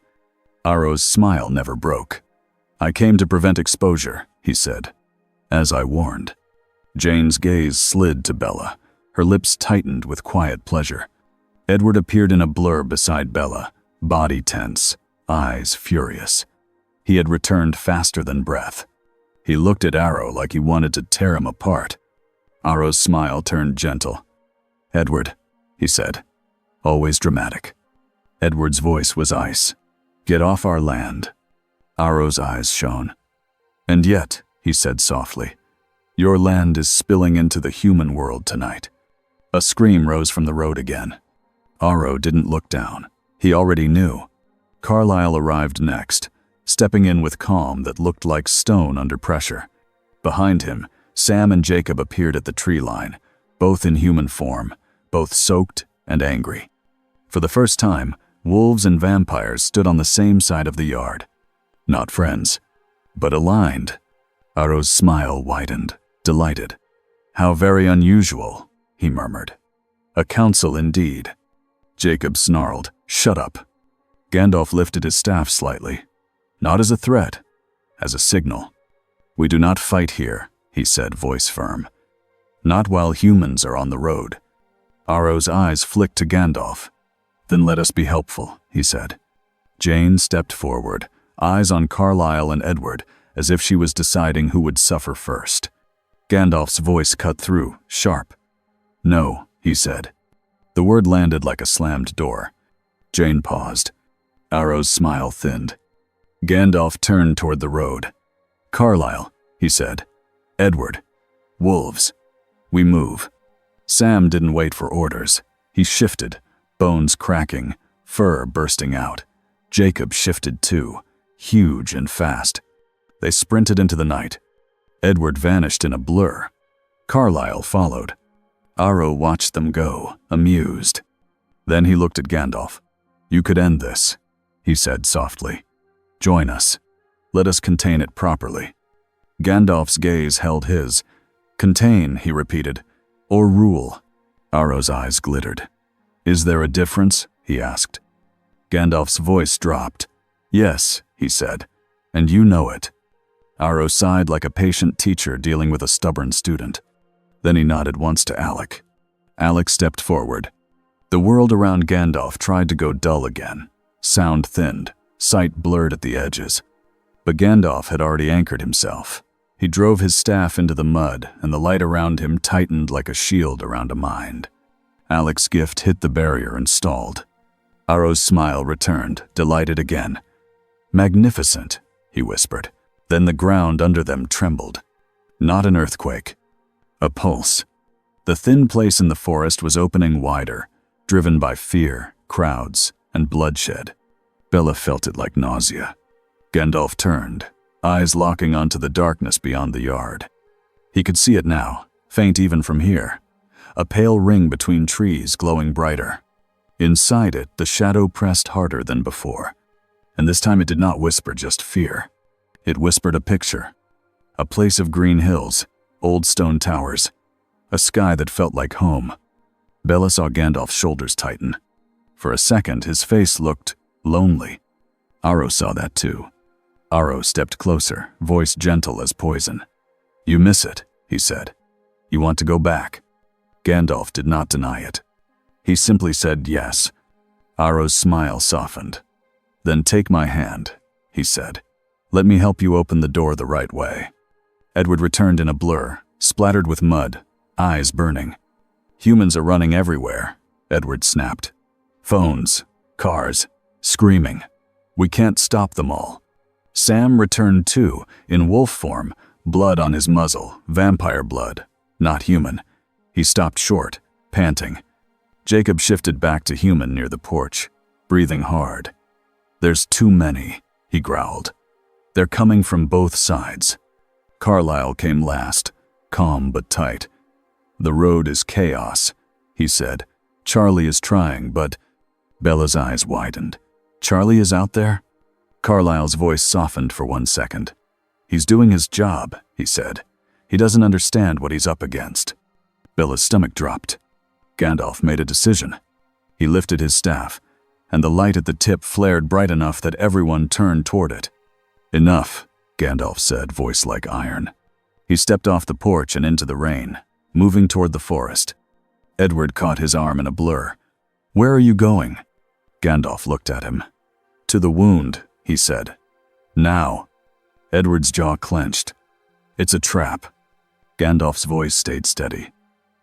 [SPEAKER 1] Aro's smile never broke. "I came to prevent exposure," he said. "As I warned." Jane's gaze slid to Bella. Her lips tightened with quiet pleasure. Edward appeared in a blur beside Bella, body tense, eyes furious. He had returned faster than breath. He looked at Aro like he wanted to tear him apart. Aro's smile turned gentle. "Edward," he said, always dramatic. Edward's voice was ice. "Get off our land." Aro's eyes shone. "And yet," he said softly, "your land is spilling into the human world tonight." A scream rose from the road again. Aro didn't look down. He already knew. Carlyle arrived next, stepping in with calm that looked like stone under pressure. Behind him, Sam and Jacob appeared at the tree line, both in human form, both soaked and angry. For the first time, wolves and vampires stood on the same side of the yard. Not friends, but aligned. Aro's smile widened, delighted. "How very unusual," he murmured. "A council indeed." Jacob snarled, "Shut up." Gandalf lifted his staff slightly. "Not as a threat, as a signal." "We do not fight here," he said, voice firm. "Not while humans are on the road." Aro's eyes flicked to Gandalf. "Then let us be helpful," he said. Jane stepped forward, eyes on Carlyle and Edward, as if she was deciding who would suffer first. Gandalf's voice cut through, sharp. "No," he said. The word landed like a slammed door. Jane paused. Aro's smile thinned. Gandalf turned toward the road. "Carlyle," he said. "Edward. Wolves. We move." Sam didn't wait for orders. He shifted, bones cracking, fur bursting out. Jacob shifted too, huge and fast. They sprinted into the night. Edward vanished in a blur. Carlyle followed. Aro watched them go, amused. Then he looked at Gandalf. "You could end this," he said softly. Join us. Let us contain it properly." Gandalf's gaze held his. "Contain," he repeated, "or rule." Aro's eyes glittered. "Is there a difference?" he asked. Gandalf's voice dropped. "Yes," he said, "and you know it." Aro sighed like a patient teacher dealing with a stubborn student. Then he nodded once to Alec. Alec stepped forward. The world around Gandalf tried to go dull again. Sound thinned, sight blurred at the edges. But Gandalf had already anchored himself. He drove his staff into the mud, and the light around him tightened like a shield around a mind. Alec's gift hit the barrier and stalled. Aro's smile returned, delighted again. "Magnificent," he whispered. Then the ground under them trembled. Not an earthquake. A pulse. The thin place in the forest was opening wider, driven by fear, crowds, and bloodshed. Bella felt it like nausea. Gandalf turned, eyes locking onto the darkness beyond the yard. He could see it now, faint even from here. A pale ring between trees glowing brighter. Inside it, the shadow pressed harder than before. And this time it did not whisper just fear. It whispered a picture. A place of green hills, old stone towers, a sky that felt like home. Bella saw Gandalf's shoulders tighten. For a second, his face looked lonely. Aro saw that too. Aro stepped closer, voice gentle as poison. "You miss it," he said. "You want to go back." Gandalf did not deny it. He simply said yes. Aro's smile softened. "Then take my hand," he said. "Let me help you open the door the right way." Edward returned in a blur, splattered with mud, eyes burning. "Humans are running everywhere," Edward snapped. "Phones, cars, screaming. We can't stop them all." Sam returned too, in wolf form, blood on his muzzle, vampire blood, not human. He stopped short, panting. Jacob shifted back to human near the porch, breathing hard. "There's too many," he growled. "They're coming from both sides." Carlyle came last, calm but tight. "The road is chaos," he said. "Charlie is trying, but—" Bella's eyes widened. "Charlie is out there?" Carlyle's voice softened for 1 second. "He's doing his job," he said. "He doesn't understand what he's up against." Bella's stomach dropped. Gandalf made a decision. He lifted his staff, and the light at the tip flared bright enough that everyone turned toward it. "Enough," Gandalf said, voice like iron. He stepped off the porch and into the rain, moving toward the forest. Edward caught his arm in a blur. "Where are you going?" Gandalf looked at him. "To the wound," he said. "Now." Edward's jaw clenched. "It's a trap." Gandalf's voice stayed steady.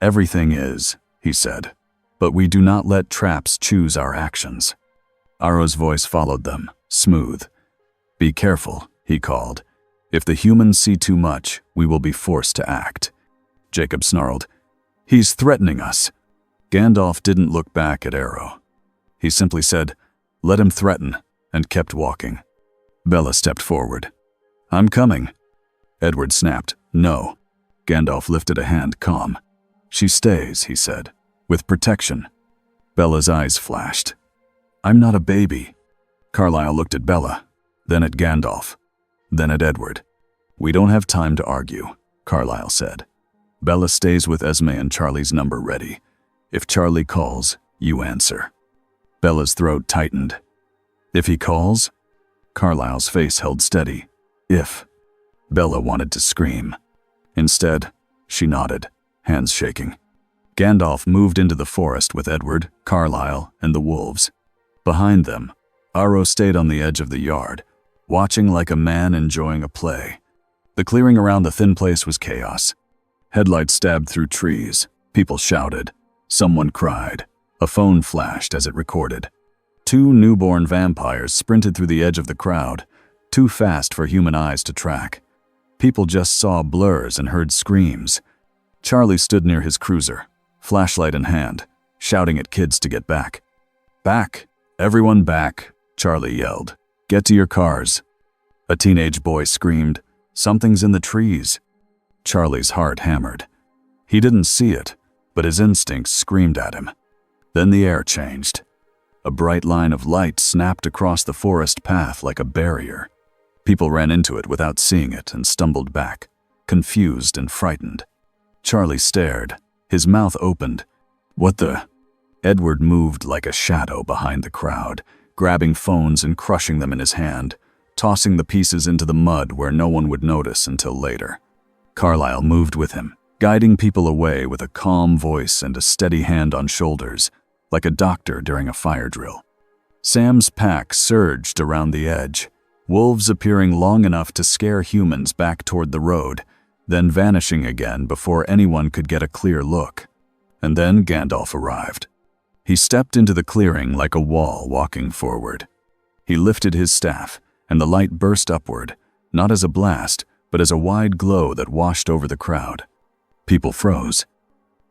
[SPEAKER 1] "Everything is," he said. "But we do not let traps choose our actions." Aro's voice followed them, smooth. "Be careful," he called. "If the humans see too much, we will be forced to act." Jacob snarled, "He's threatening us." Gandalf didn't look back at Aro. He simply said, "Let him threaten," and kept walking. Bella stepped forward. "I'm coming." Edward snapped, "No." Gandalf lifted a hand, calm. "She stays," he said, "with protection." Bella's eyes flashed. "I'm not a baby." Carlyle looked at Bella, then at Gandalf, then at Edward. "We don't have time to argue," Carlyle said. "Bella stays with Esme and Charlie's number ready. If Charlie calls, you answer." Bella's throat tightened. "If he calls?" Carlyle's face held steady. "If." Bella wanted to scream. Instead, she nodded, hands shaking. Gandalf moved into the forest with Edward, Carlyle, and the wolves. Behind them, Aro stayed on the edge of the yard, watching like a man enjoying a play. The clearing around the thin place was chaos. Headlights stabbed through trees. People shouted. Someone cried. A phone flashed as it recorded. 2 newborn vampires sprinted through the edge of the crowd, too fast for human eyes to track. People just saw blurs and heard screams. Charlie stood near his cruiser, flashlight in hand, shouting at kids to get back. "Back! Everyone back!" Charlie yelled. "Get to your cars!" A teenage boy screamed, "Something's in the trees!" Charlie's heart hammered. He didn't see it, but his instincts screamed at him. Then the air changed. A bright line of light snapped across the forest path like a barrier. People ran into it without seeing it and stumbled back, confused and frightened. Charlie stared, his mouth opened. What the? Edward moved like a shadow behind the crowd, grabbing phones and crushing them in his hand, tossing the pieces into the mud where no one would notice until later. Carlyle moved with him, guiding people away with a calm voice and a steady hand on shoulders, like a doctor during a fire drill. Sam's pack surged around the edge, wolves appearing long enough to scare humans back toward the road, then vanishing again before anyone could get a clear look. And then Gandalf arrived. He stepped into the clearing like a wall walking forward. He lifted his staff, and the light burst upward, not as a blast, but as a wide glow that washed over the crowd. People froze,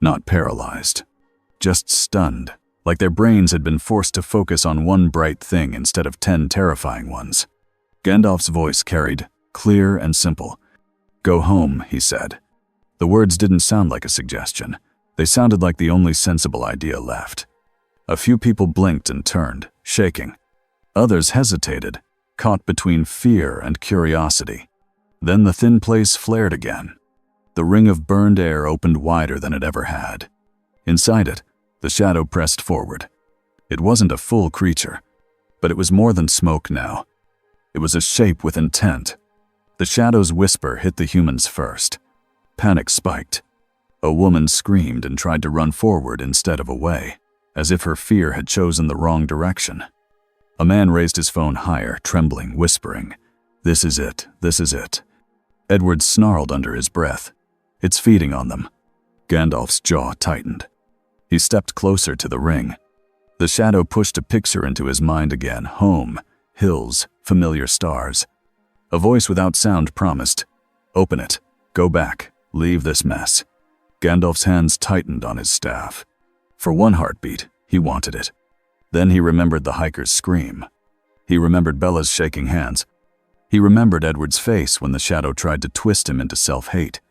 [SPEAKER 1] not paralyzed, just stunned, like their brains had been forced to focus on one bright thing instead of 10 terrifying ones. Gandalf's voice carried, clear and simple. "Go home," he said. The words didn't sound like a suggestion. They sounded like the only sensible idea left. A few people blinked and turned, shaking. Others hesitated, caught between fear and curiosity. Then the thin place flared again. The ring of burned air opened wider than it ever had. Inside it, the shadow pressed forward. It wasn't a full creature, but it was more than smoke now. It was a shape with intent. The shadow's whisper hit the humans first. Panic spiked. A woman screamed and tried to run forward instead of away, as if her fear had chosen the wrong direction. A man raised his phone higher, trembling, whispering, "This is it, this is it." Edward snarled under his breath. "It's feeding on them." Gandalf's jaw tightened. He stepped closer to the ring. The shadow pushed a picture into his mind again: home, hills, familiar stars. A voice without sound promised, "Open it, go back, leave this mess." Gandalf's hands tightened on his staff. For one heartbeat, he wanted it. Then he remembered the hiker's scream. He remembered Bella's shaking hands. He remembered Edward's face when the shadow tried to twist him into self-hate.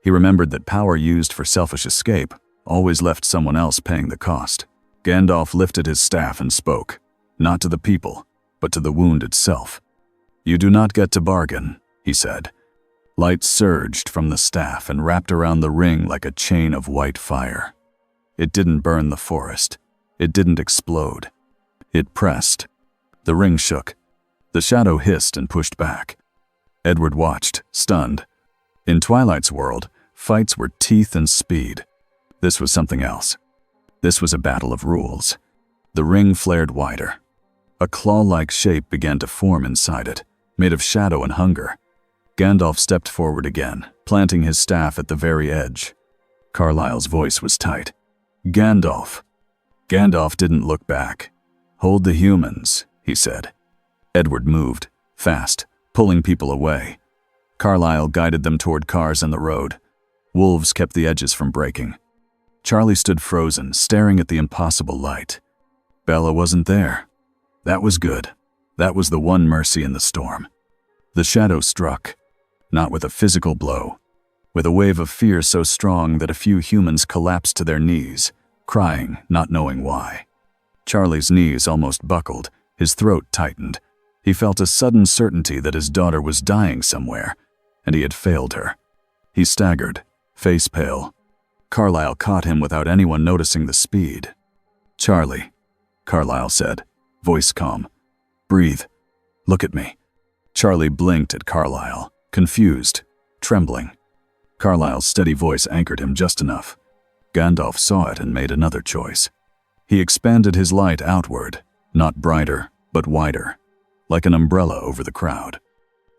[SPEAKER 1] He remembered that power used for selfish escape always left someone else paying the cost. Gandalf lifted his staff and spoke, not to the people, but to the wound itself. "You do not get to bargain," he said. Light surged from the staff and wrapped around the ring like a chain of white fire. It didn't burn the forest. It didn't explode. It pressed. The ring shook. The shadow hissed and pushed back. Edward watched, stunned. In Twilight's world, fights were teeth and speed. This was something else. This was a battle of rules. The ring flared wider. A claw-like shape began to form inside it, made of shadow and hunger. Gandalf stepped forward again, planting his staff at the very edge. Carlyle's voice was tight. "Gandalf." Gandalf didn't look back. "Hold the humans," he said. Edward moved, fast, pulling people away. Carlyle guided them toward cars and the road. Wolves kept the edges from breaking. Charlie stood frozen, staring at the impossible light. Bella wasn't there. That was good. That was the one mercy in the storm. The shadow struck, not with a physical blow, with a wave of fear so strong that a few humans collapsed to their knees, crying, not knowing why. Charlie's knees almost buckled, his throat tightened. He felt a sudden certainty that his daughter was dying somewhere, and he had failed her. He staggered, face pale. Carlyle caught him without anyone noticing the speed. "Charlie," Carlyle said, voice calm. "Breathe. Look at me." Charlie blinked at Carlyle, confused, trembling. Carlyle's steady voice anchored him just enough. Gandalf saw it and made another choice. He expanded his light outward, not brighter, but wider, like an umbrella over the crowd.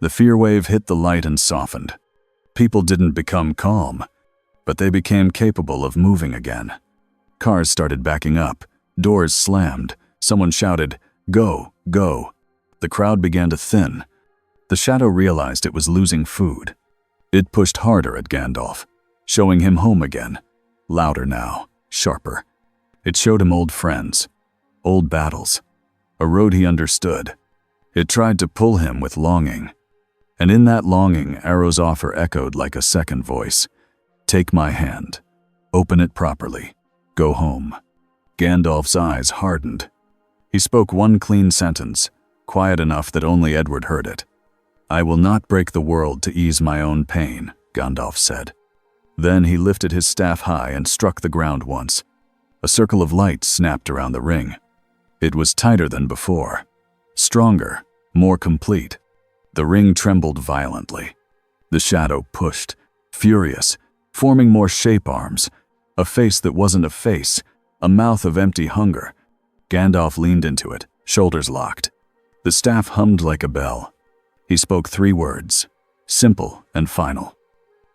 [SPEAKER 1] The fear wave hit the light and softened. People didn't become calm, but they became capable of moving again. Cars started backing up, doors slammed, someone shouted, "Go, go." The crowd began to thin. The shadow realized it was losing food. It pushed harder at Gandalf, showing him home again, louder now, sharper. It showed him old friends, old battles, a road he understood. It tried to pull him with longing. And in that longing, Arrow's offer echoed like a second voice. "Take my hand. Open it properly. Go home." Gandalf's eyes hardened. He spoke one clean sentence, quiet enough that only Edward heard it. "I will not break the world to ease my own pain," Gandalf said. Then he lifted his staff high and struck the ground once. A circle of light snapped around the ring. It was tighter than before, stronger, more complete. The ring trembled violently. The shadow pushed, furious, forming more shape arms, a face that wasn't a face, a mouth of empty hunger. Gandalf leaned into it, shoulders locked. The staff hummed like a bell. He spoke 3 words, simple and final.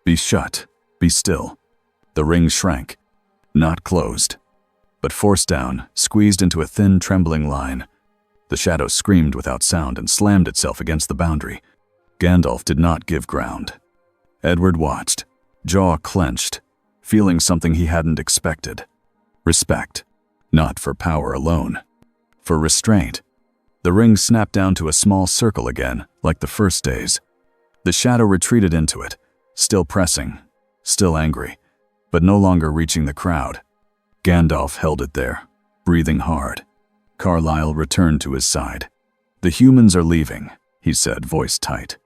[SPEAKER 1] "Be shut, be still." The ring shrank, not closed, but forced down, squeezed into a thin, trembling line. The shadow screamed without sound and slammed itself against the boundary. Gandalf did not give ground. Edward watched, jaw clenched, feeling something he hadn't expected. Respect, not for power alone, for restraint. The ring snapped down to a small circle again, like the first days. The shadow retreated into it, still pressing, still angry, but no longer reaching the crowd. Gandalf held it there, breathing hard. Carlyle returned to his side. "The humans are leaving," he said, voice tight.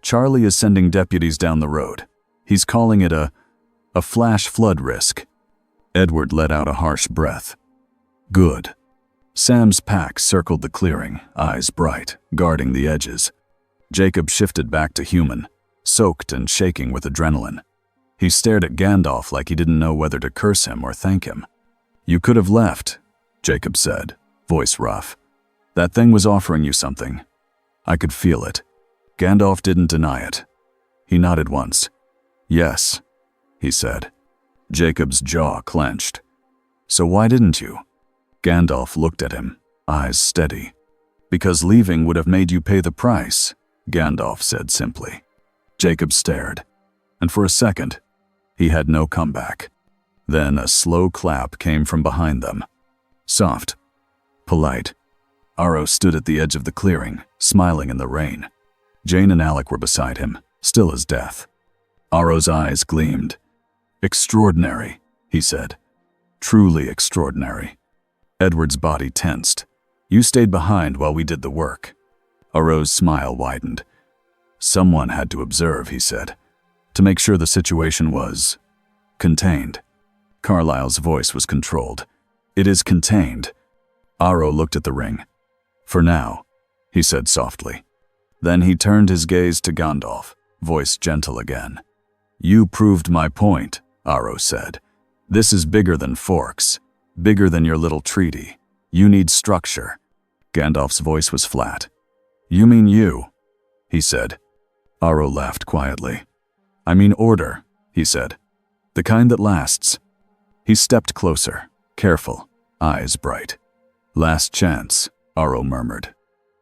[SPEAKER 1] "Charlie is sending deputies down the road. He's calling it a flash flood risk." Edward let out a harsh breath. "Good." Sam's pack circled the clearing, eyes bright, guarding the edges. Jacob shifted back to human, soaked and shaking with adrenaline. He stared at Gandalf like he didn't know whether to curse him or thank him. "You could have left," Jacob said, voice rough. "That thing was offering you something. I could feel it." Gandalf didn't deny it. He nodded once. "Yes," he said. Jacob's jaw clenched. "So why didn't you?" Gandalf looked at him, eyes steady. "Because leaving would have made you pay the price," Gandalf said simply. Jacob stared, and for a second, he had no comeback. Then a slow clap came from behind them. Soft, polite. Aro stood at the edge of the clearing, smiling in the rain. Jane and Alec were beside him, still as death. Aro's eyes gleamed. "Extraordinary," he said. "Truly extraordinary." Edward's body tensed. "You stayed behind while we did the work." Aro's smile widened. "Someone had to observe," he said, "to make sure the situation was contained." Carlyle's voice was controlled. "It is contained." Aro looked at the ring. "For now," he said softly. Then he turned his gaze to Gandalf, voice gentle again. "You proved my point," Aro said. "This is bigger than forks, bigger than your little treaty. You need structure." Gandalf's voice was flat. "You mean you," he said. Aro laughed quietly. "I mean order," he said. "The kind that lasts." He stepped closer, careful, eyes bright. "Last chance," Aro murmured.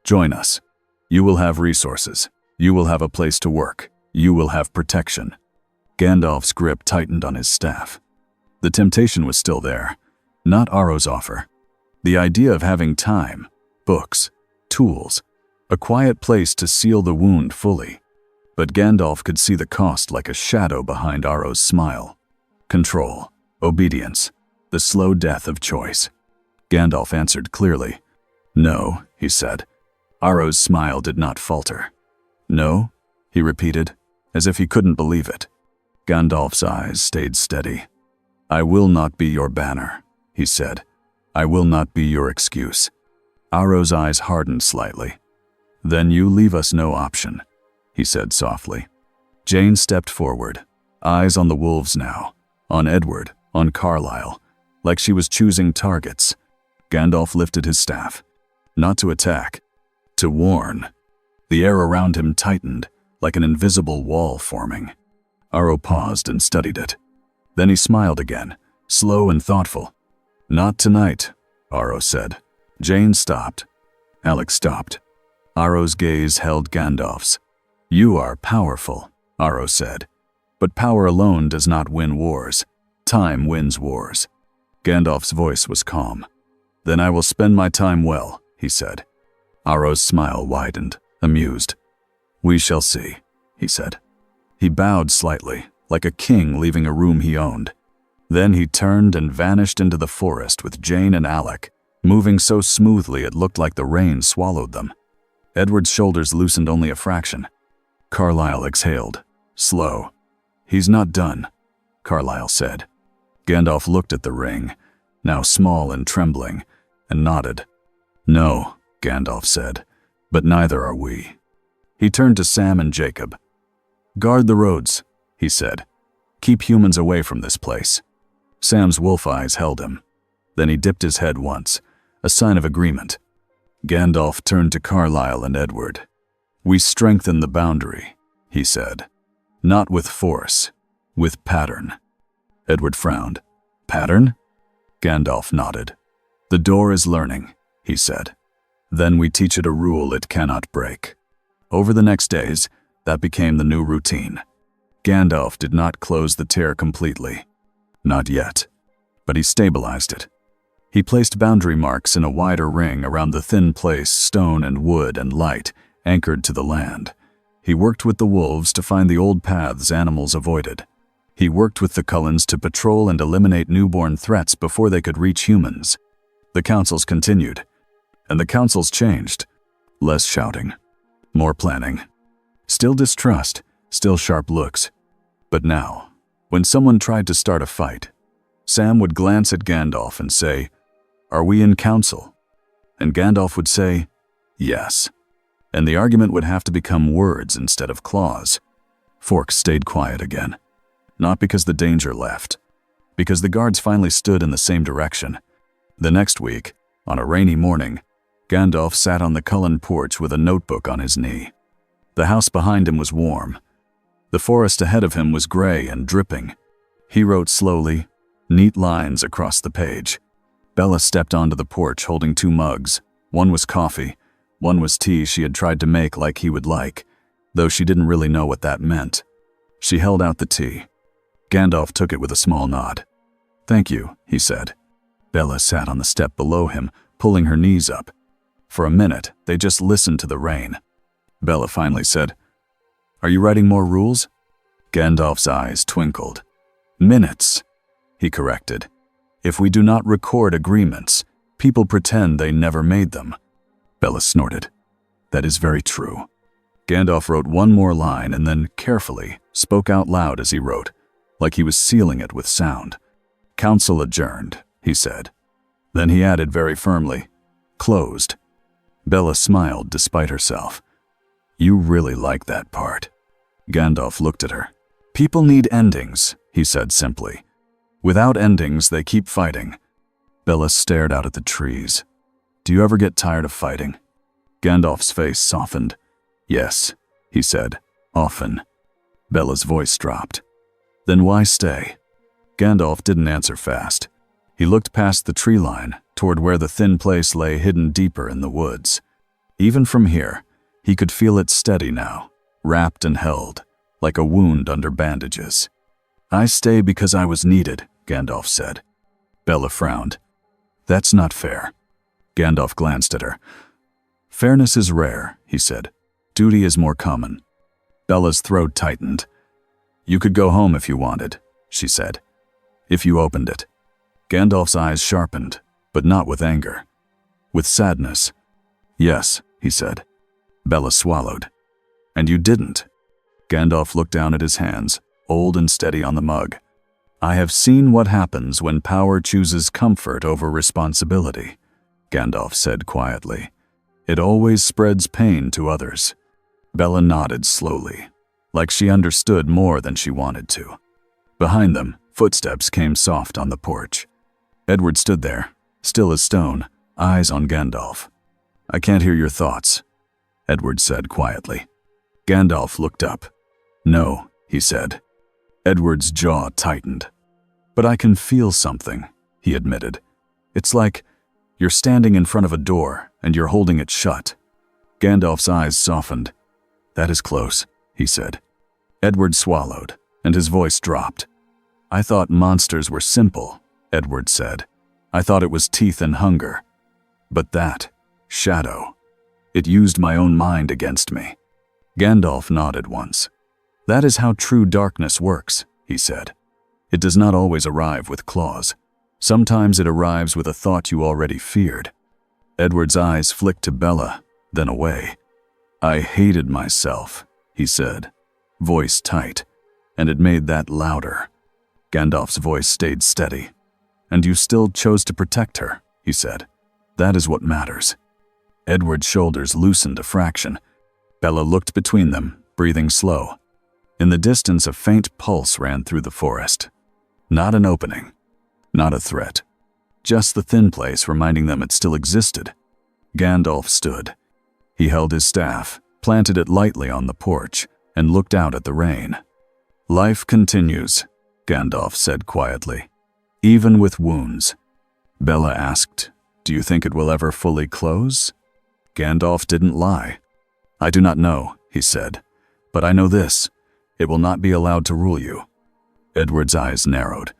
[SPEAKER 1] "Join us. You will have resources. You will have a place to work. You will have protection." Gandalf's grip tightened on his staff. The temptation was still there, not Aro's offer. The idea of having time, books, tools, a quiet place to seal the wound fully. But Gandalf could see the cost like a shadow behind Aro's smile. Control, obedience, the slow death of choice. Gandalf answered clearly. "No," he said. Aro's smile did not falter. "No?" he repeated, as if he couldn't believe it. Gandalf's eyes stayed steady. "I will not be your banner," he said. "I will not be your excuse." Aro's eyes hardened slightly. "Then you leave us no option," he said softly. Jane stepped forward, eyes on the wolves now, on Edward, on Carlyle, like she was choosing targets. Gandalf lifted his staff, not to attack, to warn. The air around him tightened, like an invisible wall forming. Aro paused and studied it. Then he smiled again, slow and thoughtful. "Not tonight," Aro said. Jane stopped. Alex stopped. Aro's gaze held Gandalf's. "You are powerful," Aro said. "But power alone does not win wars. Time wins wars." Gandalf's voice was calm. "Then I will spend my time well," he said. Aro's smile widened, amused. "We shall see," he said. He bowed slightly, like a king leaving a room he owned. Then he turned and vanished into the forest with Jane and Alec, moving so smoothly it looked like the rain swallowed them. Edward's shoulders loosened only a fraction. Carlyle exhaled. Slow. "He's not done," Carlyle said. Gandalf looked at the ring, now small and trembling, and nodded. "No," Gandalf said, "but neither are we." He turned to Sam and Jacob. "Guard the roads," he said. "Keep humans away from this place." Sam's wolf eyes held him. Then he dipped his head once, a sign of agreement. Gandalf turned to Carlyle and Edward. "We strengthen the boundary," he said. "Not with force, with pattern." Edward frowned. "Pattern?" Gandalf nodded. "The door is learning," he said. "Then we teach it a rule it cannot break." Over the next days, that became the new routine. Gandalf did not close the tear completely. Not yet. But he stabilized it. He placed boundary marks in a wider ring around the thin place, stone and wood and light, anchored to the land. He worked with the wolves to find the old paths animals avoided. He worked with the Cullens to patrol and eliminate newborn threats before they could reach humans. The councils continued. And the councils changed. Less shouting. More planning. Still distrust, still sharp looks. But now, when someone tried to start a fight, Sam would glance at Gandalf and say, "Are we in council?" And Gandalf would say, "Yes." And the argument would have to become words instead of claws. Forks stayed quiet again. Not because the danger left, because the guards finally stood in the same direction. The next week, on a rainy morning, Gandalf sat on the Cullen porch with a notebook on his knee. The house behind him was warm. The forest ahead of him was gray and dripping. He wrote slowly, neat lines across the page. Bella stepped onto the porch holding 2 mugs. One was coffee, one was tea she had tried to make like he would like, though she didn't really know what that meant. She held out the tea. Gandalf took it with a small nod. "Thank you," he said. Bella sat on the step below him, pulling her knees up. For a minute, they just listened to the rain. Bella finally said, "Are you writing more rules?" Gandalf's eyes twinkled. "Minutes," he corrected. "If we do not record agreements, people pretend they never made them." Bella snorted. "That is very true." Gandalf wrote one more line and then, carefully, spoke out loud as he wrote, like he was sealing it with sound. "Council adjourned," he said. Then he added very firmly, "Closed." Bella smiled despite herself. "You really like that part." Gandalf looked at her. "People need endings," he said simply. "Without endings, they keep fighting." Bella stared out at the trees. "Do you ever get tired of fighting?" Gandalf's face softened. "Yes," he said, "often." Bella's voice dropped. "Then why stay?" Gandalf didn't answer fast. He looked past the tree line, toward where the thin place lay hidden deeper in the woods. Even from here, he could feel it steady now, wrapped and held, like a wound under bandages. "I stay because I was needed," Gandalf said. Bella frowned. "That's not fair." Gandalf glanced at her. "Fairness is rare," he said. "Duty is more common." Bella's throat tightened. "You could go home if you wanted," she said. "If you opened it." Gandalf's eyes sharpened, but not with anger. With sadness. "Yes," he said. Bella swallowed. "And you didn't." Gandalf looked down at his hands, old and steady on the mug. "I have seen what happens when power chooses comfort over responsibility," Gandalf said quietly. "It always spreads pain to others." Bella nodded slowly, like she understood more than she wanted to. Behind them, footsteps came soft on the porch. Edward stood there, still as stone, eyes on Gandalf. "I can't hear your thoughts," Edward said quietly. Gandalf looked up. "No," he said. Edward's jaw tightened. "But I can feel something," he admitted. "It's like you're standing in front of a door and you're holding it shut." Gandalf's eyes softened. "That is close," he said. Edward swallowed, and his voice dropped. "I thought monsters were simple," Edward said. "I thought it was teeth and hunger. But that, shadow, it used my own mind against me." Gandalf nodded once. "That is how true darkness works," he said. "It does not always arrive with claws. Sometimes it arrives with a thought you already feared. Edward's eyes flicked to Bella, then away. I hated myself, he said, voice tight, and it made that louder. Gandalf's voice stayed steady. And you still chose to protect her, he said. That is what matters. Edward's shoulders loosened a fraction. Bella looked between them, breathing slow. In the distance, a faint pulse ran through the forest. Not an opening, not a threat. Just the thin place reminding them it still existed. Gandalf stood. He held his staff, planted it lightly on the porch, and looked out at the rain. Life continues, Gandalf said quietly, even with wounds. Bella asked, do you think it will ever fully close? Gandalf didn't lie. I do not know, he said, but I know this. It will not be allowed to rule you. Edward's eyes narrowed.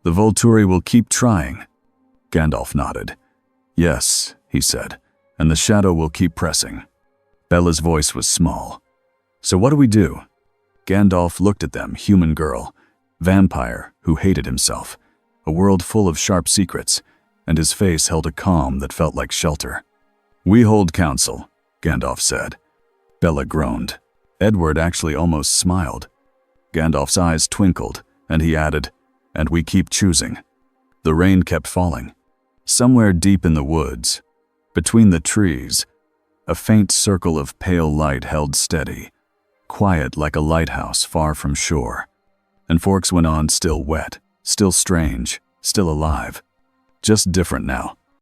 [SPEAKER 1] The Volturi will keep trying. Gandalf nodded. Yes, he said, and the shadow will keep pressing. Bella's voice was small. So what do we do? Gandalf looked at them, human girl, vampire who hated himself, a world full of sharp secrets, and his face held a calm that felt like shelter. We hold counsel, Gandalf said. Bella groaned. Edward actually almost smiled. Gandalf's eyes twinkled, and he added, and we keep choosing. The rain kept falling. Somewhere deep in the woods, between the trees, a faint circle of pale light held steady, quiet like a lighthouse far from shore. And Forks went on, still wet, still strange, still alive. Just different now.